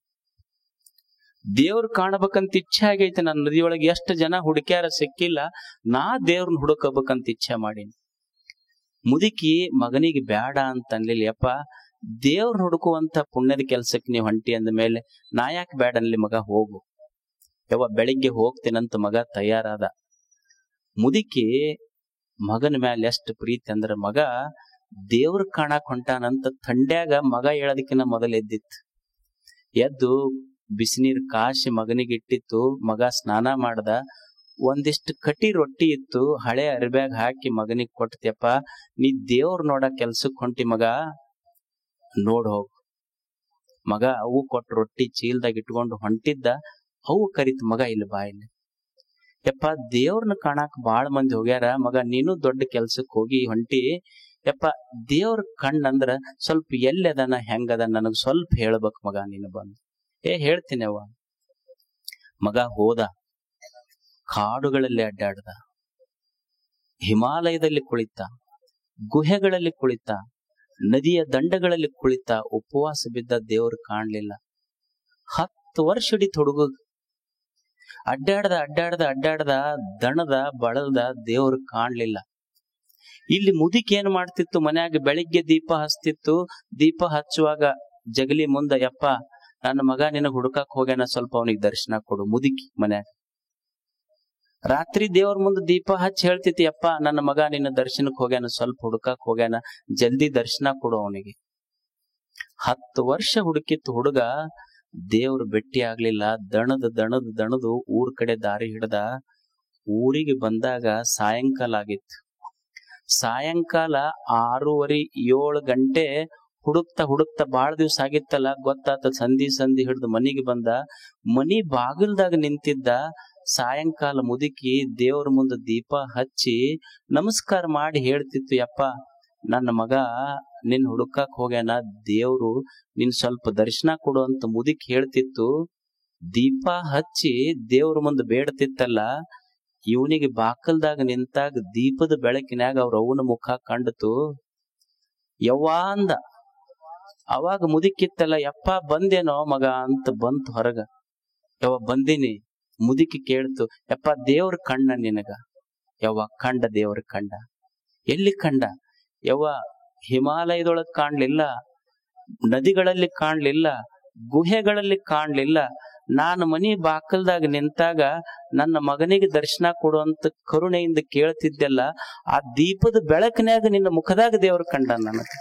ದೇವ್ರ ಕಾಣಬೇಕಂತ ಇಚ್ಛೆ ಆಗೈತಿ. ನನ್ನ ನದಿಯೊಳಗೆ ಎಷ್ಟು ಜನ ಹುಡುಕ್ಯಾರ ಸಿಕ್ಕಿಲ್ಲ, ನಾ ದೇವ್ರನ್ನ ಹುಡುಕಬೇಕಂತ ಇಚ್ಛೆ ಮಾಡೀನಿ. ಮುದುಕಿ ಮಗನಿಗೆ ಬ್ಯಾಡ ಅಂತ ಅನ್ಲಿಲ್ಲ. ಯಪ್ಪ ದೇವ್ರ ಹುಡುಕುವಂತ ಪುಣ್ಯದ ಕೆಲ್ಸಕ್ಕೆ ನೀವು ಹೊಂಟಿ ಅಂದ ಮೇಲೆ ನಾ ಯಾಕೆ ಬ್ಯಾಡ ಅನ್ಲಿ, ಮಗ ಹೋಗು. ಯವ್ವ ಬೆಳಿಗ್ಗೆ ಹೋಗ್ತೇನಂತ ಮಗ ತಯಾರಾದ. ಮುದುಕಿ ಮಗನ ಮ್ಯಾಲ ಎಷ್ಟು ಪ್ರೀತಿ ಅಂದ್ರ, ಮಗ ದೇವ್ರ ಕಾಣಾಕ್ ಹೊಂಟಾನಂತ ಥಂಡ್ಯಾಗ ಮಗ ಹೇಳೋದಕ್ಕಿನ್ನ ಮೊದಲು ಎದ್ದಿತ್ತು. ಎದ್ದು ಬಿಸಿನೀರ್ ಕಾಶಿ ಮಗನಿಗೆ ಇಟ್ಟಿತ್ತು. ಮಗ ಸ್ನಾನ ಮಾಡ್ದ. ಒಂದಿಷ್ಟು ಕಟಿ ರೊಟ್ಟಿ ಇತ್ತು, ಹಳೆ ಅರಿಬ್ಯಾಗ ಹಾಕಿ ಮಗನಿಗೆ ಕೊಡ್ತಿಯಪ್ಪ, ನೀ ದೇವ್ರ ನೋಡಕ್ ಕೆಲ್ಸಕ್ ಹೊಂಟಿ ಮಗ, ನೋಡ್ ಹೋಗ್. ಮಗ ಅವು ಕೊಟ್ಟ ರೊಟ್ಟಿ ಚೀಲ್ದಾಗ ಇಟ್ಕೊಂಡು ಹೊಂಟಿದ್ದ. ಅವು ಕರಿತ್, ಮಗ ಇಲ್ಲಿ ಬಾ ಇಲ್ಲಿ. ಯಪ್ಪ ದೇವ್ರನ್ನ ಕಾಣಾಕ್ ಬಾಳ ಮಂದಿ ಹೋಗ್ಯಾರ, ಮಗ ನೀನು ದೊಡ್ಡ ಕೆಲ್ಸಕ್ ಹೋಗಿ ಹೊಂಟಿ. ಯಪ್ಪ ದೇವ್ರ ಕಣ್ಣಂದ್ರ ಸ್ವಲ್ಪ ಎಲ್ಲದನ ಹೆಂಗದ ನನಗ್ ಸ್ವಲ್ಪ ಹೇಳ್ಬೇಕ್ ಮಗ ನೀನು ಬಂದು. ಹೇಳ್ತೀನಿ ಅವ್ವ. ಮಗ ಹೋದ. ಕಾಡುಗಳಲ್ಲಿ ಅಡ್ಡಾಡ್ದ, ಹಿಮಾಲಯದಲ್ಲಿ ಕುಳಿತ, ಗುಹೆಗಳಲ್ಲಿ ಕುಳಿತ, ನದಿಯ ದಂಡಗಳಲ್ಲಿ ಕುಳಿತ, ಉಪವಾಸ ಬಿದ್ದ. ದೇವ್ರು ಕಾಣ್ಲಿಲ್ಲ. 10 ವರ್ಷ ಹಿಡಿತ ಹುಡುಗ ಅಡ್ಡಾಡ್ದ ದಣದ ಬಳಲ್ದ, ದೇವ್ರು ಕಾಣ್ಲಿಲ್ಲ. ಇಲ್ಲಿ ಮುದುಕಿ ಏನ್ ಮಾಡ್ತಿತ್ತು, ಮನ್ಯಾಗ ಬೆಳಿಗ್ಗೆ ದೀಪ ಹಚ್ತಿತ್ತು. ದೀಪ ಹಚ್ಚುವಾಗ ಜಗಲಿ ಮುಂದ, ಯಪ್ಪ ನನ್ನ ಮಗ ನಿನಗ್ ಹುಡುಕಾಕ್ ಹೋಗ್ಯಾನ, ಸ್ವಲ್ಪ ಅವನಿಗೆ ದರ್ಶನ ಕೊಡು. ಮುದುಕಿ ಮನ್ಯಾಗ ರಾತ್ರಿ ದೇವ್ರ ಮುಂದ ದೀಪ ಹಚ್ಚಿ ಹೇಳ್ತಿತ್ತು, ಯಪ್ಪ ನನ್ನ ಮಗ ನಿನ್ನ ದರ್ಶನಕ್ ಹೋಗ್ಯಾನ, ಸ್ವಲ್ಪ ಹುಡುಕಾಕ್ ಹೋಗ್ಯಾನ, ಜಲ್ದಿ ದರ್ಶನ ಕೊಡು ಅವನಿಗೆ. 10 ವರ್ಷ ಹುಡುಕಿತ್ತು ಹುಡುಗ, ದೇವ್ರು ಭೇಟಿ ಆಗ್ಲಿಲ್ಲ. ದಣದು ಊರ್ ಕಡೆ ದಾರಿ ಹಿಡ್ದ. ಊರಿಗೆ ಬಂದಾಗ ಸಾಯಂಕಾಲ ಆಗಿತ್ತು. ಸಾಯಂಕಾಲ 6:30 ಗಂಟೆ ಹುಡುಕ್ತಾ ಬಾಳ ದಿವ್ಸ ಆಗಿತ್ತಲ್ಲ, ಗೊತ್ತಾತ. ಸಂಧಿ ಹಿಡ್ದು ಮನಿಗೆ ಬಂದ. ಮನಿ ಬಾಗಿಲ್ದಾಗ ನಿಂತಿದ್ದ. ಸಾಯಂಕಾಲ ಮುದುಕಿ ದೇವ್ರ ಮುಂದೆ ದೀಪ ಹಚ್ಚಿ ನಮಸ್ಕಾರ ಮಾಡಿ ಹೇಳ್ತಿತ್ತು, ಯಪ್ಪ ನನ್ನ ಮಗ ನಿನ್ ಹುಡುಕಾಕ್ ಹೋಗ್ಯಾನ, ದೇವ್ರು ನಿನ್ ಸ್ವಲ್ಪ ದರ್ಶನ ಕೊಡು ಅಂತ ಮುದುಕಿ ಹೇಳ್ತಿತ್ತು. ದೀಪ ಹಚ್ಚಿ ದೇವ್ರ ಮುಂದೆ ಬೇಡ್ತಿತ್ತಲ್ಲ, ಇವನಿಗೆ ಬಾಕಲ್ದಾಗ ನಿಂತಾಗ ದೀಪದ ಬೆಳಕಿನ್ಯಾಗ ಅವ್ರ ಅವನ ಮುಖ ಕಂಡತು. ಯವ್ವಾ ಅಂದ. ಅವಾಗ ಮುದುಕಿತ್ತಲ್ಲ, ಯಪ್ಪ ಬಂದೇನೋ ಮಗ ಅಂತ ಬಂತು ಹೊರಗ. ಯವ್ವ ಬಂದೀನಿ. ಮುದುಕಿ ಕೇಳ್ತು, ಯಪ್ಪ ದೇವ್ರ ಕಂಡ ನಿನಗ? ಯವ್ವ ಕಂಡ, ದೇವ್ರ ಕಂಡ. ಎಲ್ಲಿ ಕಂಡ? ಯವ್ವ ಹಿಮಾಲಯದೊಳಗ್ ಕಾಣ್ಲಿಲ್ಲ, ನದಿಗಳಲ್ಲಿ ಕಾಣ್ಲಿಲ್ಲ, ಗುಹೆಗಳಲ್ಲಿ ಕಾಣ್ಲಿಲ್ಲ, ನಾನು ಮನಿ ಬಾಕಲ್ದಾಗ ನಿಂತಾಗ ನನ್ನ ಮಗನಿಗೆ ದರ್ಶನ ಕೊಡುವಂತ ಕರುಣೆಯಿಂದ ಕೇಳ್ತಿದ್ದೆಲ್ಲ, ಆ ದೀಪದ ಬೆಳಕಿನಾಗ ನಿನ್ನ ಮುಖದಾಗ ದೇವ್ರ ಕಂಡಾನ. ನನಗೆ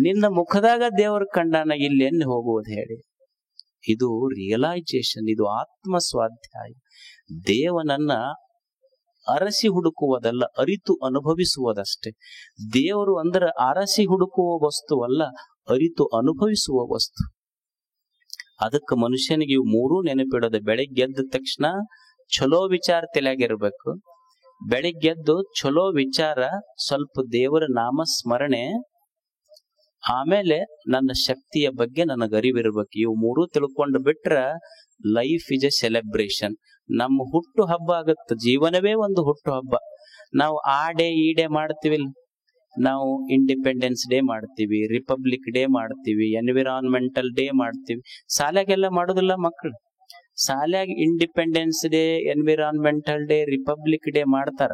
ನಿನ್ನ ಮುಖದಾಗ ದೇವ್ರ ಕಂಡಾನ, ಇಲ್ಲಿ ಎಲ್ಲಿ ಹೋಗುವುದು ಹೇಳಿ? ಇದು ರಿಯಲೈಸೇಷನ್, ಇದು ಆತ್ಮ ಸ್ವಾಧ್ಯಾಯ. ದೇವನನ್ನ ಅರಸಿ ಹುಡುಕುವುದಲ್ಲ, ಅರಿತು ಅನುಭವಿಸುವುದಷ್ಟೇ. ದೇವರು ಅಂದ್ರೆ ಅರಸಿ ಹುಡುಕುವ ವಸ್ತುವಲ್ಲ, ಅರಿತು ಅನುಭವಿಸುವ ವಸ್ತು. ಅದಕ್ಕೆ ಮನುಷ್ಯನಿಗೆ ಇವು ಮೂರೂ ನೆನಪಿಡೋದು. ಬೆಳಿಗ್ಗೆ ಎದ್ದ ತಕ್ಷಣ ಚಲೋ ವಿಚಾರ ತಲೆಯಾಗಿರ್ಬೇಕು. ಬೆಳಿಗ್ಗೆದ್ದು ಚಲೋ ವಿಚಾರ, ಸ್ವಲ್ಪ ದೇವರ ನಾಮ ಸ್ಮರಣೆ, ಆಮೇಲೆ ನನ್ನ ಶಕ್ತಿಯ ಬಗ್ಗೆ ನನಗೆ ಅರಿವಿರ್ಬೇಕು. ಇವು ಮೂರೂ ತಿಳ್ಕೊಂಡು ಬಿಟ್ರ ಲೈಫ್ ಇಸ್ ಎ ಸೆಲೆಬ್ರೇಷನ್. ನಮ್ಮ ಹುಟ್ಟು ಹಬ್ಬ ಆಗತ್ತ. ಜೀವನವೇ ಒಂದು ಹುಟ್ಟು ಹಬ್ಬ. ನಾವು ಆ ಡೇ ಈ ಡೇ ಮಾಡ್ತೀವಿಲ್ಲ. ನಾವು ಇಂಡಿಪೆಂಡೆನ್ಸ್ ಡೇ ಮಾಡ್ತೀವಿ, ರಿಪಬ್ಲಿಕ್ ಡೇ ಮಾಡ್ತೀವಿ, ಎನ್ವಿರಾನ್ಮೆಂಟಲ್ ಡೇ ಮಾಡ್ತೀವಿ. ಶಾಲೆಗೆಲ್ಲ ಮಾಡೋದಿಲ್ಲ ಮಕ್ಕಳು. ಶಾಲ್ಯಾಗ independence day, environmental day, republic day ಮಾಡ್ತಾರ.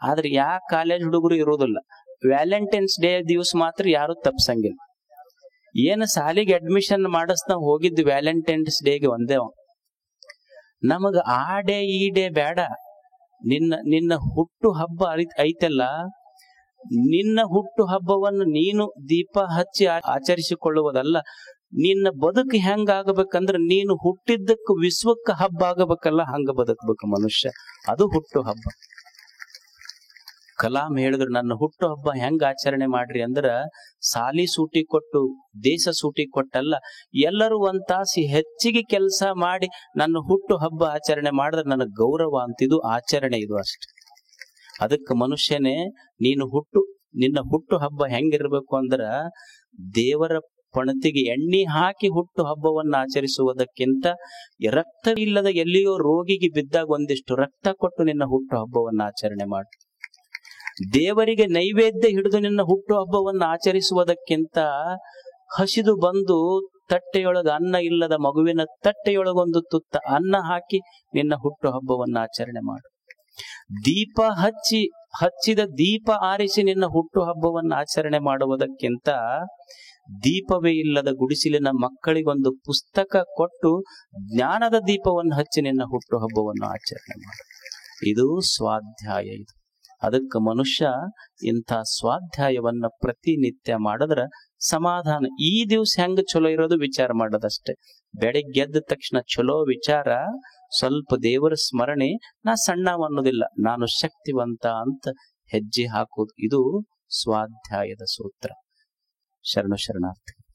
ಆದ್ರೆ ಯಾವ ಕಾಲೇಜ್ ಹುಡುಗರು ಇರೋದಿಲ್ಲ. ವ್ಯಾಲೆಂಟೈನ್ಸ್ ಡೇ ದಿವಸ ಮಾತ್ರ ಯಾರು ತಪ್ಸಂಗಿಲ್ಲ. ಏನು ಶಾಲೆಗೆ ಅಡ್ಮಿಷನ್ ಮಾಡಿಸ್ತಾ ಹೋಗಿದ್ದು ವ್ಯಾಲೆಂಟೈನ್ಸ್ ಡೇಗೆ ಒಂದೇ. ನಮಗ ಆ ಡೇ ಈ ಡೇ ಬೇಡ. ನಿನ್ನ ಹುಟ್ಟು ಹಬ್ಬ ಐತಲ್ಲ, ನಿನ್ನ ಹುಟ್ಟು ಹಬ್ಬವನ್ನು ನೀನು ದೀಪ ಹಚ್ಚಿ ಆಚರಿಸಿಕೊಳ್ಳುವುದಲ್ಲ. ನಿನ್ನ ಬದುಕು ಹೆಂಗ ಆಗಬೇಕಂದ್ರೆ, ನೀನು ಹುಟ್ಟಿದ್ದಕ್ಕೆ ವಿಶ್ವಕ್ಕೆ ಹಬ್ಬ ಆಗಬೇಕಲ್ಲ, ಹಂಗ ಬದುಕಬೇಕು ಮನುಷ್ಯ. ಅದು ಹುಟ್ಟು ಹಬ್ಬ. ಕಲಾಂ ಹೇಳಿದ್ರು, ನನ್ನ ಹುಟ್ಟು ಹಬ್ಬ ಹೆಂಗ ಆಚರಣೆ ಮಾಡ್ರಿ ಅಂದ್ರ, ಸಾಲಿ ಸೂಟಿ ಕೊಟ್ಟು ದೇಶ ಸೂಟಿ ಕೊಟ್ಟಲ್ಲ, ಎಲ್ಲರೂ ಒಂದ್ ತಾಸಿ ಹೆಚ್ಚಿಗೆ ಕೆಲಸ ಮಾಡಿ ನನ್ನ ಹುಟ್ಟು ಹಬ್ಬ ಆಚರಣೆ ಮಾಡಿದ್ರೆ ನನಗೆ ಗೌರವ ಅಂತಿದು ಆಚರಣೆ. ಇದು ಅಷ್ಟೆ. ಅದಕ್ಕೆ ಮನುಷ್ಯನೇ, ನಿನ್ನ ಹುಟ್ಟು ಹಬ್ಬ ಹೆಂಗಿರ್ಬೇಕು ಅಂದ್ರ, ದೇವರ ಪಣತಿಗೆ ಎಣ್ಣೆ ಹಾಕಿ ಹುಟ್ಟು ಹಬ್ಬವನ್ನ ಆಚರಿಸುವುದಕ್ಕಿಂತ, ರಕ್ತ ಇಲ್ಲದ ಎಲ್ಲಿಯೋ ರೋಗಿಗೆ ಬಿದ್ದಾಗ ಒಂದಿಷ್ಟು ರಕ್ತ ಕೊಟ್ಟು ನಿನ್ನ ಹುಟ್ಟು ಹಬ್ಬವನ್ನ ಆಚರಣೆ ಮಾಡಿ. ದೇವರಿಗೆ ನೈವೇದ್ಯ ಹಿಡಿದು ನಿನ್ನ ಹುಟ್ಟು ಹಬ್ಬವನ್ನ ಆಚರಿಸುವುದಕ್ಕಿಂತ, ಹಸಿದು ಬಂದು ತಟ್ಟೆಯೊಳಗ ಅನ್ನ ಇಲ್ಲದ ಮಗುವಿನ ತಟ್ಟೆಯೊಳಗೊಂದು ತುತ್ತ ಅನ್ನ ಹಾಕಿ ನಿನ್ನ ಹುಟ್ಟು ಹಬ್ಬವನ್ನ ಆಚರಣೆ ಮಾಡು. ದೀಪ ಹಚ್ಚಿದ ದೀಪ ಆರಿಸಿ ನಿನ್ನ ಹುಟ್ಟು ಹಬ್ಬವನ್ನ ಆಚರಣೆ ಮಾಡುವುದಕ್ಕಿಂತ, ದೀಪವೇ ಇಲ್ಲದ ಗುಡಿಸಿಲಿನ ಮಕ್ಕಳಿಗೊಂದು ಪುಸ್ತಕ ಕೊಟ್ಟು ಜ್ಞಾನದ ದೀಪವನ್ನು ಹಚ್ಚಿ ನಿನ್ನ ಹುಟ್ಟು ಹಬ್ಬವನ್ನು ಆಚರಣೆ ಮಾಡು. ಇದು ಸ್ವಾಧ್ಯಾಯ. ಇದು ಅದಕ್ಕೆ ಮನುಷ್ಯ ಇಂಥ ಸ್ವಾಧ್ಯಾಯವನ್ನ ಪ್ರತಿನಿತ್ಯ ಮಾಡಿದ್ರ ಸಮಾಧಾನ. ಈ ದಿವ್ಸ ಹೆಂಗ ಚಲೋ ಇರೋದು ವಿಚಾರ ಮಾಡೋದಷ್ಟೇ. ಬೆಳಿಗ್ಗೆ ಎದ್ದ ತಕ್ಷಣ ಚಲೋ ವಿಚಾರ, ಸ್ವಲ್ಪ ದೇವರ ಸ್ಮರಣೆ. ನಾ ಸಣ್ಣವನ್ನೋದಿಲ್ಲ, ನಾನು ಶಕ್ತಿವಂತ ಅಂತ ಹೆಜ್ಜೆ ಹಾಕುವುದು. ಇದು ಸ್ವಾಧ್ಯಾಯದ ಸೂತ್ರ. ಶರಣಾರ್ಥಿ.